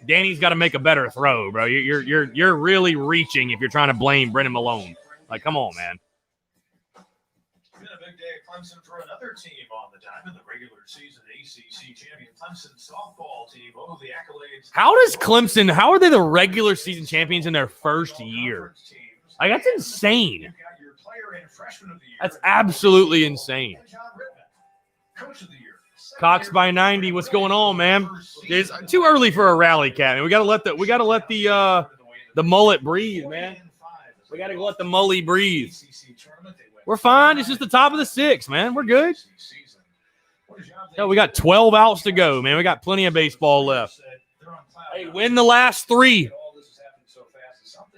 Danny's got to make a better throw, bro. You're really reaching if you're trying to blame Brendan Malone. Like, come on, man. It's been a big day at Clemson for another team on the diamond, the regular season ACC champion Clemson softball team. Oh, the accolades. How are they the regular season champions in their first year? Like, that's insane. You've got your player and freshman of the year. That's absolutely insane. And John Rittman, coach of the year. Cox by 90. What's going on, man? It's too early for a rally, Cat. We gotta let the mullet breathe, man. We gotta let the mully breathe. We're fine. It's just the top of the 6th, man. We're good. Yeah, we got 12 outs to go, man. We got plenty of baseball left. Hey, win the last 3.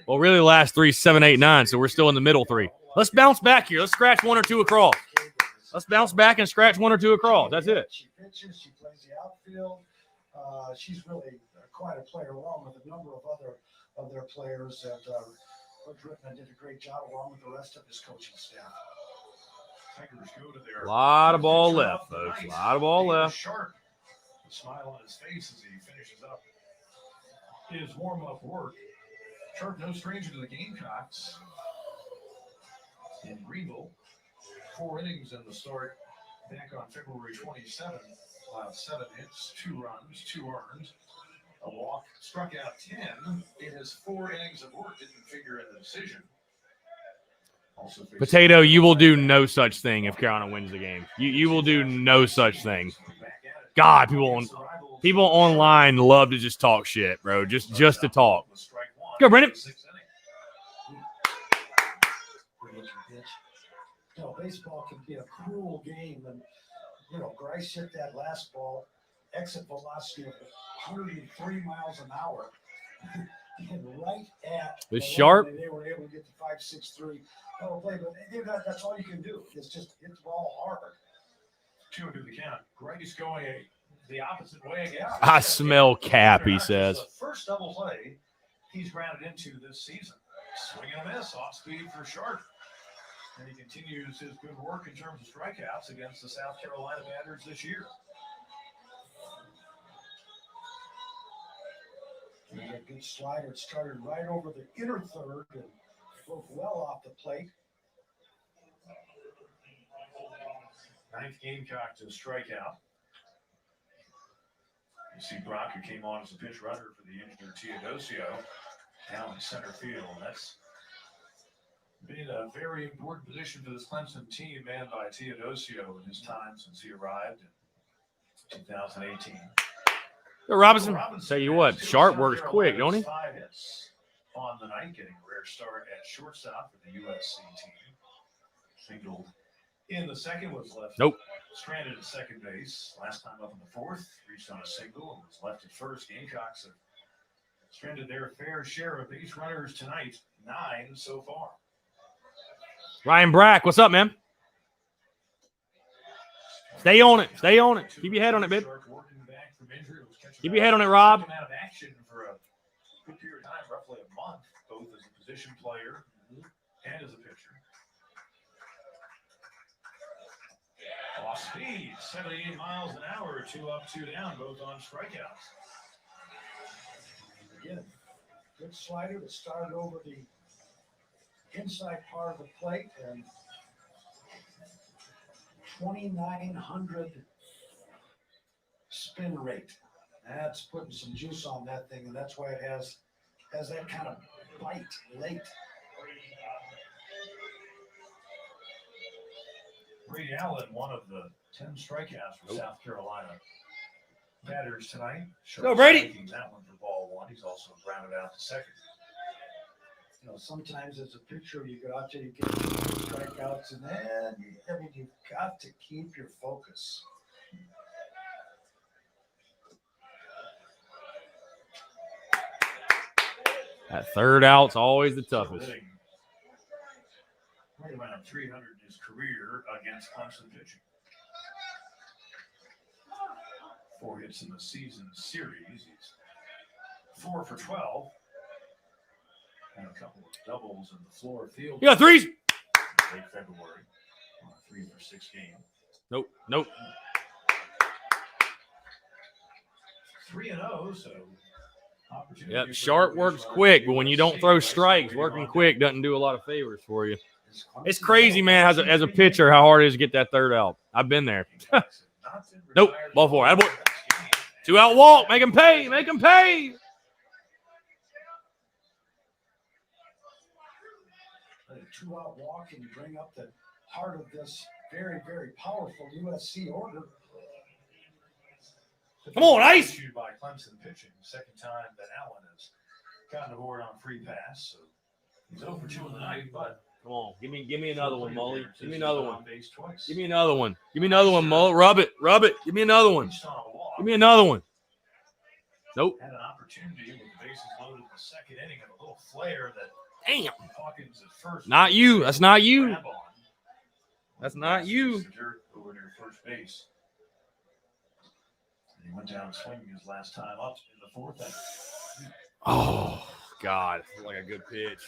Well, really, the last 3, 7, 8, 9. So we're still in the middle 3. Let's bounce back here. Let's scratch 1 or 2 across. Let's bounce back and scratch 1 or 2 across. That's it. She pitches. She plays the outfield. She's really quite a player, along with a number of their players. And Coach Rittman did a great job, along with the rest of his coaching staff. Tigers go to their A lot of ball left, folks. A lot of ball left. Sharp, a smile on his face as he finishes up his warm-up work. Sharp, no stranger to the Gamecocks in Greenville. 4 innings in the start back on February 27th. 7 hits, 2 runs, 2 earned, a walk, struck out 10. It has 4 innings of work, didn't figure in the decision. Also Potato, you will do no such thing if Carolina wins the game. You will do no such thing. God, people online love to just talk shit, bro. Just to talk. Go, Brendan. Baseball can be a cruel game, and Grice hit that last ball, exit velocity of 103 miles an hour, and right at the Sharp. They were able to get to 5.63 double play, but that's all you can do. It's ball hard. 2 into the count. Grice going the opposite way again. I smell cap, he says. The first double play he's grounded into this season. Swing and a miss, off speed for Sharp. And he continues his good work in terms of strikeouts against the South Carolina batters this year. And a good slider. It started right over the inner third and broke well off the plate. 9th Gamecock to strike out. You see Brock, who came on as a pitch runner for the injured Teodosio, down in center field. That's been a very important position for this Clemson team, manned by Teodosio in his time since he arrived in 2018. Robinson, tell you what, Sharp works quick, don't he? 5 hits on the night, getting a rare start at shortstop for the USC team. Singled in the second, was left stranded at second base. Last time up in the 4th, reached on a single and was left at first. Gamecocks have stranded their fair share of base runners tonight, 9 so far. Ryan Brack, what's up, man? Stay on it. Stay on it. Keep your head on it, babe. Keep your head on it, Rob. Out of action for a good period of time, roughly a month, both as a position player and as a pitcher. Off speed, 78 miles an hour, 2 up, 2 down, both on strikeouts. Again, good slider that started over the inside part of the plate, and 2,900 spin rate. That's putting some juice on that thing, and that's why it has that kind of bite late. Brady Allen, one of the 10 strikeouts for South Carolina batters tonight. Go, Brady. Taking that one for ball 1. He's also grounded out to second. Sometimes as a pitcher, you go out there, you get strikeouts, and then you've got to keep your focus. That third out's always the toughest. Right around 300 in his career against Clemson pitching. 4 hits in the season series. He's 4 for 12. And a couple of doubles in the floor field. You got 3s. Late February. On a 3 for 6 game. Nope. 3-0, so opportunity. Yep, Sharp works quick, but when you don't throw strikes, working quick doesn't do a lot of favors for you. It's crazy, man, as a pitcher, how hard it is to get that third out. I've been there. Nope, ball four. Attaboy. 2-out walk. Make him pay. Make him pay. A 2-out walk, and you bring up the heart of this very, very powerful USC order. Come on, Ice. Issued by Clemson pitching. Second time that Allen has gotten aboard on free pass. So he's over 2 in the night, but Come on, give me another one, Mully. Give me another one. base twice. Give me another one. Give me another one, Mully. Rub it. Give me another one. Give me another one. Nope. Had an opportunity with the bases loaded in the second inning and a little flare that Damn. Hawkins at first. Not you. That's not you. Grab on. That's not you. The dirt over near first base. And he went down swinging his last time up in the fourth inning. Oh, God. Like a good pitch.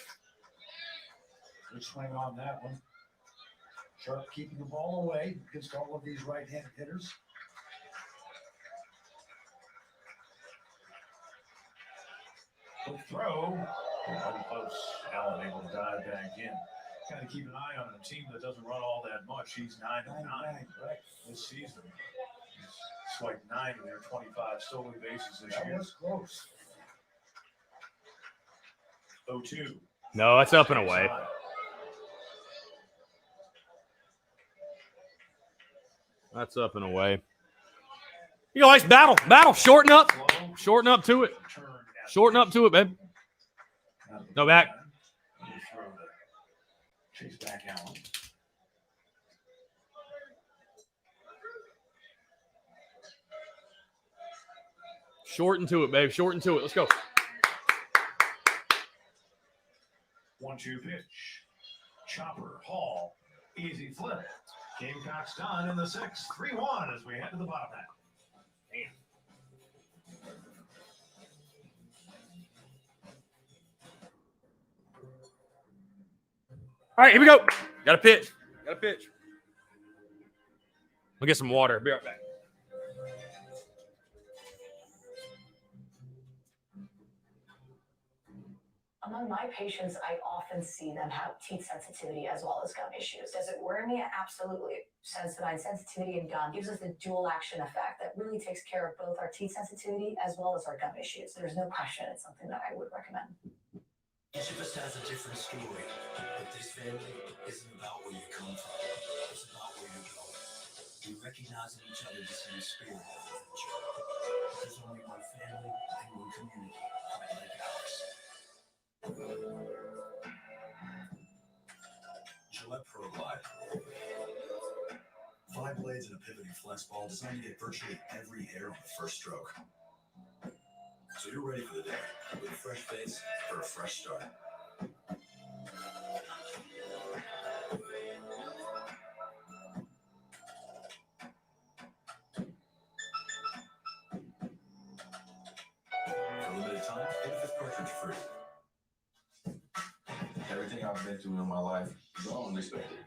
Good swing on that one. Sharp keeping the ball away against all of these right-handed hitters. Quick throw. Close. Allen able to dive back in. Kind of keep an eye on a team that doesn't run all that much. He's 9-9 right this season. He's swiped 9 of their 25 stolen bases this That year. was close. 0-2. No, that's up and away. That's up and away. You go, Ice. Battle. Shorten up. Shorten up to it. Shorten up to it, babe. No back. Chase back Allen. Shorten to it, babe. Shorten to it. Let's go. 1-2 pitch. Chopper, Hall, easy flip. Gamecocks done in the 6th. 3-1 as we head to the bottom half. Damn. All right, here we go. Got a pitch. We'll get some water. Be right back. Among my patients, I often see them have teeth sensitivity as well as gum issues. Does it worry me? Absolutely. Sensodyne sensitivity and gum gives us the dual action effect that really takes care of both our teeth sensitivity as well as our gum issues. There's no question it's something that I would recommend. Each of us has a different story, but this family isn't about where you come from. It's about where you're going. We recognize in each other the same spirit of adventure. There's only one family and one community quite like ours. Gillette Pro Glide. 5 blades and a pivoting flex ball designed to get virtually every hair on the first stroke. So you're ready for the day with a fresh face for a fresh start. For a limited time, get a 5th cartridge free. Everything I've been through in my life is all unexpected.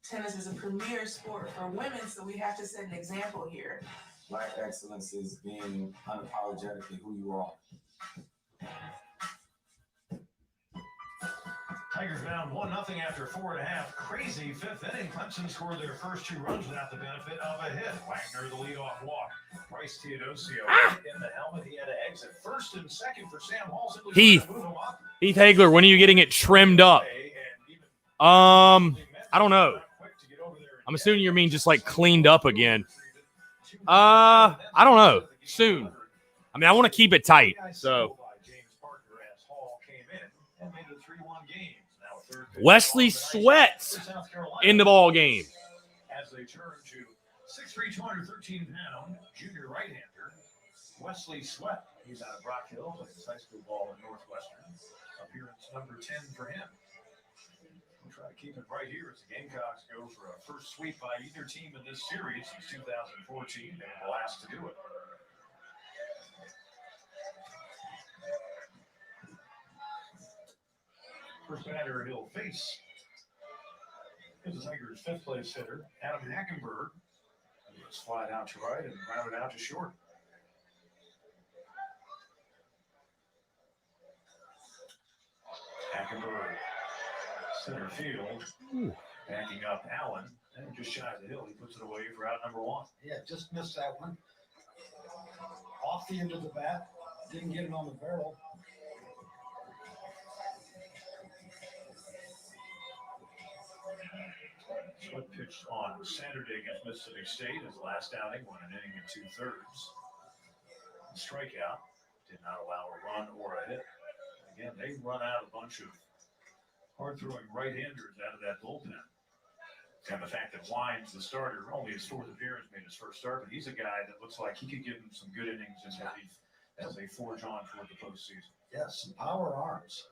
Tennis is a premier sport for women, so we have to set an example here. Black excellence is being unapologetically who you are. Tigers down 1-0 after 4.5. Crazy 5th inning. Clemson scored their first 2 runs without the benefit of a hit. Wagner, the leadoff walk. Bryce Teodosio in the helmet. He had to exit first and second for Sam Hall. Simply Heath move him up. Hagler, when are you getting it trimmed up? I don't know. I'm assuming you mean just like cleaned up again. I don't know. Soon. I mean, I want to keep it tight. So Wesley Sweats in the ball game. As they turn to 6'3", 213-pound junior right-hander Wesley Sweat. He's out of Rock Hill, plays high school ball at Northwestern. Appearance number 10 for him. We'll try to keep it right here as the Gamecocks go for a first sweep by either team in this series since 2014. They were the last to do it. First batter he'll face is the Tigers' 5th place hitter, Adam Hackenberg. He'll slide out to right and round it out to short. Hackenberg Center field. Backing up Allen. And just shy of the hill. He puts it away for out number 1. Yeah, just missed that one. Off the end of the bat. Didn't get it on the barrel. Swift pitched on Saturday against Mississippi State. His last outing, won an inning and 2/3. Strikeout. Did not allow a run or a hit. Again, they run out a bunch of hard-throwing right-handers out of that bullpen. And the fact that Wines, the starter, only his 4th appearance, made his first start, but he's a guy that looks like he could give him some good innings in relief as they forge on toward the postseason. Yes, some power arms.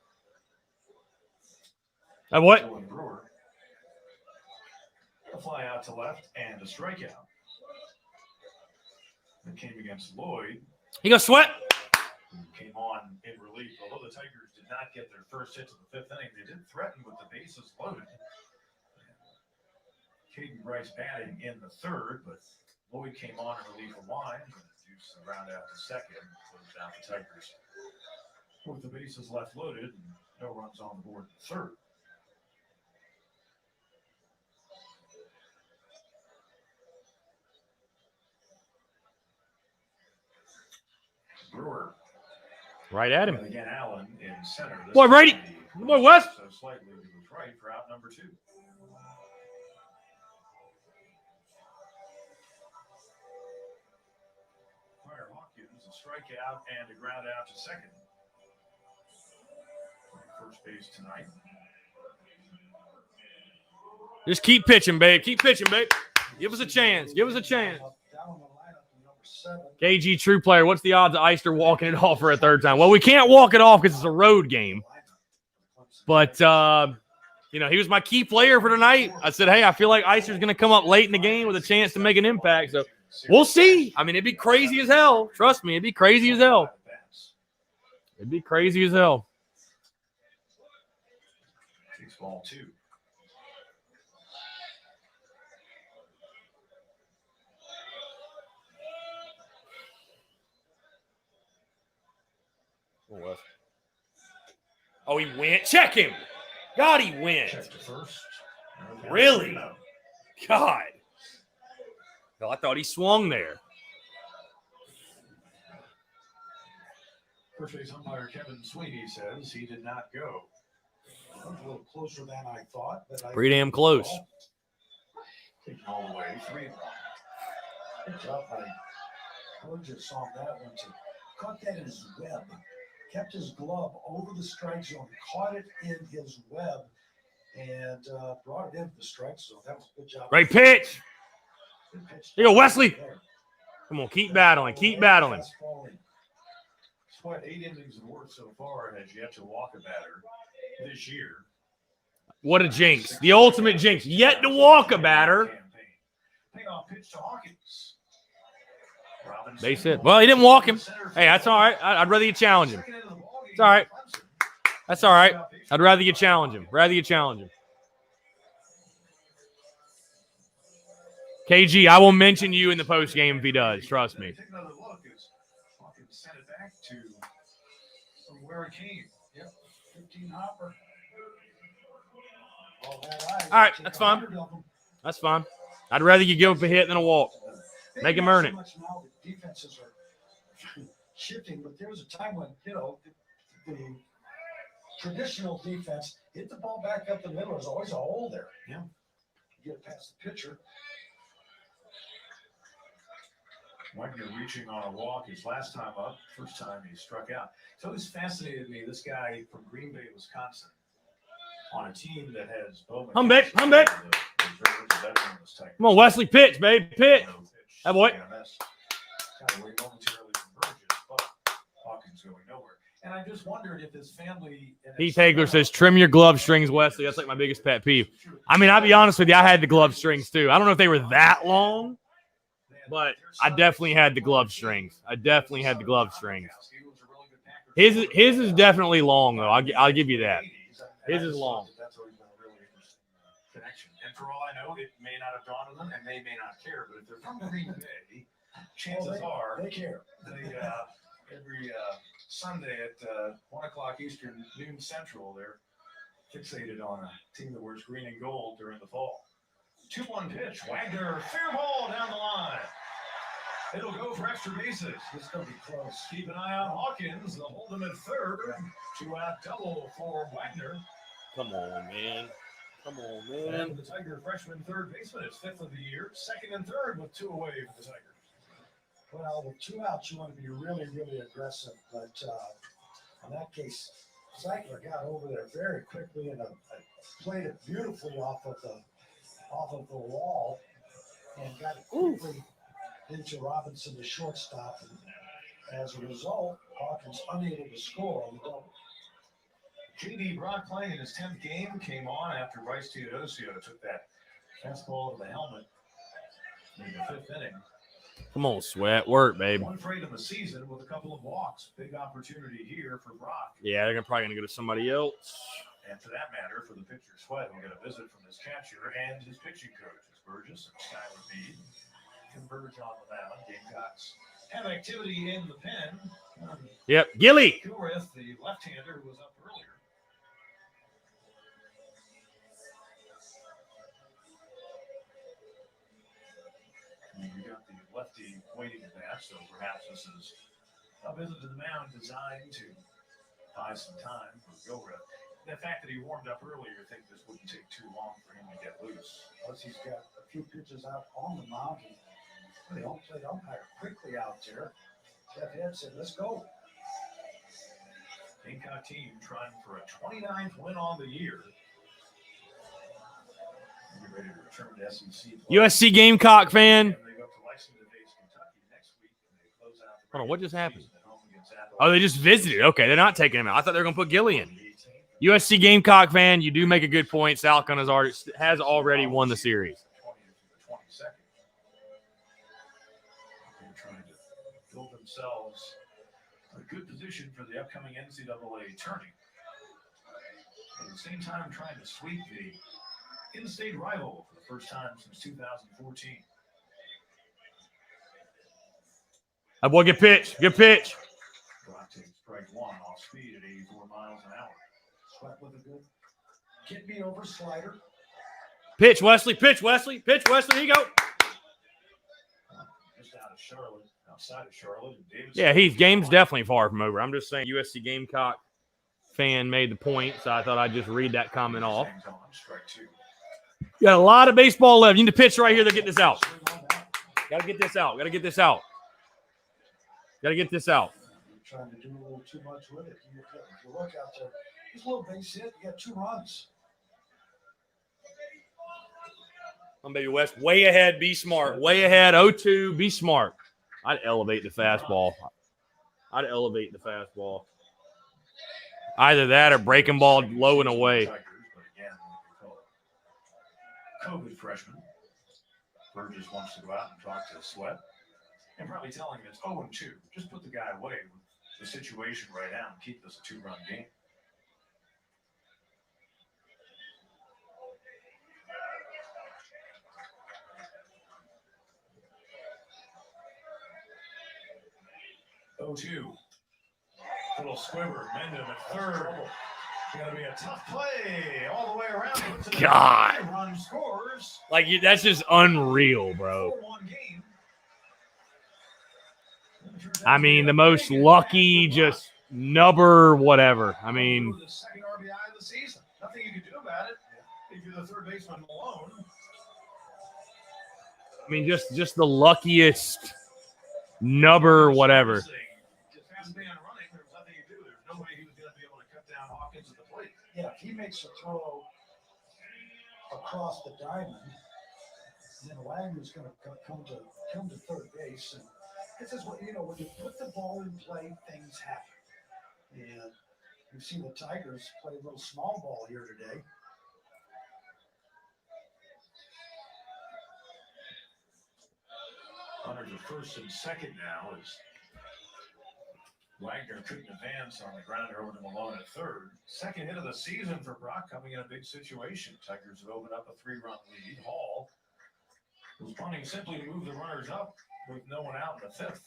What? Dylan Brewer. A fly out to left and a strikeout. That came against Lloyd. He goes Sweat. Who came on in relief. Although the Tigers did not get their first hit to the 5th inning, they did threaten with the bases loaded. Caden Bryce batting in the 3rd, but Lloyd came on in relief of Wines and induced the round out to 2nd. Closed out the Tigers with the bases left loaded and no runs on the board in the 3rd. Brewer. Right at him. And again, Allen in center. This Boy, Brady. Boy, West. So slightly to his right for out number 2. Fire Hawkins, a strikeout and a ground out to 2nd. First base tonight. Just keep pitching, babe. Keep pitching, babe. Give us a chance. Give us a chance. KG True Player, what's the odds of Eister walking it off for a 3rd time? Well, we can't walk it off because it's a road game. But, you know, he was my key player for tonight. I said, hey, I feel like Eister's going to come up late in the game with a chance to make an impact. So we'll see. I mean, it'd be crazy as hell. Trust me, it'd be crazy as hell. It'd be crazy as hell. Takes ball 2. Oh, he went. Check him. God, he went. Check to first. Really? God. Well, I thought he swung there. First base umpire Kevin Sweeney says he did not go. A little closer than I thought. But Pretty damn close. Taking all the way. 3 Good job, I just saw that one too. Caught that in his web. Kept his glove over the strike zone, caught it in his web, and brought it into the strike zone. That was a good job. Great pitch. Good pitch. Here you go, Wesley. Come on, keep battling. Keep battling. Sweat 8 innings of work so far and has yet to walk a batter this year. What a jinx. The ultimate jinx. Yet to walk a batter. Payoff pitch to Hawkins. Base hit. Well, he didn't walk him. Hey, that's all right. I'd rather you challenge him. It's all right. That's all right. I'd rather you challenge him. KG, I will mention you in the post game if he does. Trust me. Take another look as Hawkins sent it back to where it came. Yep. 15 hopper. All right, that's fine. That's fine. I'd rather you give up a hit than a walk. Make him earn it. Now the defenses are shifting, but there was a time when, you know, the traditional defense hit the ball back up the middle. There's always a hole there. Yeah. You get past the pitcher. Wagner reaching on a walk his last time up. First time he struck out. It's always fascinated me, this guy from Green Bay, Wisconsin, on a team that has Bowman. Come back. Come on, Wesley, pitch, babe, pitch. That boy. Kind of way momentarily from Burgess, but Hawkins going nowhere. And I just wondered if his family. Heath Hagler says, trim your glove strings, Wesley. That's like my biggest pet peeve. I mean, I'll be honest with you. I had the glove strings too. I don't know if they were that long, but I definitely had the glove strings. His is definitely long, though. I'll give you that. His is long. That's always been a really interesting connection. And for all I know, it may not have dawned on them, and they may not care. But if they're from Green Bay, chances are they care. They every Sunday at 1 o'clock Eastern, noon Central, they're fixated on a team that wears green and gold during the fall. 2-1 pitch. Wagner, fair ball down the line. It'll go for extra bases. It's going to be close. Keep an eye on Hawkins. They'll hold him at third. 2-out double for Wagner. Come on, man. Come on, man. And the Tiger freshman third baseman is 5th of the year. 2nd and 3rd with 2 away for the Tigers. Well, with 2 outs, you want to be really, really aggressive. But in that case, Zeigler got over there very quickly and played it beautifully off of the wall and got it quickly into Robinson, the shortstop. And as a result, Hawkins unable to score on the double. J.D. Brock playing in his 10th game came on after Bryce Teodosio took that fastball to the helmet in the 5th inning. Come on, Sweat. Work, babe. One trade in the season with a couple of walks. Big opportunity here for Brock. Yeah, they're probably going to go to somebody else. And for that matter, for the pitcher Sweat, we'll get a visit from his catcher and his pitching coaches, Burgess and Skylar Meade. Converge on the mound. Gamecocks have activity in the pen. Yep, Gilly. Gilrith, the left-hander who was up earlier. We got the lefty waiting to bat, so perhaps this is a visit to the mound designed to buy some time for Gilrith. The fact that he warmed up earlier, I think this wouldn't take too long for him to get loose. Plus, he's got a few pitches out on the mound. The umpire quickly out there. Jeff Head said, let's go. Gamecock team trying for a 29th win on the year. Get ready to return to SEC play. USC Gamecock fan. And they go to Lexington to face Kentucky next week, and they close out the Hold on, what just happened? season at home against Appalachian. Oh, they just visited. Okay, they're not taking him out. I thought they were going to put Gilly in. USC Gamecock fan, you do make a good point. Salcon has already won the series. 22nd. They're trying to build themselves a good position for the upcoming NCAA tourney. At the same time, trying to sweep the in-state rival for the first time since 2014. That boy, good pitch. Good pitch. Brock takes strike one off speed at 84 miles an hour. Sweat with a good get me over slider. Pitch, Wesley. Pitch, Wesley. Pitch, Wesley. Here you go. Just outside of Charlotte. And Davidson. Yeah, game's definitely far from over. I'm just saying USC Gamecock fan made the point, so I thought I'd just read that comment off. Strike two. You got a lot of baseball left. You need to pitch right here to get this out. Got to get this out. Got to get this out. Got to get this out. You're trying to do a little too much with it. If you look out there, just a little base hit, you got 2 runs. Come on, baby West. Way ahead, be smart. Way ahead, 0-2, be smart. I'd elevate the fastball. Either that or breaking ball low and away. COVID freshman. Burgess wants to go out and talk to Sweat. And probably telling him it's 0-2. Just put the guy away with the situation right now and keep this a 2-run game. Little squibber, Mendham at third. Going to be a tough play all the way around. God. Run scores. Like, that's just unreal, bro. 4-1 game. I mean, the most lucky, just nubber, whatever. I mean, The second RBI of the season. Nothing you can do about it if you're the third baseman alone. just the luckiest nubber, whatever. Just fast man running. There's nothing you do. There's no way he was going to be able to cut down Hawkins at the plate. Yeah, if he makes a throw across the diamond, then Wagner's going to come to third base. And this is what, when you put the ball in play, things happen. And you've seen the Tigers play a little small ball here today. Runners are first and second now as Wagner couldn't advance on the grounder over to Malone at third. Second hit of the season for Brock coming in a big situation. Tigers have opened up a 3-run lead. Hall was punting simply to move the runners up with no one out in the 5th.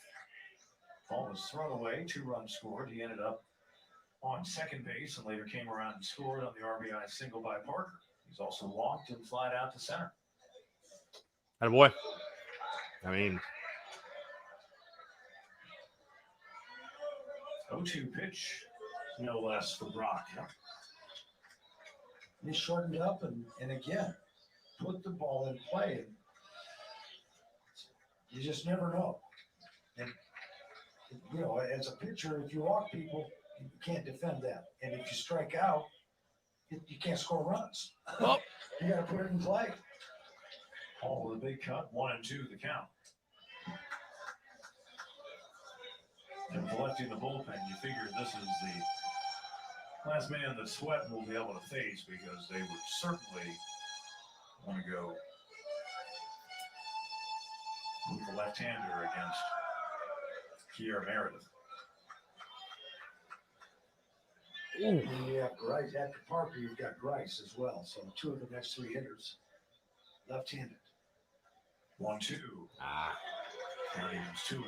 Ball was thrown away, 2 runs scored. He ended up on second base and later came around and scored on the RBI single by Parker. He's also walked and flied out to center. Attaboy. I mean, 0-2 pitch, no less for Brock. He shortened up and again, put the ball in play. And you just never know. And, you know, as a pitcher, if you walk people, you can't defend that. And if you strike out, you can't score runs. Oh. You got to put it in play. All with a big cut, 1-2 the count. And collecting the bullpen, you figure this is the last man that Sweat will be able to face because they would certainly want to go with the left-hander against Kier Meredith. And you have Grice. After Parker, you've got Grice as well. So 2 of the next 3 hitters left-handed. 1-2. Now he was 2-2.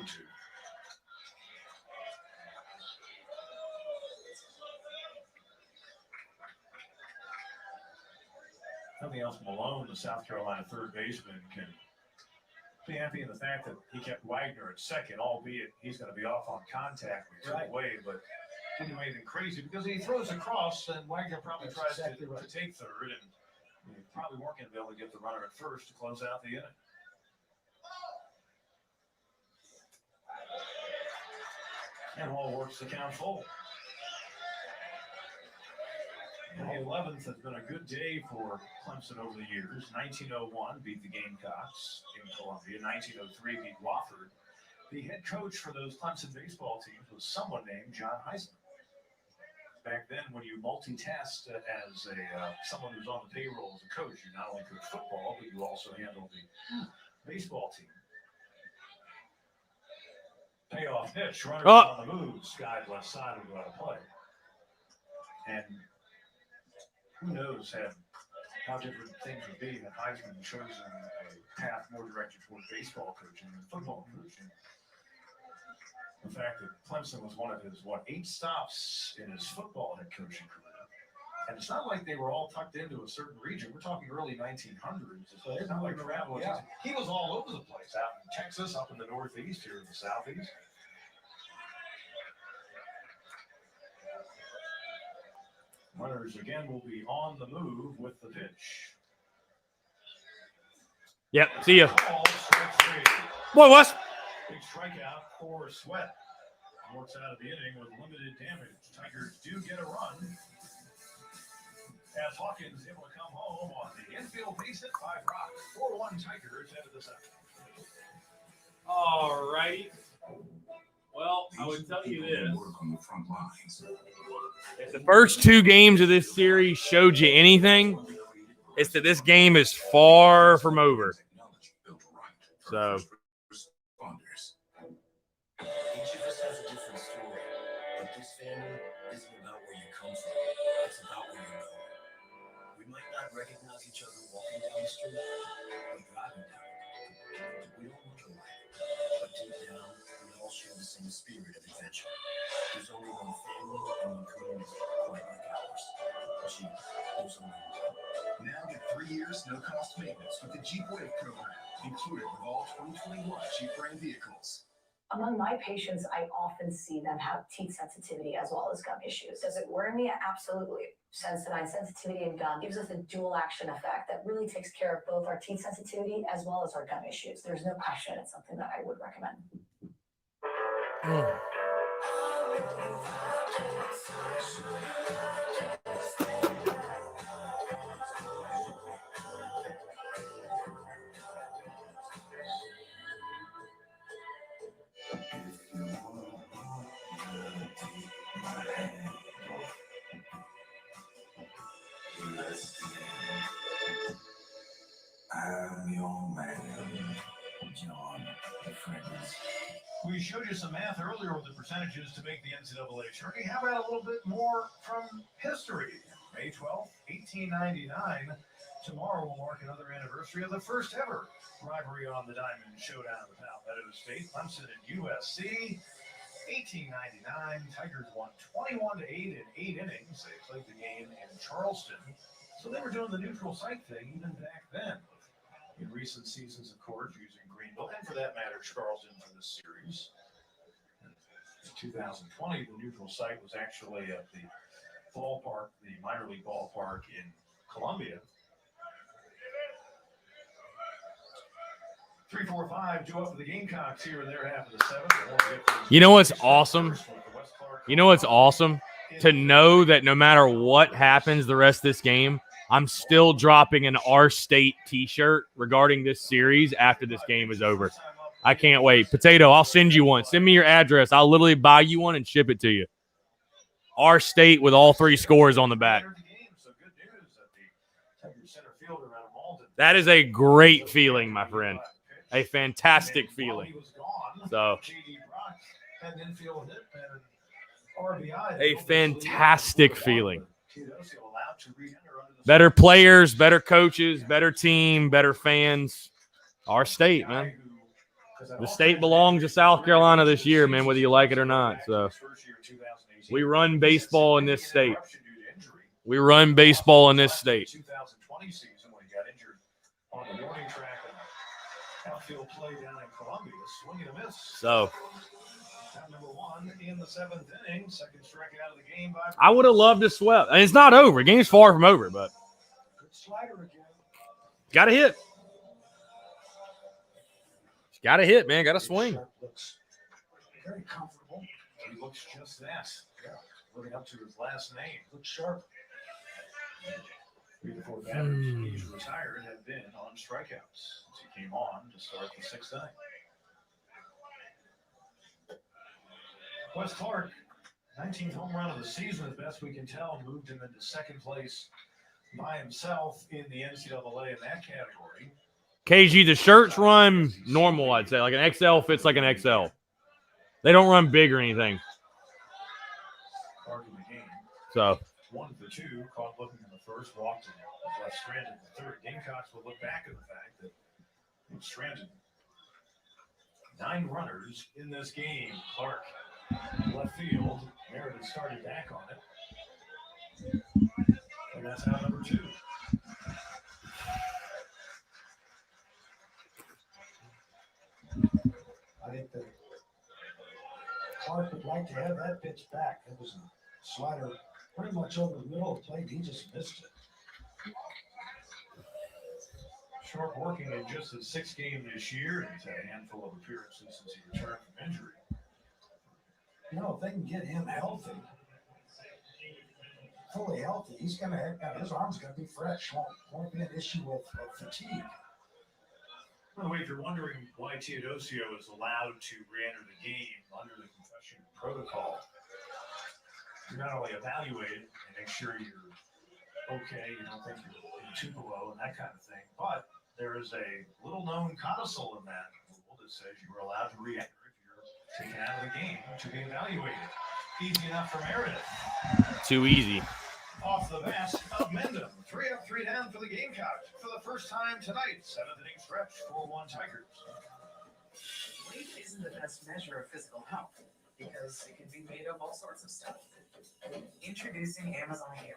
Nothing else, Malone, the South Carolina third baseman, can be happy in the fact that he kept Wagner at second, albeit he's going to be off on contact when he took away, but didn't do anything crazy because he throws across and Wagner probably tries to take third, and we probably weren't going to be able to get the runner at first to close out the inning. And Hall works the count full. And the 11th has been a good day for Clemson over the years. 1901 beat the Gamecocks in Columbia. 1903 beat Wofford. The head coach for those Clemson baseball teams was someone named John Heisman. Back then, when you multitask as someone who's on the payroll as a coach, you not only coach football, but you also handle the baseball team. Payoff pitch, runners on the move, skied left side will go out of play. And who knows how different things would be had Heisman chosen a path more directed toward baseball coaching than football coaching. The fact that Clemson was one of his, 8 stops in his football head coaching career. And it's not like they were all tucked into a certain region. We're talking early 1900s. So it's not like travel. Yeah. He was all over the place, out in Texas, up in the Northeast, here in the Southeast. Runners again will be on the move with the pitch. Yep, see ya. Boy, Wes. Big strikeout for Sweat. Works out of the inning with limited damage. Tigers do get a run. As Hawkins able to come home on the infield base hit by Brock. 4-1 Tigers head of the 7th. All righty. Well, I would tell you this. If the first 2 games of this series showed you anything, it's that this game is far from over. So. Each of us has a different story, but this family isn't about where you come from. It's about where you're going. We might not recognize each other walking down the street or driving down it. We don't look alike, but deep down, we all share the same spirit of adventure. There's only one family and one community quite like ours. Jeep, there's only one. Now get 3 years, no cost maintenance with the Jeep Wave program, included with all 2021 Jeep brand vehicles. Among my patients, I often see them have teeth sensitivity as well as gum issues. Does it worry me? Absolutely. Sensodyne sensitivity and gum gives us a dual action effect that really takes care of both our teeth sensitivity as well as our gum issues. There's no question it's something that I would recommend. I'm your man, John Friends. We showed you some math earlier with the percentages to make the NCAA tourney. How about a little bit more from history? May 12th, 1899. Tomorrow will mark another anniversary of the first ever rivalry on the Diamond Showdown with Palmetto State, Clemson and USC. 1899, Tigers won 21-8 in 8 innings. They played the game in Charleston. So they were doing the neutral site thing even back then. In recent seasons, of course, using Greenville, and for that matter, Charleston for this series. In 2020, the neutral site was actually at the ballpark, the minor league ballpark in Columbia. 3-4-5, due up for the Gamecocks here in their half of the seventh. You know what's awesome? You know what's awesome? To know that no matter what happens the rest of this game, I'm still dropping an Our State t-shirt regarding this series after this game is over. I can't wait. Potato, I'll send you one. Send me your address. I'll literally buy you one and ship it to you. Our State with all 3 scores on the back. That is a great feeling, my friend. A fantastic feeling. So, a fantastic feeling. Better players, better coaches, better team, better fans. Our state, man. The state belongs to South Carolina this year, man, whether you like it or not. So, we run baseball in this state. We run baseball in this state. 2020 season when he got injured on the warning track and outfield play down in Columbia, swing and a miss. So, number 1 in the 7th inning, second strikeout of the game by I would have loved to sweep. And it's not over. Game's far from over, but got to hit. Got to hit, man. Got to swing. Very comfortable. He looks just that. Yeah, living up to his last name. Looks sharp. 3 to 4 batters he's retired have been on strikeouts since he came on to start the 6th inning. Wes Clark, 19th home run of the season, as best we can tell, moved him into second place by himself in the NCAA in that category. KG, the shirts run normal, I'd say. Like an XL fits like an XL. They don't run big or anything. Clark in the game. So 1 for 2, caught looking in the first, walked and was left stranded in the third. Gamecocks will look back at the fact that he was stranded. 9 runners in this game. Clark left field. Meredith started back on it. And that's out number 2. I think that Clark would like to have that pitch back. It was a slider pretty much over the middle of the plate. He just missed it. Short working in just his 6th game this year. He's had a handful of appearances since he returned from injury. You know, if they can get him healthy, fully healthy, he's going to have his arm's going to be fresh. Won't be an issue with fatigue. By the way, if you're wondering why Teodosio is allowed to re-enter the game under the concussion protocol, you're not only evaluated and make sure you're okay, you don't think you're in Tupelo and that kind of thing, but there is a little-known codicil in that rule that says you are allowed to re-enter if you're taken out of the game to be evaluated. Easy enough for Meredith. too easy. Off the bat of Mendham. 3 up, 3 down for the Gamecocks for the first time tonight. 7th inning stretch, 4-1 Tigers. Weight isn't the best measure of physical health because it can be made of all sorts of stuff. Introducing Amazon Halo.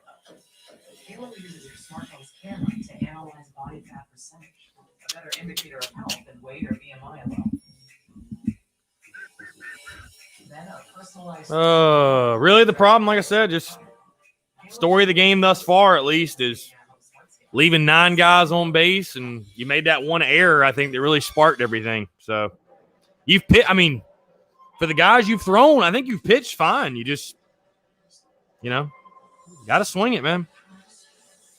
Halo uses your smartphone's camera to analyze body fat percentage, a better indicator of health than weight or BMI alone. Then a personalized. Really, the problem, like I said, just story of the game thus far, at least, is leaving 9 guys on base, and you made that one error, I think, that really sparked everything. So you've pitched. I mean, for the guys you've thrown, I think you've pitched fine. You just, got to swing it, man.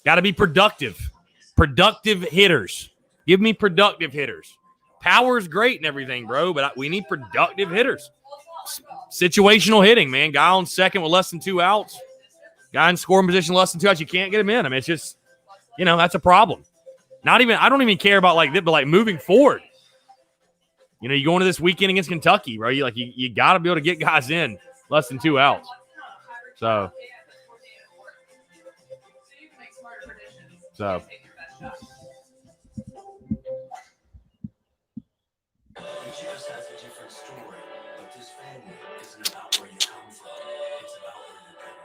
Got to be productive. Productive hitters. Give me productive hitters. Power's great and everything, bro, but we need productive hitters. Situational hitting, man. Guy on second with less than 2 outs. Guy in scoring position less than 2 outs. You can't get him in. I mean, it's just, that's a problem. I don't even care about like this, but like moving forward. You go into this weekend against Kentucky, bro. You got to be able to get guys in less than 2 outs. So. Each of us has a different story, but this family is isn't about where you come from. It's about where you're going.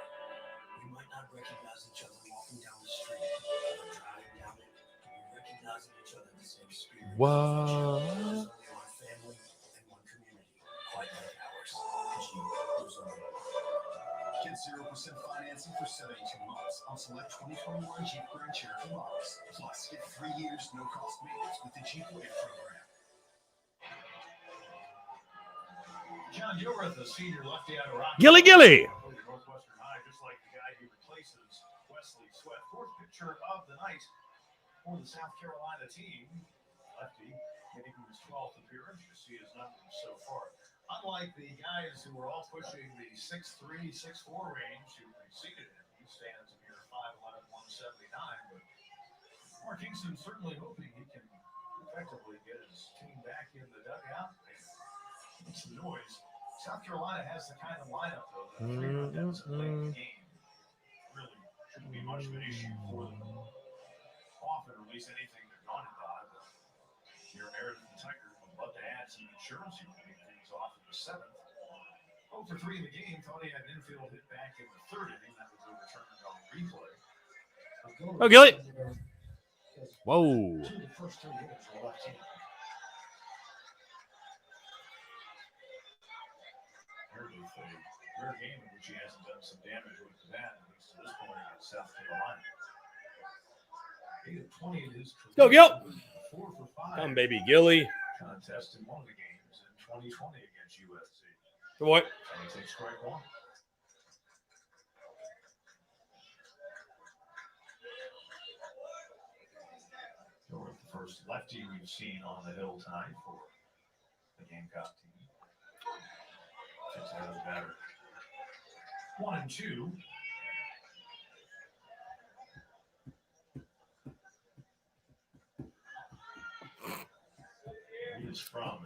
We might not recognize each other walking down the street, but driving down it, we're recognizing each other in the same spirit. What? There's only one family and one community, quite like ours. Gee, there's only one. Get 0% financing for 72 months on select 2021 Jeep Grand Cherokee models. Plus, get 3 years no-cost maintenance with the Jeep Wave program. John Gilbert, the senior lefty out of Rock. Gilly. Northwestern High, just like the guy who replaces Wesley Sweat. Fourth pitcher of the night for the South Carolina team. Lefty making his 12th appearance. You see his numbers so far. Unlike the guys who were all pushing the 6'3", 6'4" range who preceded him, he stands a mere 5'11", 179. But Mark Kingston certainly hoping he can effectively get his team back in the dugout. Make some noise. South Carolina has the kind of lineup, though, that 3 runs late in the game really shouldn't be much of an issue for them. Often, or at least anything they're going to buy. But here, Meredith and Tigers would love to add some insurance here. Things off in the 7th. 0 for 3 in the game. Thought he had an infield hit back in the 3rd inning. That was overturned on replay. Oh, Gilly. Whoa. 2 of the first 3 hitters were left-handed. Meredith, a rare game in which he hasn't done some damage with the bat, at least to this point against South Carolina. 8 of 20 in his career. Go, Gil. 4 for 5. Come, baby Gilly. Contest in one of the games in 2020 against USC. What? And he takes strike 1. Or the first lefty we've seen on the hill tonight for the Gamecock team. Takes out of the batter. 1 and 2.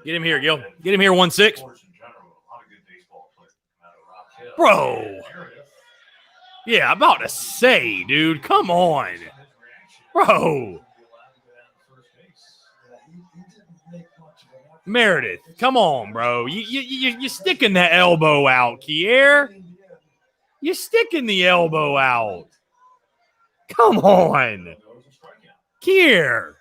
Get him here, Gil. Get him here, 1-6. Bro. Yeah, I'm about to say, dude. Come on. Bro. Meredith, come on, bro. You're sticking the elbow out, Kier. You're sticking the elbow out. Come on. Kier.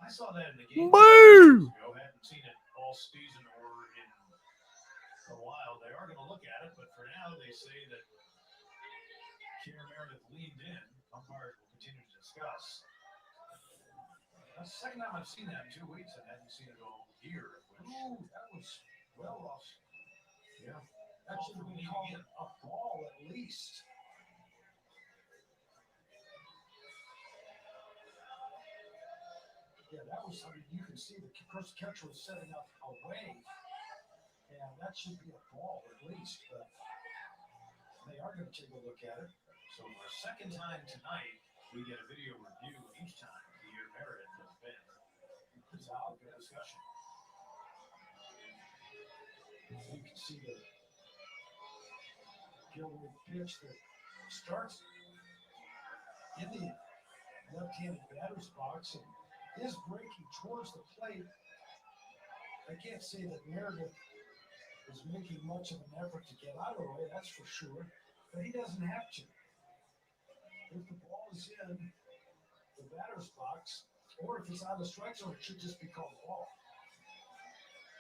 I saw that in the game. Boo! I haven't seen it all season or in a while. They are going to look at it, but for now, they say that Kier Meredith leaned in. Umpires will continue to discuss. That's the second time I've seen that in 2 weeks. I hadn't seen it all year. Ooh, that was well off. Yeah. That should have been called a ball at least. Yeah, that was, I mean, you can see the first catcher was setting up away. And that should be a ball at least, but they are going to take a look at it. So for a second time tonight, we get a video review each time Kier Meredith has been. It's out. Good discussion. You can see the Gilroy pitch that starts in the left-handed batter's box and is breaking towards the plate. I can't say that Meredith is making much of an effort to get out of the way, that's for sure, but he doesn't have to. If the ball is in the batter's box, or if it's out of the strike zone, it should just be called a ball.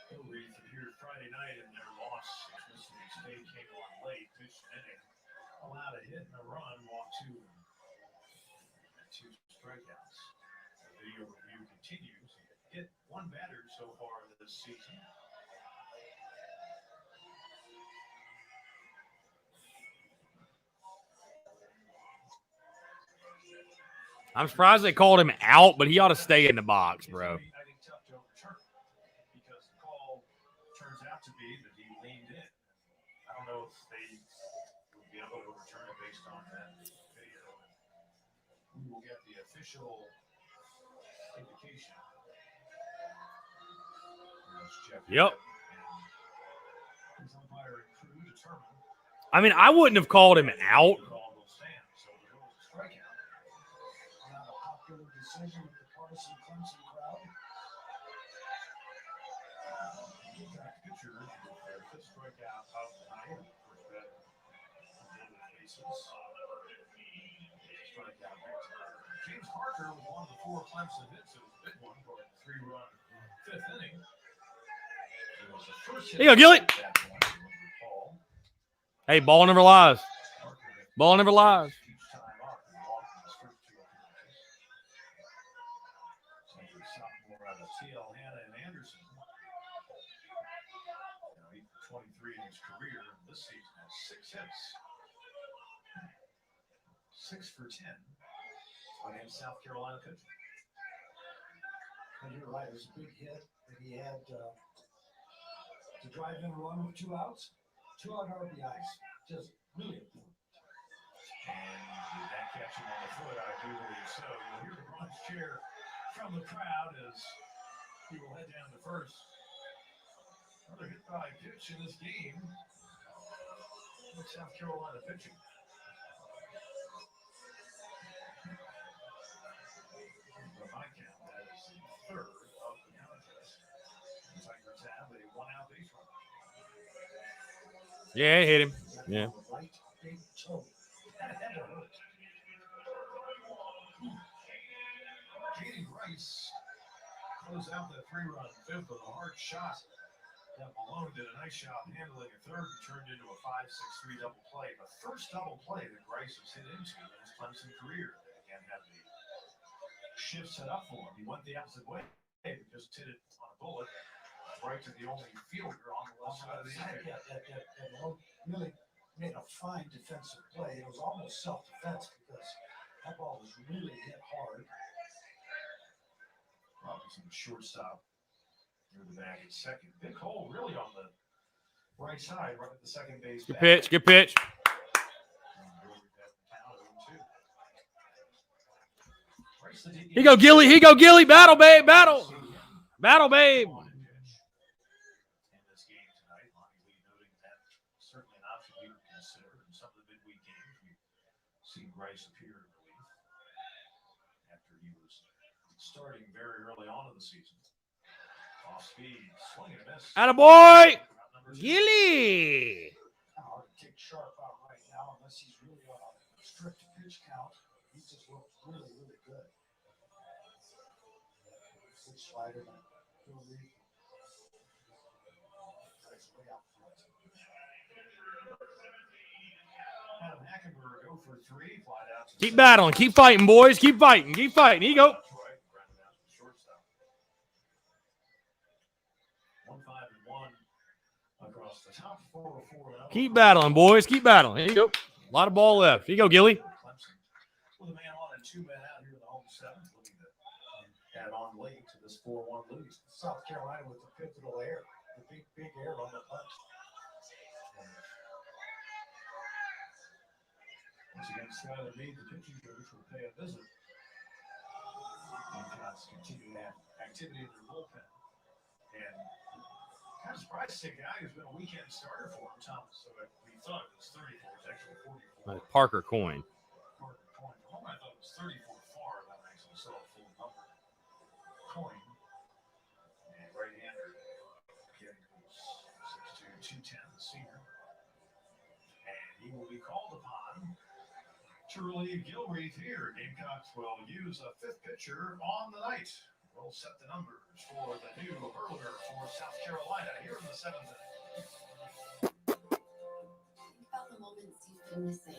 Bill Reed here Friday night in their loss. Mississippi State came on late, pitched an inning, allowed a hit and a run, walked 2 and 2 strikeouts. The video review continues. Hit 1 batter so far this season. I'm surprised they called him out, but he ought to stay in the box, bro. I think tough to overturn because the call turns out to be that he leaned in. I don't know if they will be able to overturn it based on that video. We will get the official indication. Yep. His umpire and crew determined. I mean, I wouldn't have called him out. The call will stand, so the rule is a strikeout. Not a popular decision with the partisan Clemson crowd. Pitcher, their fifth strikeout of the night. First bet on the bases. Strikeout victory. James Parker was one of the 4 Clemson hits. It was a big one for a 3-run fifth inning. It was the first hit. Here you go, Gilly. At that point, you will recall. Hey, ball never lies. Ball never lies. Each time up and walked in his first 2 appearances. Century sophomore out of T.L. Hanna and Anderson. 23 in his career. This season has 6 hits. 6 for 10 against South Carolina pitching. And you're right, it was a big hit that he had to drive in a run with 2 outs. 2 out RBIs. Just really important. And with that catching on the foot, I do believe so. You'll hear the bronze cheer from the crowd as he will head down to first. Another hit by pitch in this game with South Carolina pitching. By my count, that is the 3rd of the contest. The Tigers have a 1-out base runner. Yeah, hit him. Yeah. Right big toe. That had to hurt. Katie Rice closed out that 3-run fifth with a hard shot. That Malone did a nice job handling a third and turned into a 5-6-3 double play. The first double play that Rice has hit into in his Clemson career. Again, had the shift set up for him. He went the opposite way. He just hit it on a bullet right to the only fielder on the left side of the infield. Yeah, that Malone really made a fine defensive play. It was almost self-defense because that ball was really hit hard. Robinson, the shortstop, near the bag at second. Big hole really on the right side, right at the second base. Good pitch. Good pitch. Here you go, Gilly. Here you go, Gilly. Battle, babe. Battle. Battle, babe. In this game tonight, Lonnie Lee noting that certainly an option we would consider in some of the midweek games. We've seen Rice appear in relief after he was starting very early on in the season. Off speed, swing and a miss. Attaboy. Gilly. Hard to kick Sharp out right now unless he's really on a strict pitch count. He just looks really, really good. Good slider. Adam Hackenberg go for 3, flied out. Keep battling. Keep fighting, boys. Keep fighting. Keep fighting. Here you go. Across the top 4-4. Keep battling, boys. Keep battling. Here you go. A lot of ball left. Here you go, Gilly. With a man on and 2 men out here in the home 7th, looking to add on late to this 4-1 lead. South Carolina with the pivotal air, the big air on the punch. Once again, Skyler Meade, the pitching coach, will pay a visit. Gamecocks continue to have activity in their bullpen. And kind of surprised to see a guy who's been a weekend starter for him, Thomas. So we thought it was 34. It's actually 44. Parker Coin. Parker Coin. For home, I thought it was 34 far. That actually saw a full number. Coin. And right-hander. Getting 6'2", 210, the senior. And he will be called upon to relieve Gilreath here. Gamecocks will use a 5th pitcher on the night. We'll set the numbers for the new hurler for South Carolina here in the 7th inning. Think about the moments you've been missing.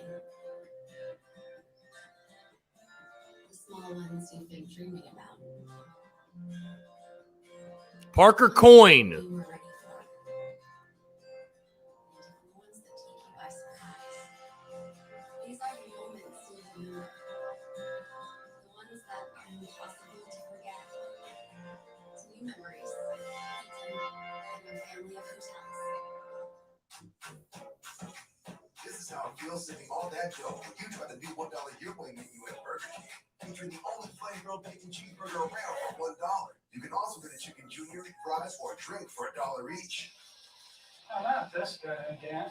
The small ones you've been dreaming about. Parker Coin. You were ready for. And the ones that take you by surprise. These are the moments you remember. The ones that are impossible to forget. New memories, eating, and your family of hotels. This is how it feels sitting all that dough when you try the new $1 your way menu at Burger King. Featuring the only flame grilled bacon cheeseburger around for $1. You can also get a chicken junior, fries, or a drink for $1 each. How about this guy, Dan?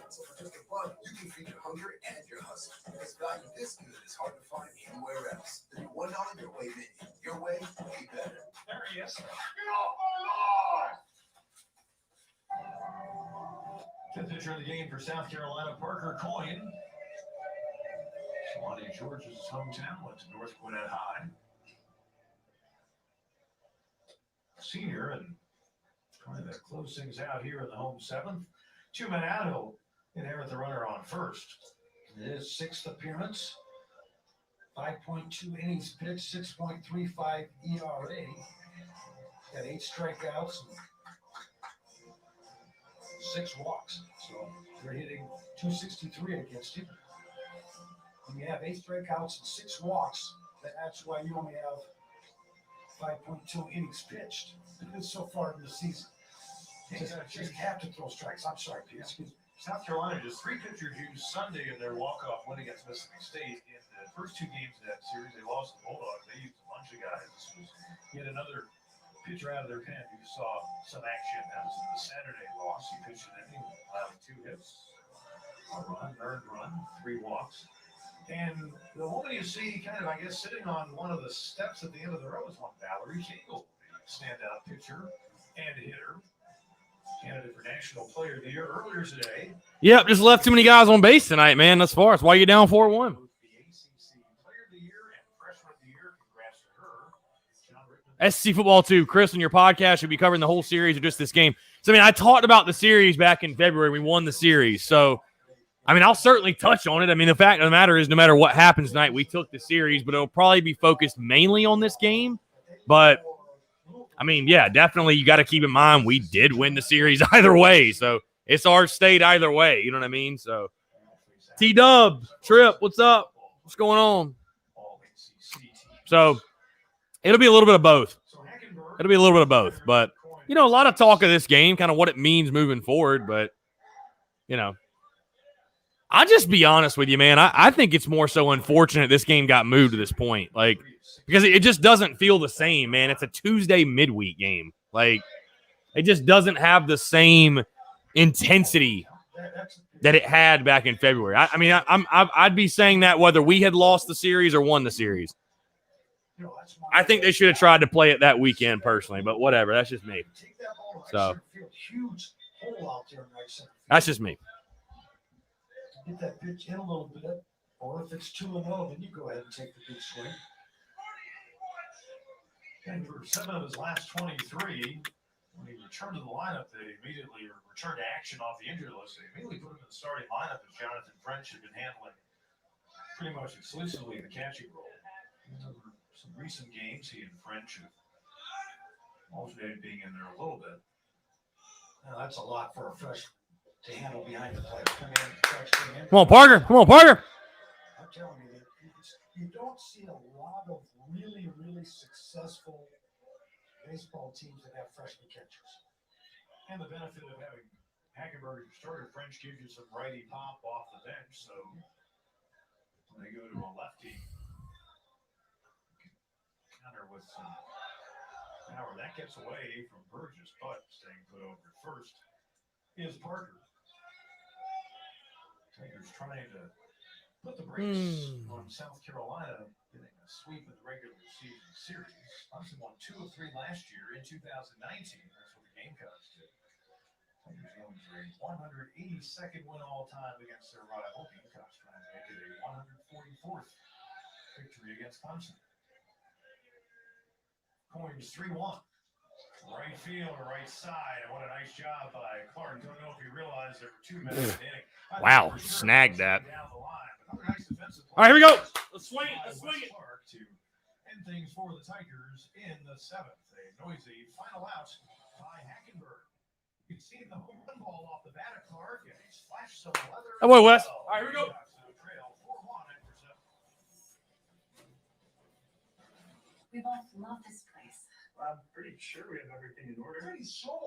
So for just fun, you can feed your hunger and your hustle. Because value this good is hard to find anywhere else. The new $1 your way menu. Your way, be better. There he is. pitcher of the game for South Carolina, Parker Coyne. Lonnie George's hometown, went to North Gwinnett High. Senior, and trying to close things out here in the home seventh. 2 men out, he'll inherit the runner on first. His sixth appearance. 5.2 innings pitched, 6.35 ERA. Got 8 strikeouts and 6 walks. So you're hitting 263 against him. When you have 8 strikeouts and 6 walks, that's why you only have 5.2 innings pitched. It's so far in the season. Just have to throw strikes. I'm sorry, Pete. Excuse me. South Carolina just 3 pitchers used Sunday in their walk-off win against Mississippi State. In the first 2 games of that series, they lost the Bulldogs. They used a bunch of guys. This was yet another pitcher out of their pen who saw some action. That was in the Saturday loss. He pitched an inning, allowed 2 hits, a run, earned run, 3 walks. And the woman you see kind of, I guess, sitting on one of the steps at the end of the row is one Valerie Shingle, the standout pitcher and hitter. Candidate for National Player of the Year earlier today. Yep, just left too many guys on base tonight, man. Thus far. That's why you're down 4-1. The ACC Player of the Year and Freshman of the Year. Congrats to her. SEC football too. Chris, on your podcast, you'll be covering the whole series or just this game. So, I mean, I talked about the series back in February. We won the series. So, I mean, I'll certainly touch on it. I mean, the fact of the matter is no matter what happens tonight, we took the series, but it'll probably be focused mainly on this game. But I mean, yeah, definitely you got to keep in mind we did win the series either way. So it's our state either way. You know what I mean? So T-Dub, Trip, what's up? What's going on? So it'll be a little bit of both. It'll be a little bit of both. But, you know, a lot of talk of this game, kind of what it means moving forward. But, you know, I'll just be honest with you, man. I think it's more so unfortunate this game got moved to this point. Like, because it just doesn't feel the same, man. It's a Tuesday midweek game. Like, it just doesn't have the same intensity that it had back in February. I mean, I'd be saying that whether we had lost the series or won the series. I think they should have tried to play it that weekend personally, but whatever. That's just me. So that's just me. Get that pitch in a little bit, or if it's 2-0, then you go ahead and take the big swing. And for 7 of his last 23, when he returned to the lineup, they immediately returned to action off the injury list. They immediately put him in the starting lineup as Jonathan French had been handling pretty much exclusively the catching role. Some recent games, he and French have alternated being in there a little bit. Now, that's a lot for a freshman to handle behind the plate. Come in. Come on, Parker. Come on, Parker. I'm telling you, you don't see a lot of really, really successful baseball teams that have freshman catchers. And the benefit of having Hackenberg as starter, French gives you some righty pop off the bench. So when they go to a lefty, counter with some power. That gets away from Burgess, but staying put over at first is Parker. Tigers trying to put the brakes on South Carolina, getting a sweep in the regular season series. Clemson won 2 of 3 last year in 2019. That's what the Gamecocks did. Tigers going for a 182nd win all time against their rival. Gamecocks trying to make it a 144th victory against Clemson. Coins 3-1. Right field, right side. And what a nice job by Clark. Don't know if you realize there were 2 minutes in the inning. Wow, snagged that. All right, here we go. Let's swing it. Let's swing it. To end things for the Tigers in the 7th. A noisy final out by Hackenberg. You can see the home run ball off the bat of Clark, and he splashed some leather. Oh, boy, Wes. All right, here we go. We both love this place. I'm pretty sure we have everything in order. Pretty sure.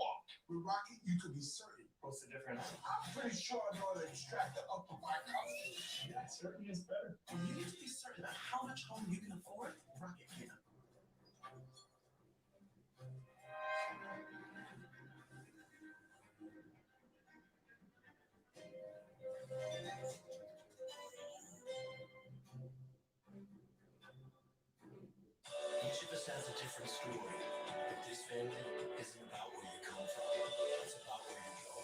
With Rocky, you could be certain. What's the difference? I'm pretty sure I know how to extract the upper black house. Yeah, it certainly is better. When you need to be certain of how much home you can afford, Rocket can. Each of us has a different story, but this family isn't about where you come from. It's about where you go.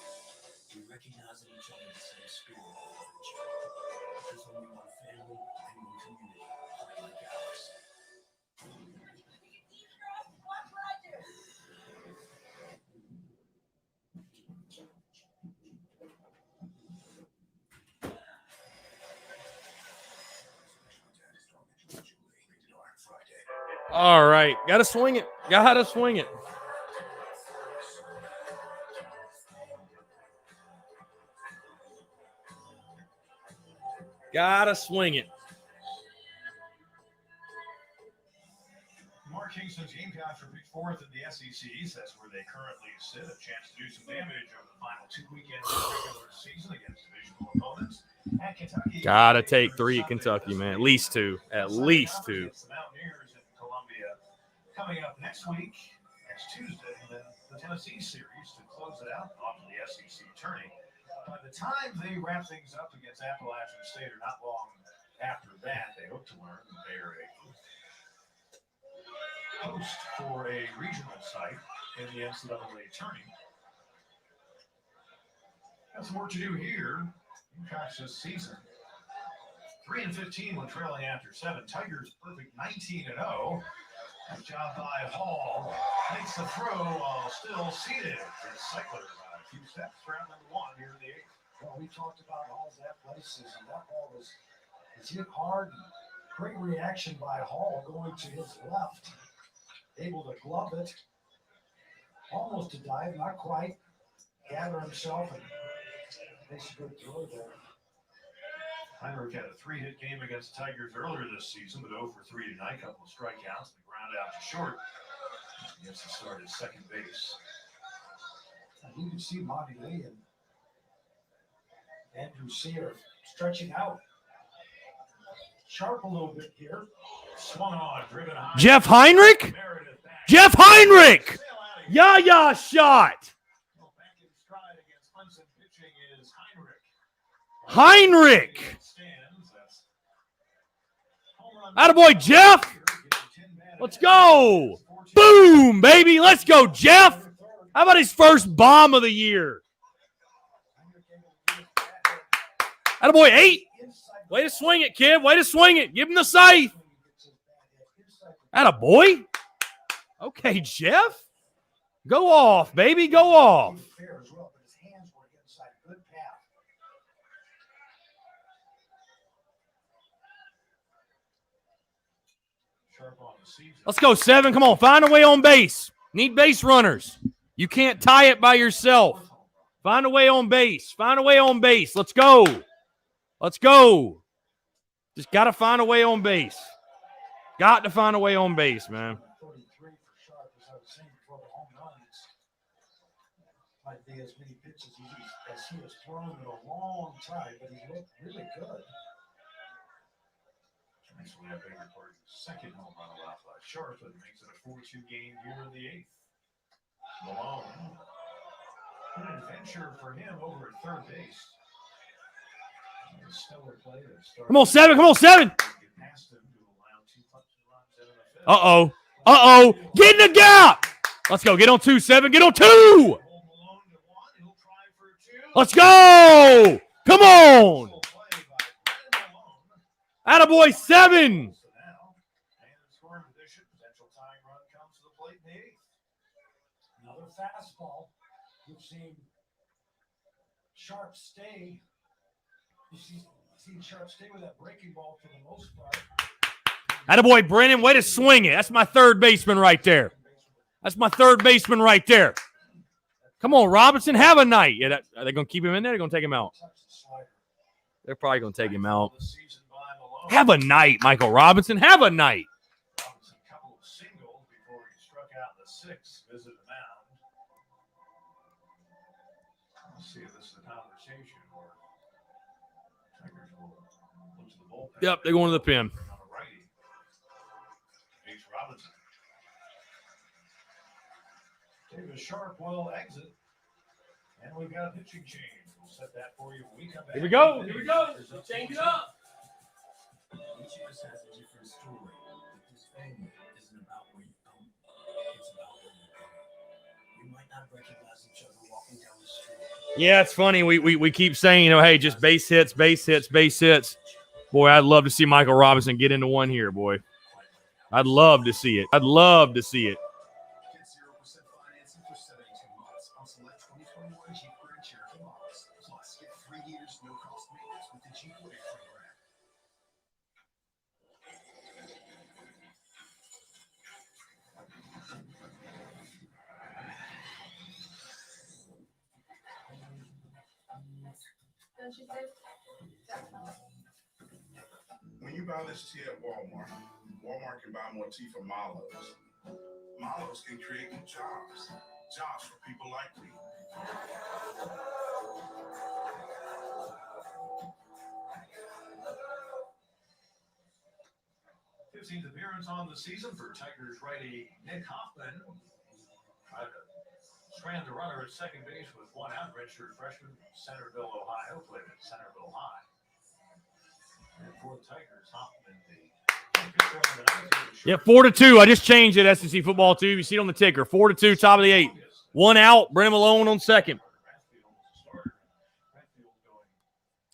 We recognizing each other the same spirit of adventure. There's only one family and one community playing like ours. All right. Got to swing it. Got to swing it. Got to swing it. Mark Kingston's Gamecocks are picked fourth in the SEC East. That's where they currently sit. A chance to do some damage over the final 2 weekends of the regular season against divisional opponents. At Kentucky, Got to take 3 at Kentucky, man. At least 2. At least 2. Against the Mountaineers in Columbia coming up next week, next Tuesday, and then the Tennessee series to close it out off to the SEC tourney. By the time they wrap things up against Appalachian State, or not long after that, they hope to learn that they are a host for a regional site in the NCAA tourney. Got some work to do here. Gamecocks this season 3-15 when trailing after 7. Tigers perfect 19-0. Good job by Hall. Makes the throw while still seated. And Cycler a few steps for round number 1 here in the 8th. Well, we talked about Hall's athleticism. That ball was hit hard. Great reaction by Hall going to his left. Able to glove it. Almost a dive, not quite. Gather himself and makes a good throw there. Heinrich had a 3-hit game against the Tigers earlier this season, but 0 for 3 tonight. Couple of strikeouts, the ground out to short. He gets to start at second base. And you can see Monty Lee and Andrew Sear stretching out. Sharp a little bit here. Swung on, driven high. Jeff Heinrich? Jeff Heinrich! Ya shot! Well, back in stride against Clemson pitching is Heinrich. Heinrich! Attaboy, Jeff! Let's go! Boom, baby! Let's go, Jeff! How about his first bomb of the year? Attaboy, 8! Way to swing it, kid. Way to swing it. Give him the scythe. Attaboy. Okay, Jeff. Go off, baby. Go off. Let's go, 7. Come on. Find a way on base. Need base runners. You can't tie it by yourself. Find a way on base. Find a way on base. Let's go. Let's go. Just got to find a way on base. Got to find a way on base, man. 33 for Sharp, as I was saying before the home run. Might be as many pitches as he has thrown in a long time, but he looked really good. Actually, I beg your pardon. Second home run allowed by Sharp, and makes it a 4-2 game here in the 8th. Malone. An adventure for him over at third base. Come on, 7. Come on, 7. Uh-oh. Uh-oh. Get in the gap. Let's go. Get on 2, 7. Get on 2. Let's go. Come on. Attaboy, 7. Another fastball. You've seen Sharp stay. You've seen Sharp stay with that breaking ball for the most part. Attaboy, Brennan, way to swing it. That's my third baseman right there. That's my third baseman right there. Come on, Robinson, have a night. Yeah, are they going to keep him in there? They're going to take him out. They're probably going to take him out. Have a night, Michael Robinson. Have a night. Robinson, a couple of singles before he struck out in the 6th, visit the mound. Let's see if this is a conversation or Tigers will look to the bullpen. Yep, they're going to the pen. Robinson. David Sharp will exit. And we've got a pitching change. We'll set that for you when we come back. Here we go. Here we go. Change it up. Each of us has a different story, but this family isn't about where you come from. It's about where you're going. We might not recognize each other walking down the street, Yeah, it's funny. We keep saying, you know, hey, just base hits, base hits, base hits. Boy, I'd love to see Michael Robinson get into one here, boy. I'd love to see it. I'd love to see it. Get 0% financing for 72 months on select 2021 Jeep Grand Cherokee models. Plus, get 3 years no-cost maintenance with the Jeep Wave program. When you buy this tea at Walmart, Walmart can buy more tea from Milo's. Milo's can create new jobs. Jobs for people like me. 15th appearance on the season for Tigers righty Nick Hoffman. Tried to strand the runner at second base with one out. Redshirt freshman from Centerville, Ohio, played at Centerville High. And for the Tigers, Hoffman, Yeah, 4-2. I just changed it. SEC football 2. You see it on the ticker. 4-2, top of the 8. One out. Brenham alone on second.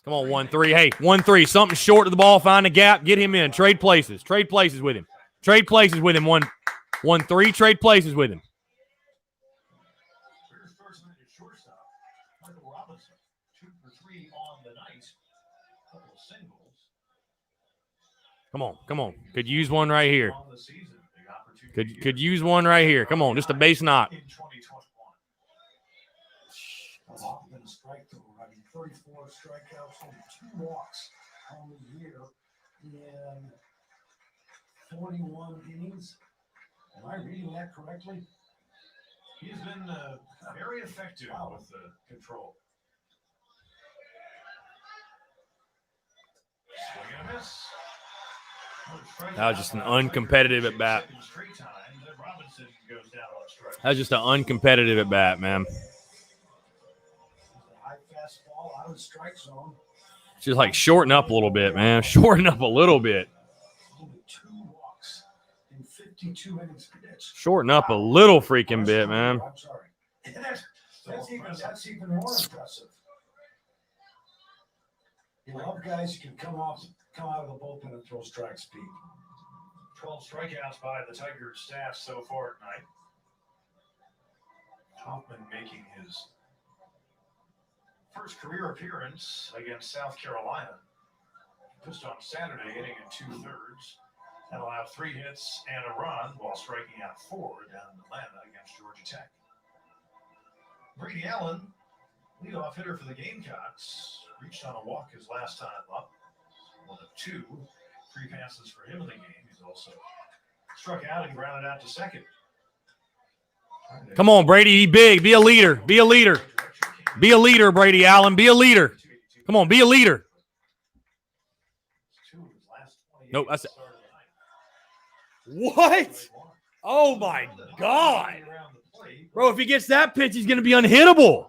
Come on, 1-3. Hey, 1-3. Something short of the ball. Find a gap. Get him in. Trade places. Trade places with him. Trade places with him. 1-3. Trade places with him. Come on, come on. Could use one right here. Could use one right here. Come on, just a base knock. Hoffman strike to 34 strikeouts, only 2 walks on the year in 41 innings. Am I reading that correctly? He's been very effective with the control. Swing and a miss. That was just an uncompetitive at bat. That was just an uncompetitive at bat, man. High fastball out of the strike zone. Just like shorten up a little bit, man. Shorten up a little bit. Only 2 walks in 52 innings pitched. Shorten up a little freaking bit, man. I'm sorry. That's even more impressive. You love guys who can come out of the bullpen and throw strike speed. 12 strikeouts by the Tigers staff so far tonight. Hoffman making his first career appearance against South Carolina. Just on Saturday, hitting in 2/3. And allowed 3 hits and a run while striking out 4 down in Atlanta against Georgia Tech. Brady Allen, leadoff hitter for the Gamecocks, reached on a walk his last time up. 1 of 2. 3 passes for him in the game. He's also struck out and grounded out to second. Come on, Brady. Be big. Be a leader. Be a leader. Be a leader, Brady Allen. Be a leader. Come on, be a leader. Nope, that's it. What? Oh, my God. Bro, if he gets that pitch, he's going to be unhittable.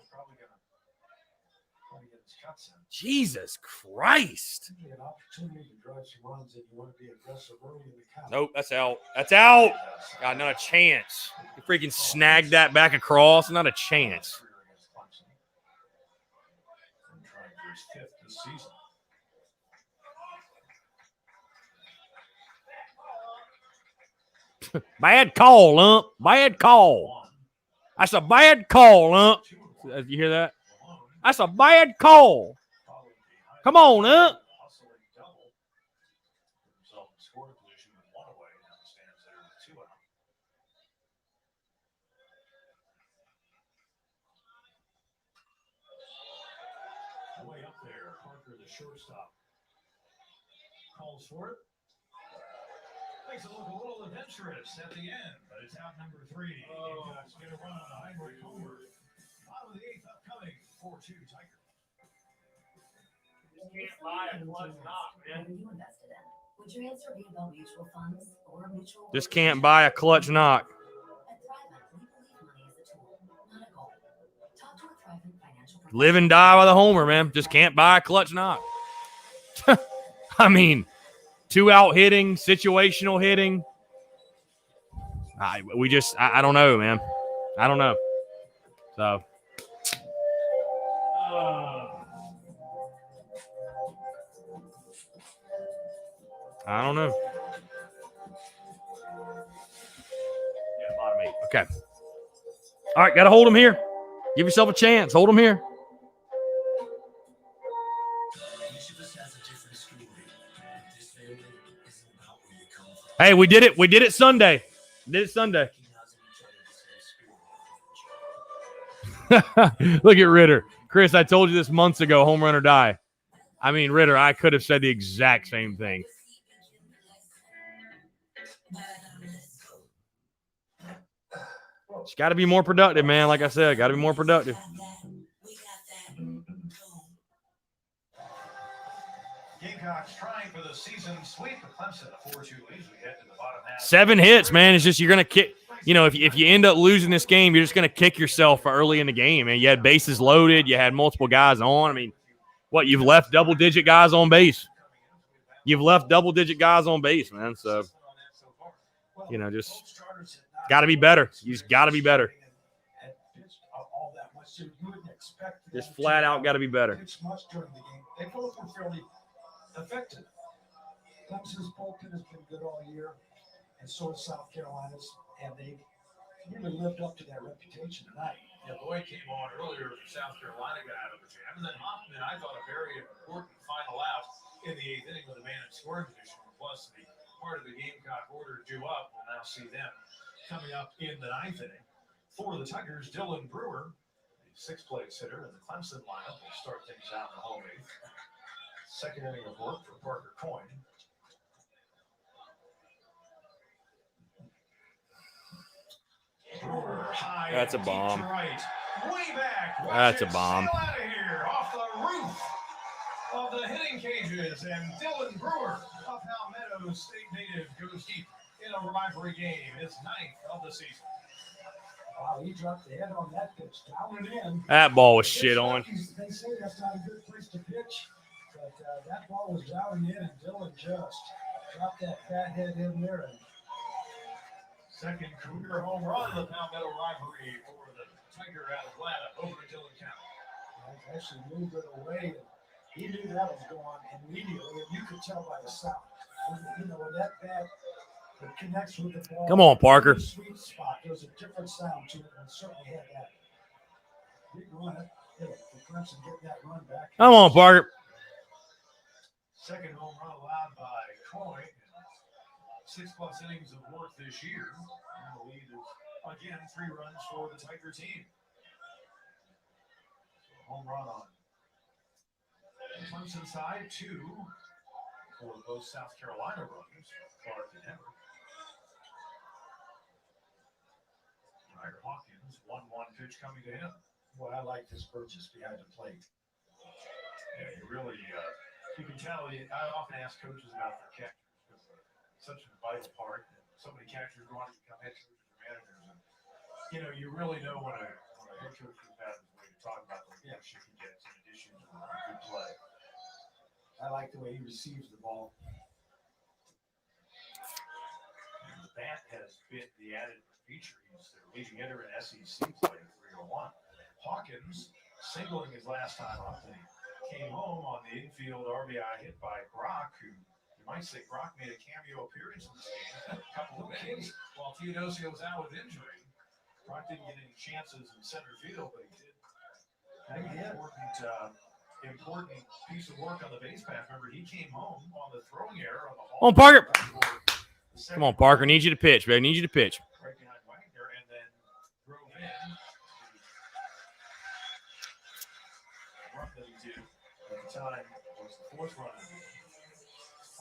Jesus Christ. An opportunity to drive some runs and you want to be aggressive early in the count. Nope, that's out. That's out. God, not a chance. You freaking snagged that back across. Not a chance. Bad call, Lump. Bad call. That's a bad call, Lump. You hear that? That's a bad call. Come on, Lump. Way up there, Parker, the shortstop, calls for it. Makes it look a little adventurous at the end, but it's out number 3. Gamecocks get a run on a hybrid homer. Bottom of the 8th upcoming, 4-2 Tigers. You can't buy a clutch knock, man. What are you invested in? Would your answer be about mutual funds or mutual? Just can't buy a clutch knock. At Thrivent, we believe money is a tool, not a goal. Talk to a Thrivent financial professional. Live and die by the homer, man. Just can't buy a clutch knock. I mean, 2-out hitting, situational hitting. I don't know, man. I don't know. So I don't know. Yeah, bottom 8. Okay. All right, got to hold him here. Give yourself a chance. Hold him here. Each of us has a different story, but this family isn't about where you come from. Hey, we did it. We did it Sunday. Did it Sunday. Look at Ritter. Chris, I told you this months ago, home run or die. I mean, Ritter, I could have said the exact same thing. It's got to be more productive, man. Like I said, got to be more productive. Gamecocks trying for the season sweep of Clemson, a 4-2 lead. We head to the bottom half. 7 hits, man. It's just you're going to kick. You know, if you end up losing this game, you're just going to kick yourself early in the game. And you had bases loaded. You had multiple guys on. I mean, what, you've left double-digit guys on base. You've left double-digit guys on base, man. So, you know, just got to be better. You just got to be better. Just flat out got to be better. They both were fairly effective. Clemson's bullpen has been good all year, and so has South Carolina's, and they really lived up to that reputation tonight. Yeah, Lloyd came on earlier for South Carolina, got out of the jam. And then Hoffman, I thought, a very important final out in the 8th inning with a man in scoring position. Plus, the part of the Gamecock order due up. We'll now see them coming up in the 9th inning. For the Tigers, Dylan Brewer, the 6th-place hitter in the Clemson lineup, will start things out in the home 8th. Second inning of work for Parker Coyne. That's a bomb. Right. Way back. That's a bomb. Sail out of here off the roof of the hitting cages, and Dylan Brewer of Palmetto State native goes deep in a rivalry game, his 9th of the season. Wow, he dropped the head on that pitch, down and in. That ball was shit on. They say that's not a good place to pitch, but that ball was down and in, and Dylan just dropped that fat head in there. And second career home run of the Palmetto rivalry for the Tiger out of Atlanta over to Dillon County. Actually moved it away. He knew that was going immediately, and you could tell by the sound. You know, when that bat connects with the ball. Come on, Parker. Sweet spot. There's a different sound to it, and certainly had that big run. For Clemson getting that run back. Come on, Parker. Second home run allowed by Coyne. 6+ innings of work this year. And the lead is, again, 3 runs for the Tiger team. So home run on the Clemson side, 2 for both South Carolina runners, Clark and Henry. Ryder Hawkins, 1-1 pitch coming to him. Boy, I like this purchase behind the plate. Yeah, you really, you can tell. I often ask coaches about their catchers because such a vital part. So many catchers go on to become head coaches or managers. And, you know, you really know when a head coach is bad way to talk about the reaction he gets in addition to the good play. I like the way he receives the ball. And the bat has been the added feature. He's their leading hitter in SEC play at 301. Hawkins, singling his last time up, and he came home on the infield RBI hit by Brock, who you might say Brock made a cameo appearance in this game. A couple of innings while Theodosio was out with injury. Brock didn't get any chances in center field, but he did. Important piece of work on the base path. Remember, he came home on the throwing error on the hall. Come on, Parker. Come on, Parker. Need you to pitch, baby. Need you to pitch. Right behind Wagner, and then drove in. Run that he did at the time was the 4th run.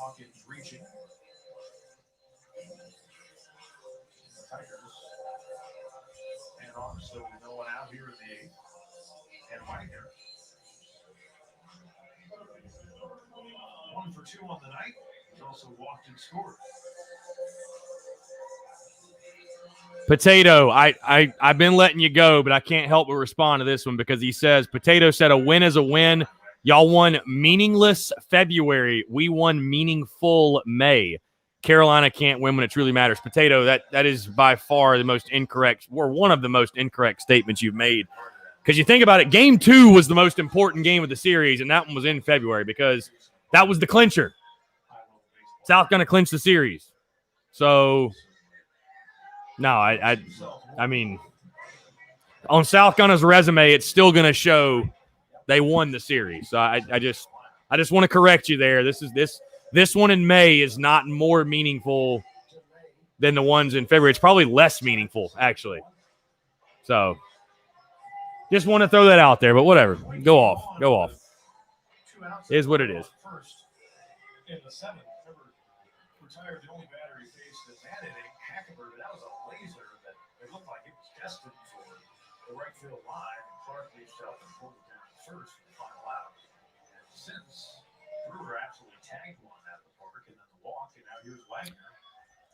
Hawkins reaching. The Tigers and on, so with no one out here in the 8th. And Wagner. 1 for 2 on the night. He also walked and scored. Potato, I've been letting you go, but I can't help but respond to this one because he says, Potato said a win is a win. Y'all won meaningless February. We won meaningful May. Carolina can't win when it truly matters. Potato, that is by far the most incorrect, or one of the most incorrect statements you've made Because you think about it, game 2 was the most important game of the series, and that one was in February because that was the clincher. South going to clinch the series. So, no, I mean, on South Gunna's resume, it's still going to show they won the series. So I just want to correct you there. This one in May is not more meaningful than the ones in February. It's probably less meaningful, actually. So just want to throw that out there, but whatever. Go off. Is what it is. First in the 7th, remember, retired the only batter he faced in that inning, Hackenberg, but that was a laser that it looked like it was destined for the right field line. Clark reached out and pulled it down first in the final out. And since Brewer absolutely tagged one out of the park and then the walk, and now here's Wagner.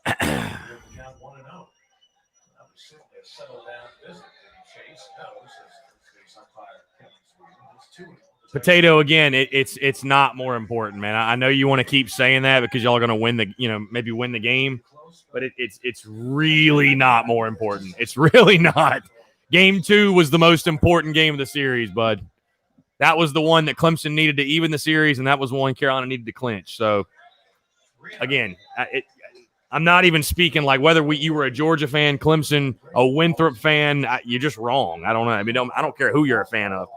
With the count 1-0. That was certainly a settled down visit. And Chase knows as face umpire Kevin Sweden. It's 2-0. Potato again. It's not more important, man. I know you want to keep saying that because y'all are going to win maybe win the game, but it's really not more important. It's really not. Game 2 was the most important game of the series, bud. That was the one that Clemson needed to even the series, and that was one Carolina needed to clinch. So again, I'm not even speaking like whether you were a Georgia fan, Clemson, a Winthrop fan. You're just wrong. I don't know. I mean, I don't care who you're a fan of.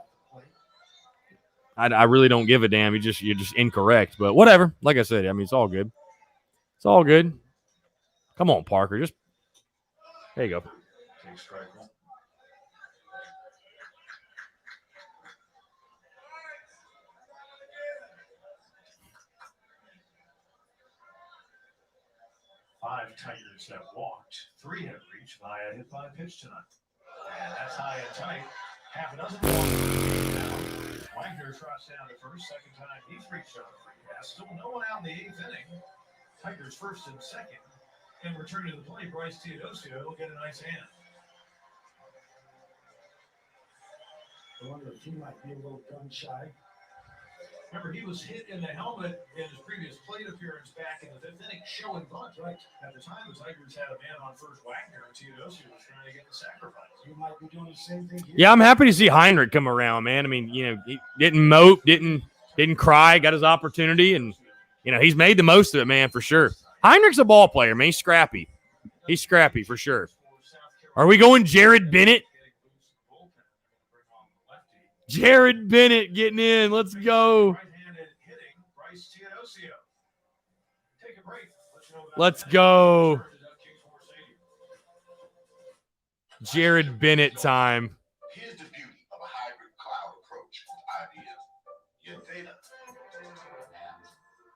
I really don't give a damn. You're just incorrect. But whatever. Like I said, I mean, it's all good. It's all good. Come on, Parker. Just there you go. Five Tigers have walked. 3 have reached via hit by pitch tonight. And that's high and tight. Half a dozen walks now. Wagner trots down to first. Second time he's reached out a free pass. Still no one out in the 8th inning. Tigers first and second. And returning to the plate, Bryce Teodosio will get a nice hand. I wonder if he might be a little gun shy. Remember, he was hit in the helmet in his previous plate appearance back in the 5th inning, showing bunt. Right. At the time, the Tigers had a man on first, Wagner, and Teodosio was trying to get the sacrifice. You might be doing the same thing here. Yeah, I'm happy to see Heinrich come around, man. I mean, he didn't mope, didn't cry, got his opportunity, and he's made the most of it, man, for sure. Heinrich's a ball player, man. He's scrappy. He's scrappy for sure. Are we going Jared Bennett? Jared Bennett getting in. Let's go. Let's go. Jared Bennett time. Here's the beauty of a hybrid cloud approach with ideas. Your data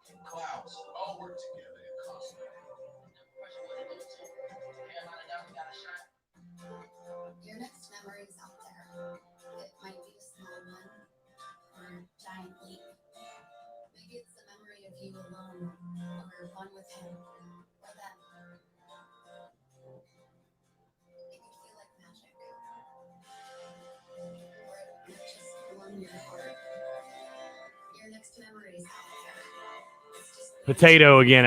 and clouds all work together in concert. Your next memory is out there. It might be a small one or a giant leap. Maybe it's the memory of you alone or one with him or them. It could feel like magic. Or it might just warm your heart. Your next memory is out there. It's just Potato again.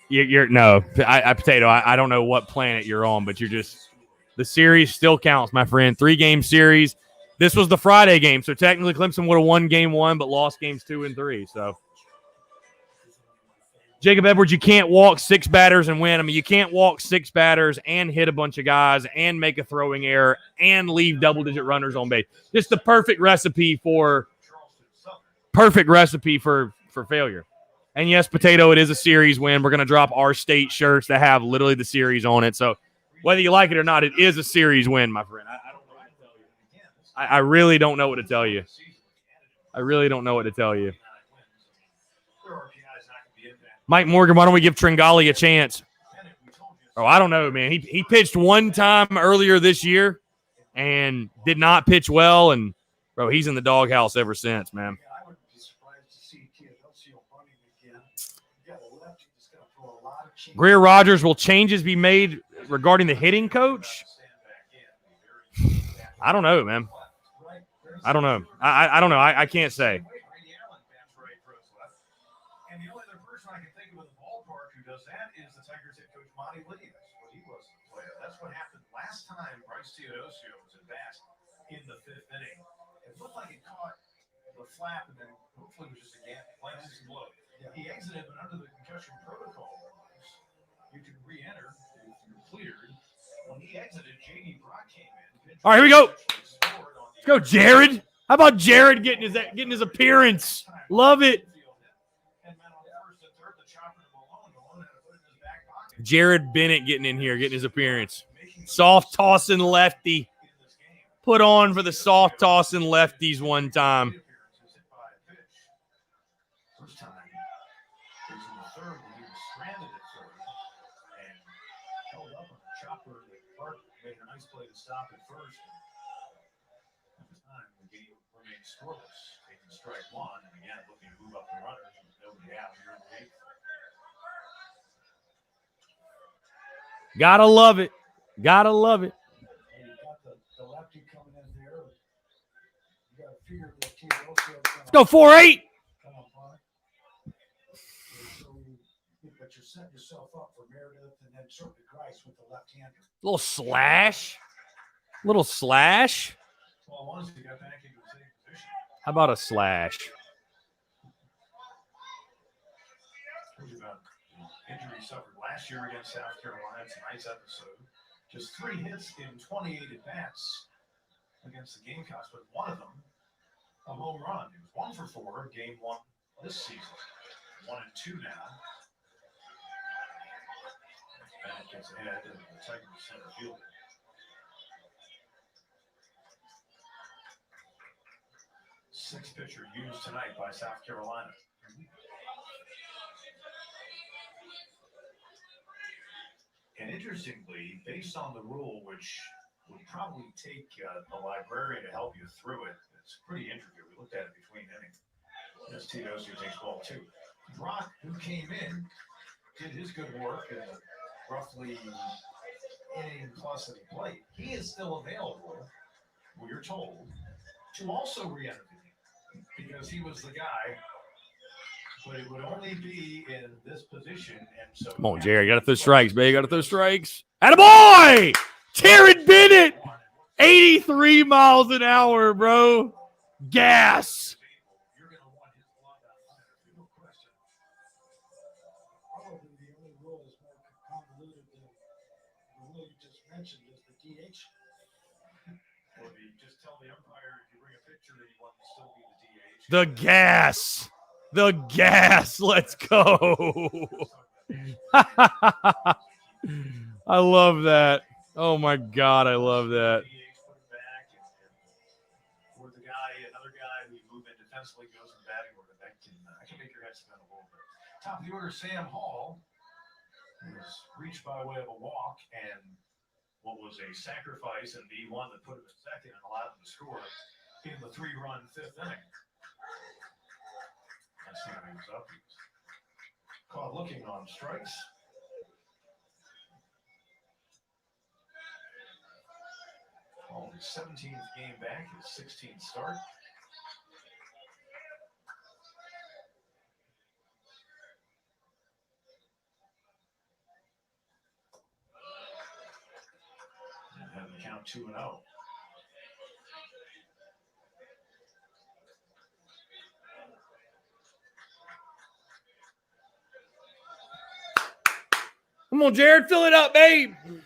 Potato. I don't know what planet you're on, but you're just. The series still counts, my friend. 3-game series. This was the Friday game, so technically Clemson would have won game 1, but lost games 2 and 3. So, Jacob Edwards, you can't walk 6 batters and win. I mean, you can't walk 6 batters and hit a bunch of guys and make a throwing error and leave double-digit runners on base. Just the perfect recipe for failure. And yes, Potato, it is a series win. We're going to drop our state shirts that have literally the series on it. So, whether you like it or not, it is a series win, my friend. I don't know what to tell you. I really don't know what to tell you. I really don't know what to tell you. Mike Morgan, why don't we give Tringali a chance? Oh, I don't know, man. He pitched one time earlier this year and did not pitch well, and, bro, he's in the doghouse ever since, man. I would be surprised to see Teodosio running again. You got a lefty that's going to throw a lot of change. Greer Rogers, will changes be made regarding the hitting coach? I don't know, man. I don't know. I don't know. I can't say. And the only other person I can think of in the ballpark who does that is the Tigers head coach Monty Lee. That's what he was the player. That's what happened last time Bryce Teodosio was at bat in the 5th inning. It looked like it caught the flap and then hopefully it was just a glance blow. Yeah. He exited, but under the concussion protocol rules, you can re-enter if you're cleared. When he exited, J.D. Brock came in. All right, here we go. Let's go, Jared. How about Jared getting his appearance? Love it. Jared Bennett getting in here, getting his appearance. Soft tossing lefty. Put on for the soft tossing lefties one time. First time, he was in the 3rd when he was stranded at 3rd and held up on a chopper that Clark made a nice play to stop at 1st. At the time, the game remained scoreless, taking strike 1, and again looking to move up the runners with nobody out here in the 8th. Gotta love it. Gotta love it. And you got the lefty coming in there. You got to figure that Teodosio. Let's go 4-8. But you're setting yourself up for Meredith and then certainly Grice with the left-hander. Little slash. Little slash. Well, once he got back into the same position. How about a slash? Told you about the injury suffered last year against South Carolina. It's a nice episode. Just 3 hits in 28 at-bats against the Gamecocks, but one of them a home run. He was 1 for 4, game 1 this season. 1 and 2 now. Bennett gets ahead of the Tigers center fielder. Sixth pitcher used tonight by South Carolina. And interestingly, based on the rule, which would probably take a librarian to help you through it, it's pretty intricate. We looked at it between innings. As Teodosio takes ball 2. Brock, who came in, did his good work in the roughly inning plus that he played. He is still available, we're told, to also re-enter the game because he was the guy, but it would only be in this position. And so, come on, Jerry. You got to throw strikes, baby. Got to throw strikes. Attaboy! Jared Bennett! 83 miles an hour, bro. Gas. Mentioned is the DH. Well, you just tell the umpire if you bring a picture that you want to still be the DH. The gas. The gas. Let's go. I love that. Oh my God, I love that. Or the guy, another guy who move in defensively goes in batting order. That can make your head spin a little bit. Top of the order, Sam Hall was reached by way of a walk and what was a sacrifice and B1 that put him in second and allowed him to score in the 3-run 5th inning. That's how he was up. He was caught looking on strikes. Called his 17th game back, his 16th start. Have the count 2-0. Come on, Jared. Fill it up, babe. And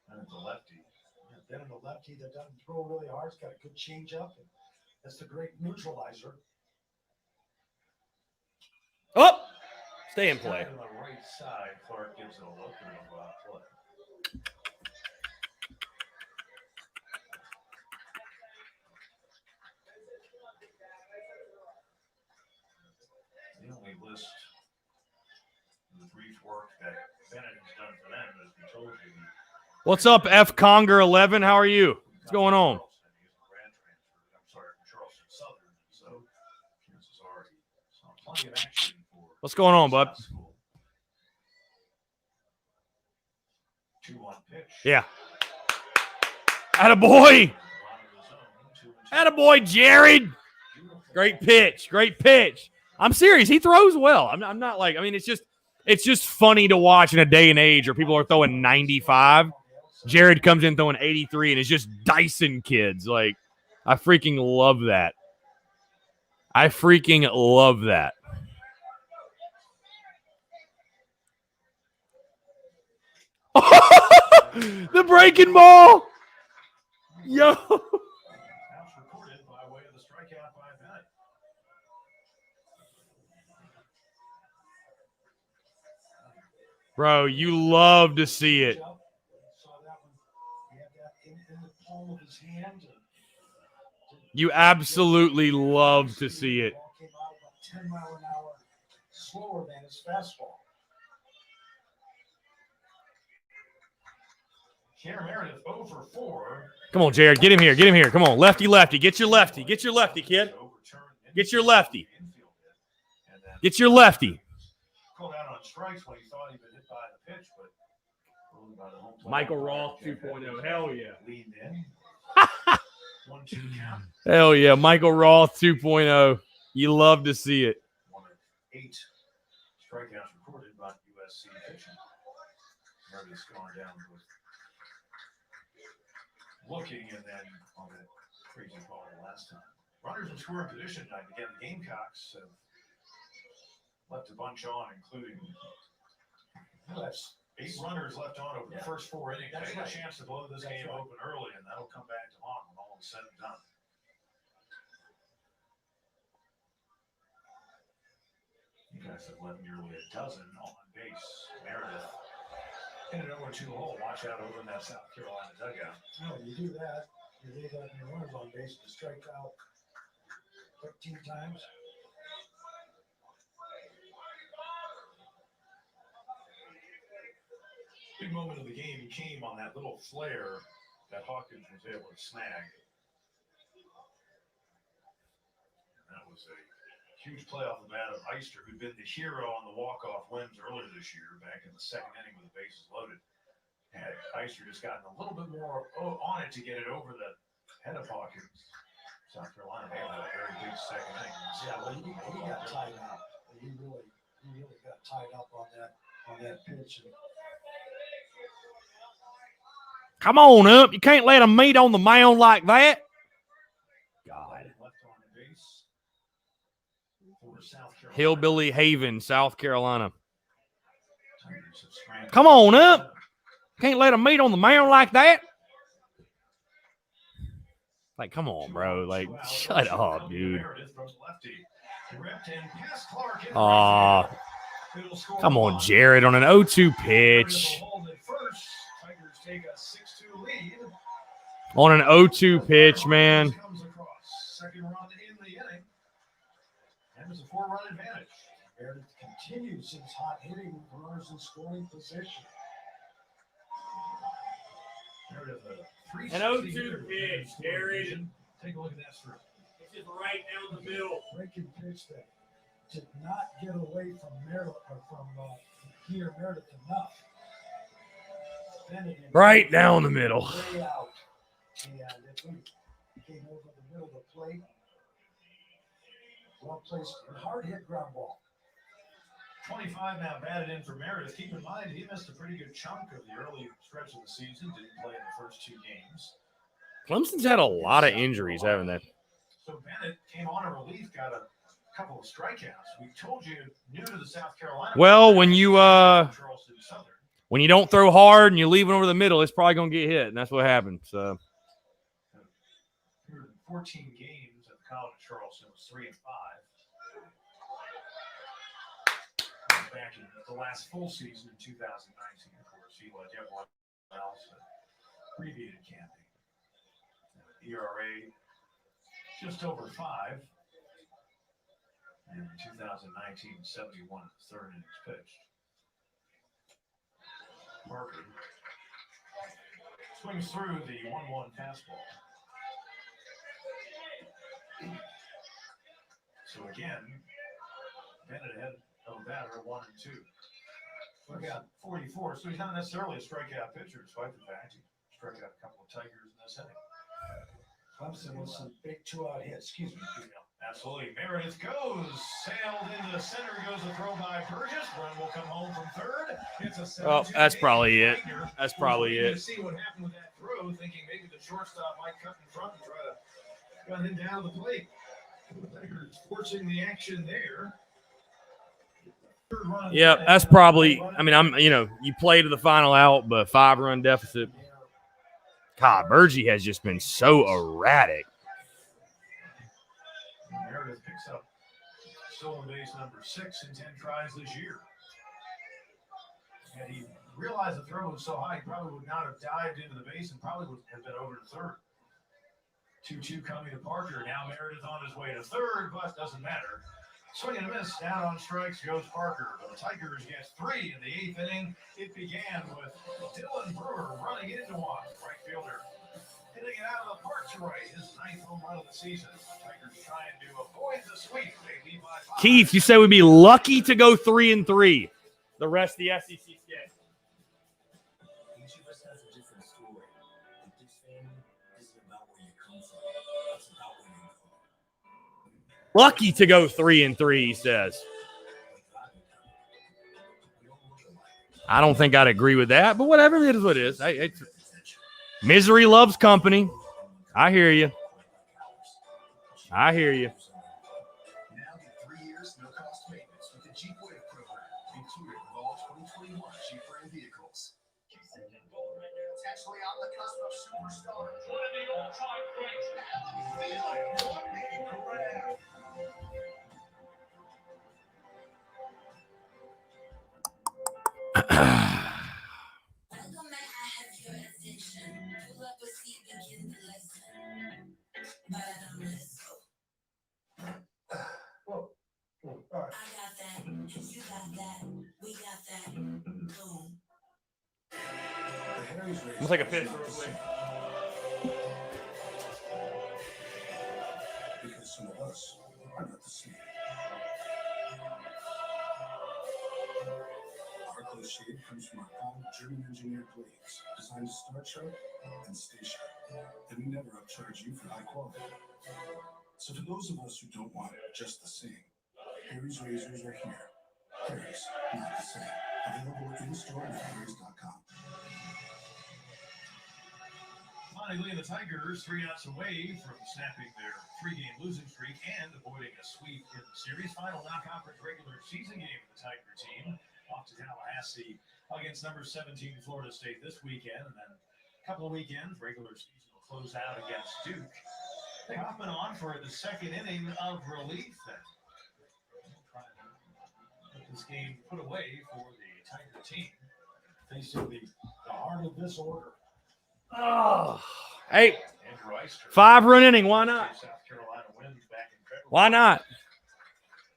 the lefty. Then the lefty that doesn't throw really hard. It's got a good change up. That's the great neutralizer. Oh, stay in play. On the right side, Clark gives it a look and a play. The only list of brief work that Bennett has done for them, as we told you. What's up, F. Conger 11? How are you? What's going on? I'm sorry, from Charleston Southern. So, chances are he saw plenty of action for. What's going on, bud? 2-1 pitch. Yeah. Attaboy. Attaboy, Jared. Great pitch. Great pitch. I'm serious. He throws well. I'm not like, I mean, it's just funny to watch in a day and age where people are throwing 95. Jared comes in throwing 83 and is just dicing kids. Like, I freaking love that. I freaking love that. The breaking ball. Yo. Outs recorded by way of the strikeout by Bennett. Bro, you love to see it. Saw that one. He had that in the palm of his hand. You absolutely love to see it. Ball came out about 10 mile an hour slower than his fastball. Tanner Meredith 0 for 4. Come on, Jared. Get him here. Get him here. Come on. Lefty, lefty. Get your lefty. Get your lefty, kid. Get your lefty. Get your lefty. Called out on strikes when he thought he'd been hit by the pitch, but ruled by the home plate. Michael Roth 2.0. Hell yeah. Leaned in. 1-2 count. Hell yeah. Michael Roth 2.0. You love to see it. One of 8 strikeouts recorded by USC pitching. Meredith's gone down with looking and then on that crazy ball last time. Runners in scoring position tonight. Again, the Gamecocks have left a bunch on, including that's 8 runners left on over the first 4 innings. They had a chance to blow this game open early, and that'll come back to haunt when all is said and done. You guys have left nearly a dozen on base. Meredith in an 0-2 hole. Watch out over in that South Carolina dugout. No, you do that. You leave that in your runners on base to strike out 13 times. Big moment of the game came on that little flare that Hawkins was able to snag. And that was a huge play off the bat of Eister, who'd been the hero on the walk-off wins earlier this year, back in the 2nd inning with the bases loaded. Had Eister just gotten a little bit more on it to get it over the head of Hawkins. South Carolina made a very big 2nd inning. Yeah, well, he got tied up. He really got tied up on that pitch. And Come on up. You can't let them meet on the mound like that. God. Left on base for South Carolina. Hillbilly Haven, South Carolina. Tigers have scrambled. Come on up. Can't let them meet on the mound like that. Like, come on, bro. Like, shut up, dude. Aw. Come on, Jared, on an 0-2 pitch. On an 0-2 pitch, man. Second run in the inning. And there's a 4-run advantage. Meredith continues his hot hitting with runners in scoring position. An 0-2 pitch, Jared. Take a look at that strike. It's just right down the middle. Breaking pitch that did not get away from Meredith or from here Meredith enough. Right down the middle. Way out. And it came over the middle of the plate. Well placed and hard hit ground ball. 25 now batted in for Meredith. Keep in mind, he missed a pretty good chunk of the early stretch of the season. Didn't play in the first 2 games. Clemson's had a lot of injuries, haven't they? So Bennett came on in relief, got a couple of strikeouts. We told you, new to the South Carolina. Well, when you don't throw hard and you leave it over the middle, it's probably going to get hit, and that's what happened. So 14 games at the College of Charleston was 3-5. Back in the last full season in 2019, of course, he let everyone else abbreviated campaign. ERA just over 5. And in 2019, 71 in the 3rd innings pitched. Parker swings through the 1-1 fastball. So again, Bennett ahead of batter 1 and 2. Look at 44. So he's not necessarily a strikeout pitcher, despite the fact he struck out a couple of Tigers in this inning. Clemson with some big 2-out hits. Excuse me. Absolutely. Meredith goes. Sailed into center. Goes the throw by Burgess. Run will come home from third. It's a 7-2 That's game. probably it. Wagner That's was probably waiting it. to see what happened with that throw, thinking maybe the shortstop might cut in front and try to gun him down the plate. Tigers forcing the action there. Yep, that's probably. I mean, you play to the final out, but 5-run deficit. God, Bergie has just been so erratic. Meredith picks up stolen base number 6 in 10 tries this year. And he realized the throw was so high, he probably would not have dived into the base and probably would have been over to third. 2-2 coming to Parker. Now Meredith on his way to third, but doesn't matter. Swing and a miss. Down on strikes goes Parker. But the Tigers get 3 in the 8th inning. It began with Dylan Brewer running into one. Right fielder hitting it out of the park to right. His 9th home run of the season. Tigers trying to avoid the sweep. They lead by 5. Keith, you said we'd be lucky to go 3-3 the rest of the SEC schedule. Each of us has a different story, but this family isn't about where you come from. It's about where you go. Lucky to go 3-3, he says. I don't think I'd agree with that, but whatever, it is what it is. Misery loves company. I hear you. I hear you. Now get 3 years, no cost maintenance with the Jeep Wave program, included with all 2021 Jeep brand vehicles. Potentially on the cusp of superstar. One of the all-time greats. Let's take a piss real quick. Because some of us are not the same. Our close shave comes from our own German-engineered blades, designed to start sharp and stay sharp. And we never upcharge you for high quality. So for those of us who don't want just the same, Harry's razors are here. Harry's, not the same. Available in-store at harrys.com. Monty Lee and the Tigers 3 outs away from snapping their 3-game losing streak and avoiding a sweep in the series. Final non-conference regular season game for the Tiger team. Off to Tallahassee against number 17 Florida State this weekend. And then a couple of weekends, regular season will close out against Duke. Hoffman on for the 2nd inning of relief. And trying to get this game put away for the Tiger team. Facing the heart of this order. Oh, hey, 5-run inning. Why not? Why not?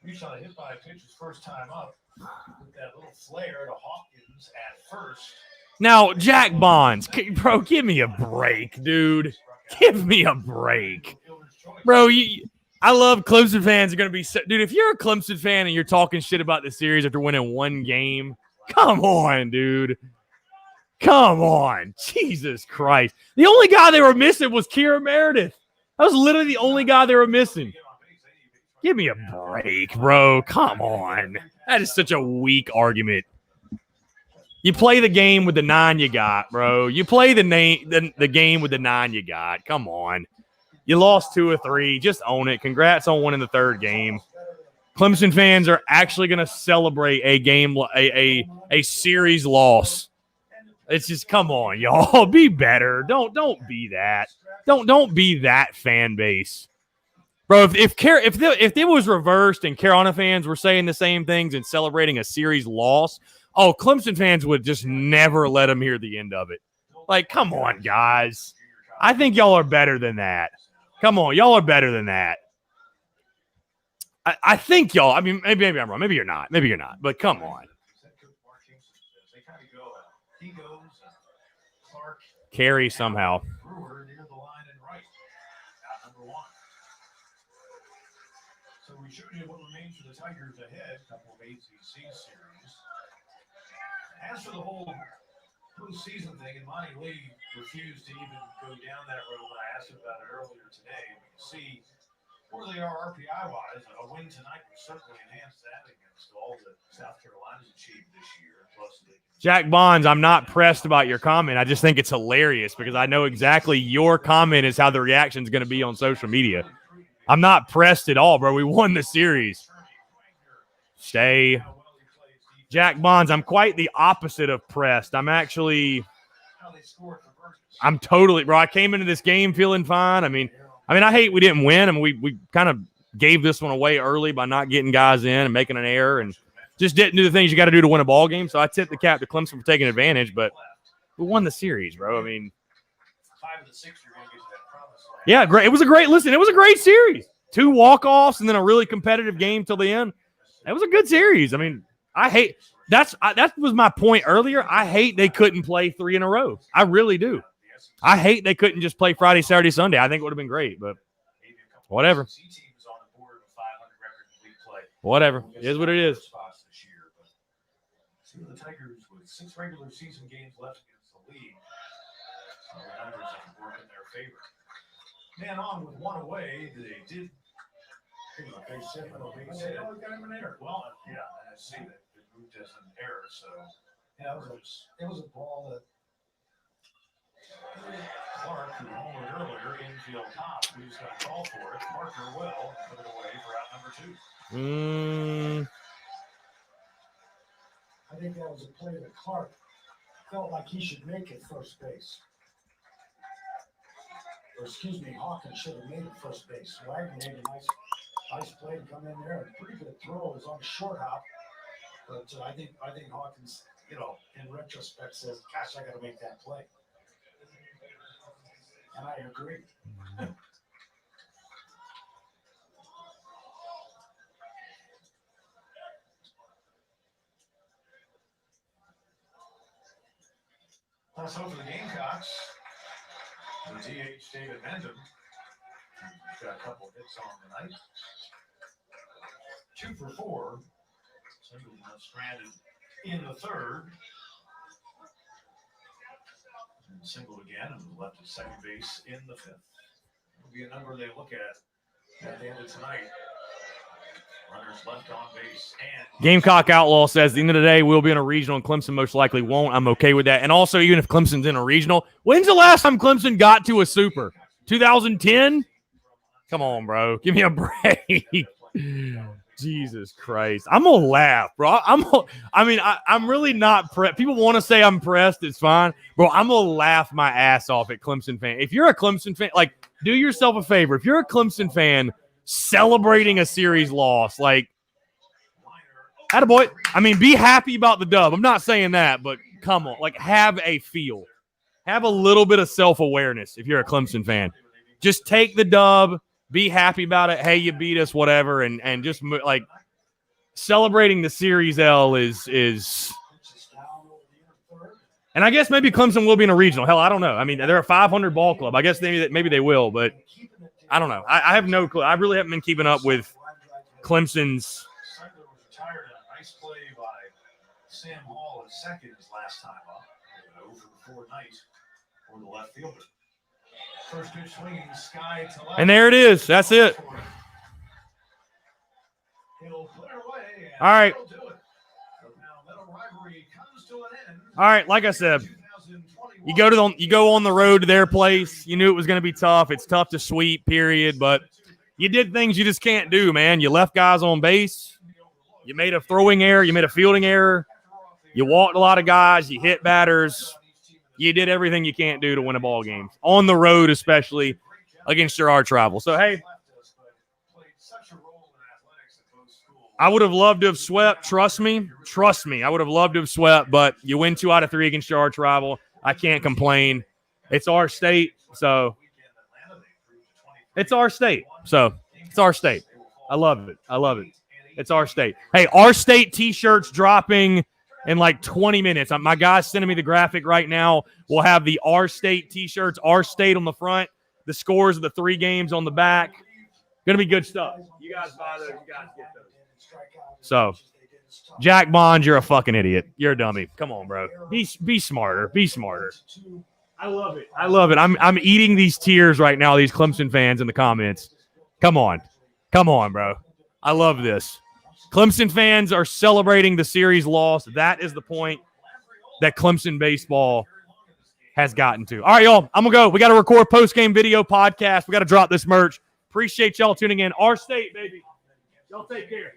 You saw a hit by a pitch his first time up with that little flare to Hawkins at first. Now, Jack Bonds, bro, give me a break, dude. Give me a break. Bro, I love Clemson fans are going to be – dude, if you're a Clemson fan and you're talking shit about the series after winning 1 game, come on, dude. Come on. Jesus Christ. The only guy they were missing was Kira Meredith. That was literally the only guy they were missing. Give me a break, bro. Come on. That is such a weak argument. You play the game with the 9 you got, bro. You play the game with the 9 you got. Come on. You lost 2 or 3. Just own it. Congrats on winning the 3rd game. Clemson fans are actually going to celebrate a series loss. It's just, come on, y'all. Be better. Don't be that. Don't be that fan base. Bro, if it was reversed and Carolina fans were saying the same things and celebrating a series loss, Clemson fans would just never let them hear the end of it. Like, come on, guys. I think y'all are better than that. Come on, y'all are better than that. I think y'all, I mean, maybe I'm wrong. Maybe you're not. But come on. Carry somehow. Brewer near the line and right. Out number 1. So we showed you what remains for the Tigers ahead. A couple of ACC series. As for the whole postseason thing, and Monty Lee refused to even go down that road when I asked him about it earlier today. We see Where they are RPI-wise, a win tonight would certainly enhance that against all that South Carolina's achieved this year. Plus, Jack Bonds, I'm not pressed about your comment. I just think it's hilarious because I know exactly your comment is how the reaction is going to be on social media. I'm not pressed at all, bro. We won the series. Stay. Jack Bonds, I'm quite the opposite of pressed. I'm totally, bro. I came into this game feeling fine. I mean, I hate we didn't win. I mean, we kind of gave this one away early by not getting guys in and making an error and just didn't do the things you got to do to win a ball game. So I tip the cap to Clemson for taking advantage, but we won the series, bro. I mean, 5 of the 6, you're going to get to that promise land. yeah, great. It was a great series. 2 walk-offs and then a really competitive game till the end. It was a good series. I mean, that was my point earlier. I hate they couldn't play 3 in a row. I really do. I hate they couldn't just play Friday, Saturday, Sunday. I think it would have been great, but whatever. Whatever. It is what it is. See the Tigers with 6 regular season games left against the league. So the numbers have worked in their favor. Man on with 1 away. They did. Base hit. Got him an error. Well, yeah, I see that it moved as an error. So yeah, it was a ball that Clark, who homered earlier, infield top, who's going to call for it. Parker well put it away for out number 2. I think that was a play that Clark felt like he should make it first base. Or excuse me, Hawkins should have made it first base. Wagner made a nice play to come in there. A pretty good throw. It was on a short hop. But I think Hawkins, in retrospect says, gosh, I got to make that play. And I agree. Let's hope for the Gamecocks. The DH David Mendham. He's got a couple of hits on tonight. 2 for 4. Single stranded in the 3rd. And singled again and left at second base in the 5th. It'll be a number they look at the end of tonight. Runners left on base and Gamecock Outlaw says, at the end of the day, we'll be in a regional and Clemson most likely won't. I'm okay with that. And also, even if Clemson's in a regional, when's the last time Clemson got to a super? 2010? Come on, bro. Give me a break. Jesus Christ. I'm going to laugh, bro. I'm really not pressed. People want to say I'm pressed. It's fine. Bro, I'm going to laugh my ass off at Clemson fan. If you're a Clemson fan, do yourself a favor. If you're a Clemson fan celebrating a series loss, attaboy. Be happy about the dub. I'm not saying that, but come on. Have a feel. Have a little bit of self-awareness if you're a Clemson fan. Just take the dub. Be happy about it. Hey, you beat us, whatever, and just celebrating the series L is. And I guess maybe Clemson will be in a regional. Hell, I don't know. They're a 500 ball club. I guess maybe they will, but I don't know. I have no clue. I really haven't been keeping up with Clemson's. Seidler was retired in a nice play by Sam Hall at second his last time up. 0 for 4 night for the left fielder. First pitch swinging sky to left. And there it is. That's it. He'll put it away. All right. He'll do it. So now that rivalry comes to an end. All right. Like I said, you go on the road to their place. You knew it was going to be tough. It's tough to sweep, period. But you did things you just can't do, man. You left guys on base. You made a throwing error. You made a fielding error. You walked a lot of guys. You hit batters. You did everything you can't do to win a ball game. On the road, especially against your arch rival. So, hey, I would have loved to have swept. Trust me. I would have loved to have swept, but you win 2 out of 3 against your arch rival. I can't complain. It's our state, so it's our state. So it's our state. I love it. It's our state. Hey, our state T-shirts dropping in 20 minutes. My guy's sending me the graphic right now. We'll have the our state T-shirts, our state on the front, the scores of the 3 games on the back. Going to be good stuff. You guys buy those. You guys get those. So, Jack Bond, you're a fucking idiot. You're a dummy. Come on, bro. Be smarter. I love it. I'm eating these tears right now, these Clemson fans in the comments. Come on. Come on, bro. I love this. Clemson fans are celebrating the series loss. That is the point that Clemson baseball has gotten to. All right, y'all. I'm going to go. We got to record post-game video podcast. We got to drop this merch. Appreciate y'all tuning in. Our state, baby. Y'all take care.